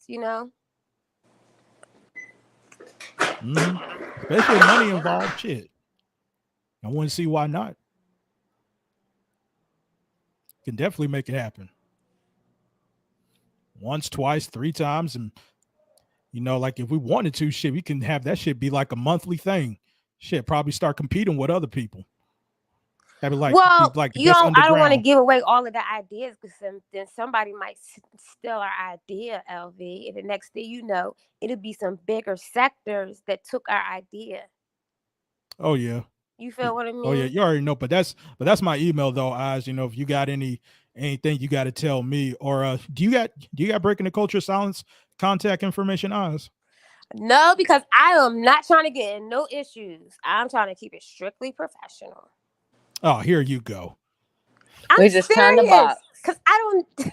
Mm-hmm. Especially with money involved, shit. I want to see why not. Can definitely make it happen. Once, twice, 3 times, and like if we wanted to, shit, we can have that shit be like a monthly thing. Shit, probably start competing with other people. Have it like, I don't want to give away all of the ideas because then somebody might steal our idea, LV. And the next thing you know, it'll be some bigger sectors that took our idea. Oh yeah. You feel what I mean? Oh yeah, you already know. But that's my email though, Oz. If you got anything you got to tell me, or do you got Breaking the Culture Silence contact information, Oz? No, because I am not trying to get in no issues. I'm trying to keep it strictly professional. Oh, here you go. We're just trying to box. Because I don't.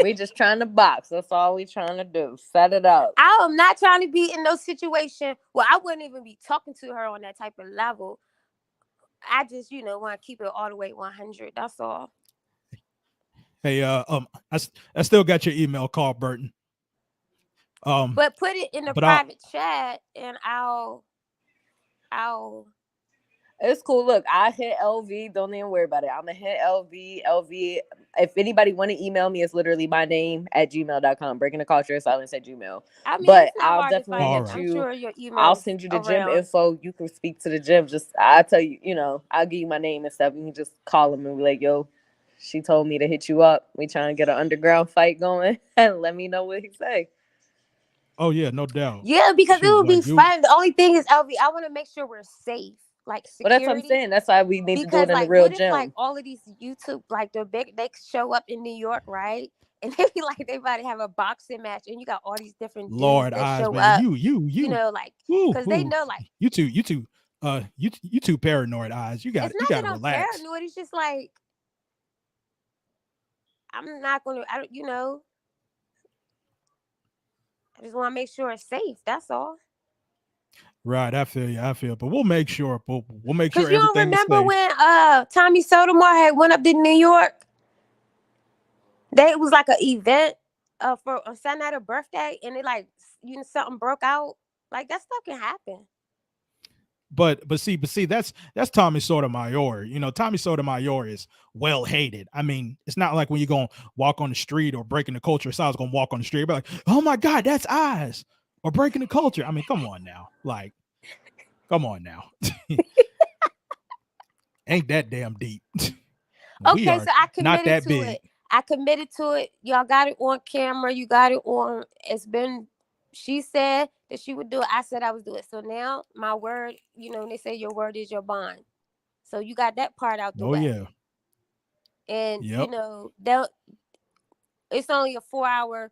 We just trying to box. That's all we trying to do. Set it up. I am not trying to be in no situation. Well, I wouldn't even be talking to her on that type of level. I just, want to keep it all the way 100. That's all. Hey, I still got your email, Carl Burton. But put it in the private chat, and I'll. It's cool. Look, I hit LV. Don't even worry about it. I'm going to hit LV. LV, if anybody want to email me, it's literally my name @gmail.com. Breaking the Culture Silence @gmail. I mean, but I'll definitely hit you. Sure your I'll send you the gym info. You can speak to the gym. I'll tell you, I'll give you my name and stuff. You can just call them and be like, yo, she told me to hit you up. We trying to get an underground fight going. And let me know what he say. Oh, yeah, no doubt. Yeah, because it would be fun. The only thing is, LV, I want to make sure we're safe. Like security. Well, that's what I'm saying. That's why we need to do it in the real gym. Like all of these YouTube, like the big, they show up in New York, right? And they be like, they about to have a boxing match, and you got all these different dudes Lord, that show man. up. You like because they know, like you too paranoid, Eyes. You got to relax. I'm paranoid. It's just like I'm not gonna. I just want to make sure it's safe. That's all. Right, I feel, but we'll make sure. We'll make sure. Because you don't remember when Tommy Sotomayor had went up to New York? It was like an event for a Sunday birthday, and it something broke out. Like that stuff can happen. but see, that's Tommy Sotomayor. You know, Tommy Sotomayor is well hated. I mean, it's not like when you're gonna walk on the street or breaking the culture. So I was gonna walk on the street, be like, oh my God, that's Oz, or breaking the culture. I mean, come on now, like, come on now. Ain't that damn deep. Okay, so I not that committed to big. it. I committed to it. Y'all got it on camera. You got it on. It's been. She said that she would do it. I said I would do it. So now my word, you know, they say your word is your bond. So you got that part out the way. Yeah. And you know, it's only a 4-hour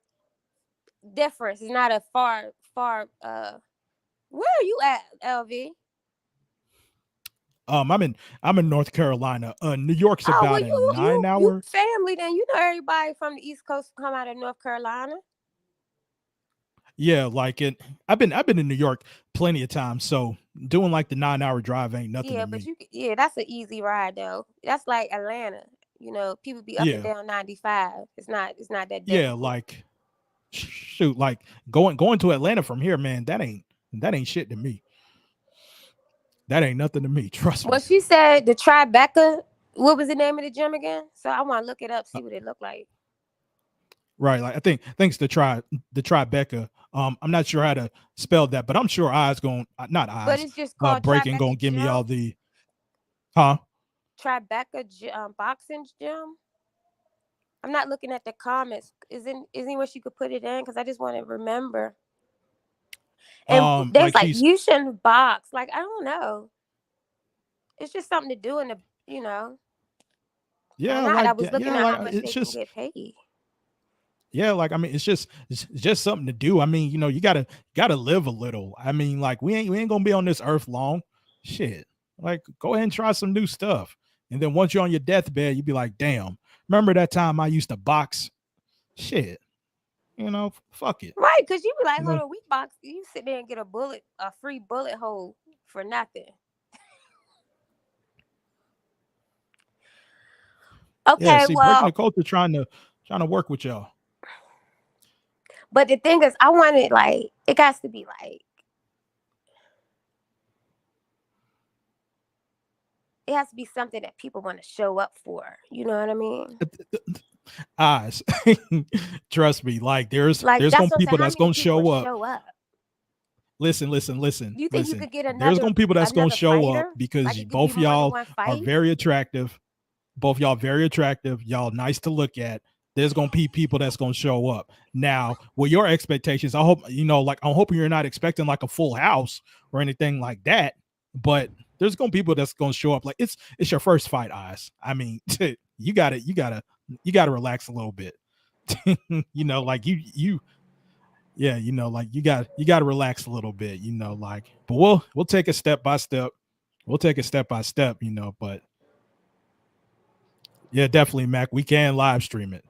difference. It's not a far. Where are you at, LV? I'm in North Carolina. New York's about a 9-hour. You family, then you know everybody from the East Coast come out of North Carolina. Yeah, like I've been in New York plenty of times, so doing like the 9-hour drive ain't nothing. Yeah, to but me. that's an easy ride though. That's like Atlanta. You know, people be up and down 95. It's not that difficult. Yeah, like shoot, like going to Atlanta from here, man, that ain't shit to me. That ain't nothing to me. Trust me. Well, she said the Tribeca. What was the name of the gym again? So I want to look it up, see what it looked like. Right, like I think thanks to the Tribeca. I'm not sure how to spell that, but I'm sure Oz going not Oz. But it's just called breaking Tribeca gonna give gym? me all the Tribeca boxing gym. I'm not looking at the comments. Is anywhere she could put it in? Because I just want to remember. And there's like you shouldn't box. Like, I don't know. It's just something to do in the, you know. Yeah, like, like I was looking at how much it's they just can get paid. Yeah, like I mean, it's just something to do. I mean, you know, you gotta live a little. I mean, like we ain't gonna be on this earth long. Shit, like go ahead and try some new stuff, and then once you're on your deathbed, you be like, damn, remember that time I used to box? Shit, you know, fuck it. Right, because you be like, hold on, we box. You sit there and get a free bullet hole for nothing. Okay, yeah, see, breaking the culture, trying to work with y'all. But the thing is, I want it like, it has to be like, it has to be something that people want to show up for. You know what I mean? Eyes, trust me. Like there's gonna people that's gonna show up. Listen. You think you could get another? There's gonna people that's gonna show fighter? up because like both y'all are very attractive. Both y'all very attractive. Y'all nice to look at. There's gonna be people that's gonna show up. Now, with your expectations, I hope you know. Like I'm hoping you're not expecting like a full house or anything like that. But there's gonna be people that's gonna show up. Like it's your first fight, Eyes. I mean, you gotta relax a little bit. You know, like yeah, you know, like you got to relax a little bit, you know, like, but we'll take it step by step. We'll take it step by step, you know, but yeah, definitely, Mac. We can live stream it.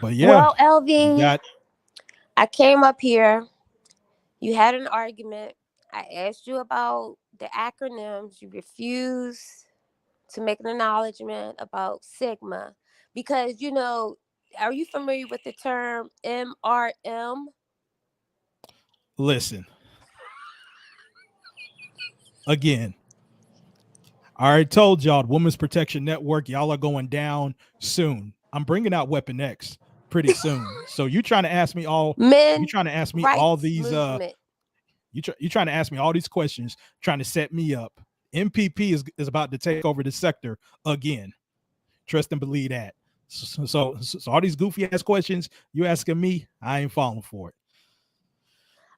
But yeah. Well, LV, I came up here. You had an argument. I asked you about the acronyms. You refused to make an acknowledgement about Sigma because, you know, are you familiar with the term MRM? Listen. Again, I already told y'all, Women's Protection Network, y'all are going down soon. I'm bringing out Weapon X pretty soon. So you trying to ask me all these you trying to ask me all these questions, trying to set me up. MPP is about to take over the sector again. Trust and believe that. So all these goofy ass questions you asking me, I ain't falling for it.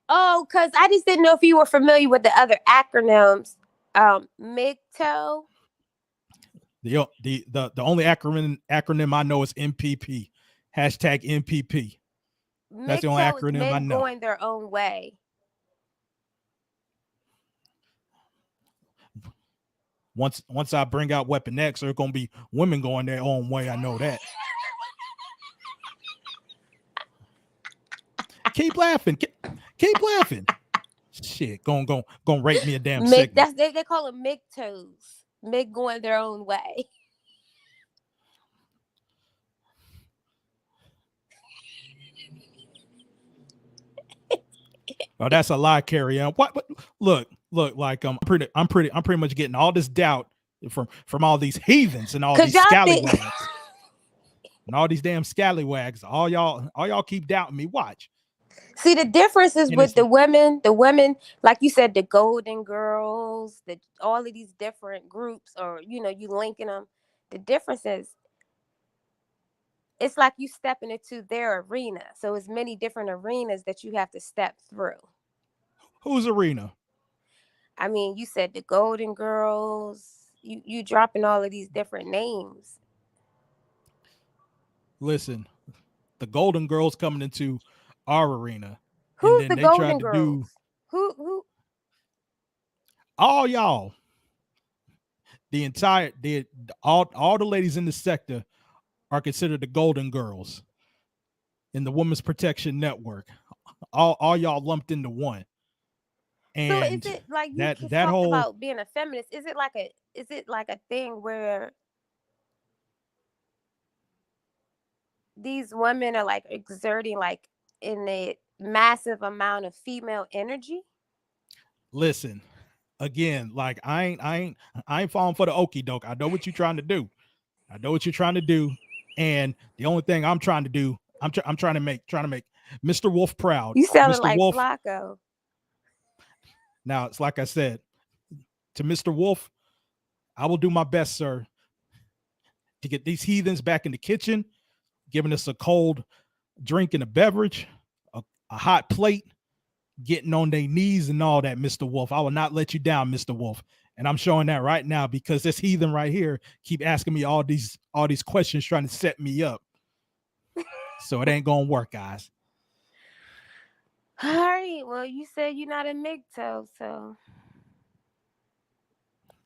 Oh, because I just didn't know if you were familiar with the other acronyms. MGTOW. The only acronym I know is MPP. Hashtag MPP. That's the only acronym I know. Going their own way. Once I bring out Weapon X, there's gonna be women going their own way. I know that. Keep laughing. Keep laughing. Shit, gonna rate me a damn segment. They call them MGTOWs. Mig going their own way. Oh, that's a lie, Carrie Ann. What? Look, like I'm pretty much getting all this doubt from all these heathens and all these scallywags. And all these damn scallywags. All y'all keep doubting me. Watch. See, the difference is with the women, like you said, the Golden Girls, all of these different groups, or you linking them. The difference is it's like you stepping into their arena. So it's many different arenas that you have to step through. Whose arena? I mean, you said the Golden Girls. You dropping all of these different names. Listen, the Golden Girls coming into our arena. Who's the Golden Girls? Who? All y'all. All the ladies in the sector are considered the Golden Girls in the Women's Protection Network. All y'all lumped into one. And so is it like you talked about being a feminist? Is it like a thing where these women are like exerting like in a massive amount of female energy? Listen, again, like I ain't falling for the okie doke. I know what you're trying to do. And the only thing I'm trying to do, I'm trying to make Mr. Wolf proud. You sounded Mr. like Wolf. Flacco. Now it's like I said to Mr. Wolf, I will do my best, sir, to get these heathens back in the kitchen, giving us a cold drink and a beverage, a hot plate, getting on their knees and all that, Mr. Wolf. I will not let you down, Mr. Wolf. And I'm showing that right now because this heathen right here keep asking me all these questions trying to set me up. So it ain't gonna work, guys. All right. Well, you said you're not a MGTOW, so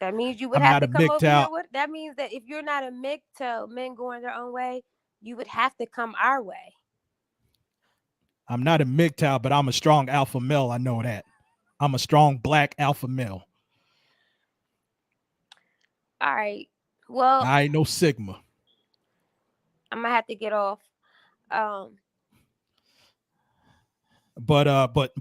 that means you would have to come over here. That means that if you're not a MGTOW, men going their own way, you would have to come our way. I'm not a MGTOW, but I'm a strong alpha male. I know that. I'm a strong black alpha male. All right. Well, I ain't no Sigma. I'm gonna have to get off. But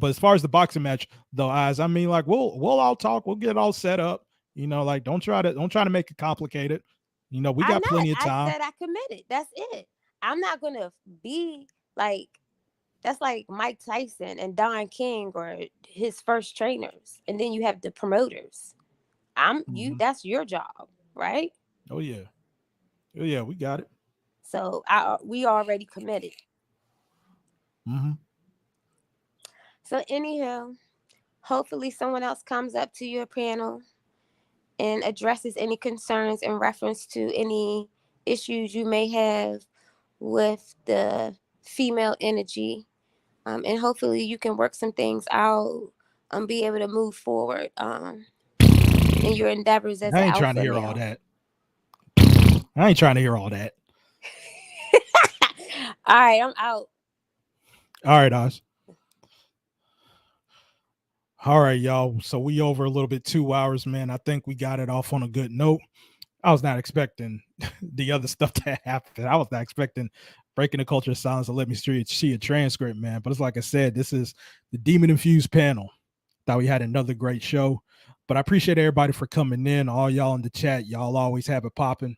as far as the boxing match, though, I mean, like we'll all talk. We'll get it all set up. Like don't try to make it complicated. We got plenty of time. I said I committed. That's it. I'm not gonna be like. That's like Mike Tyson and Don King or his first trainers. And then you have the promoters. That's your job, right? Oh yeah. We got it. So we already committed. Mm-hmm. So anyhow, hopefully someone else comes up to your panel and addresses any concerns in reference to any issues you may have with the female energy. And hopefully you can work some things out and be able to move forward in your endeavors as I ain't trying to hear all that. I ain't trying to hear all that. All right, I'm out. All right, Oz. All right, y'all. So we over a little bit 2 hours, man. I think we got it off on a good note. I was not expecting the other stuff to happen. I was not expecting Breaking the Culture of Silence to let me see a transcript, man. But it's like I said, this is the Demon Infused panel. Thought we had another great show. But I appreciate everybody for coming in. All y'all in the chat, y'all always have it popping.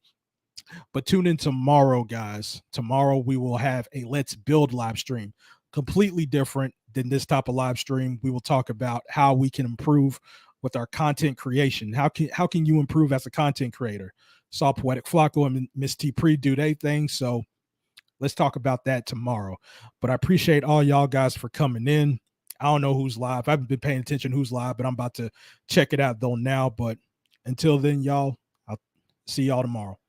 But tune in tomorrow, guys. Tomorrow we will have a Let's Build live stream. Completely different than this type of live stream. We will talk about how we can improve with our content creation. How can you improve as a content creator? Saw Poetic Flacco and Miss T Pre do their thing. So let's talk about that tomorrow. But I appreciate all y'all guys for coming in. I don't know who's live. I haven't been paying attention who's live, but I'm about to check it out though now. But until then, y'all, I'll see y'all tomorrow.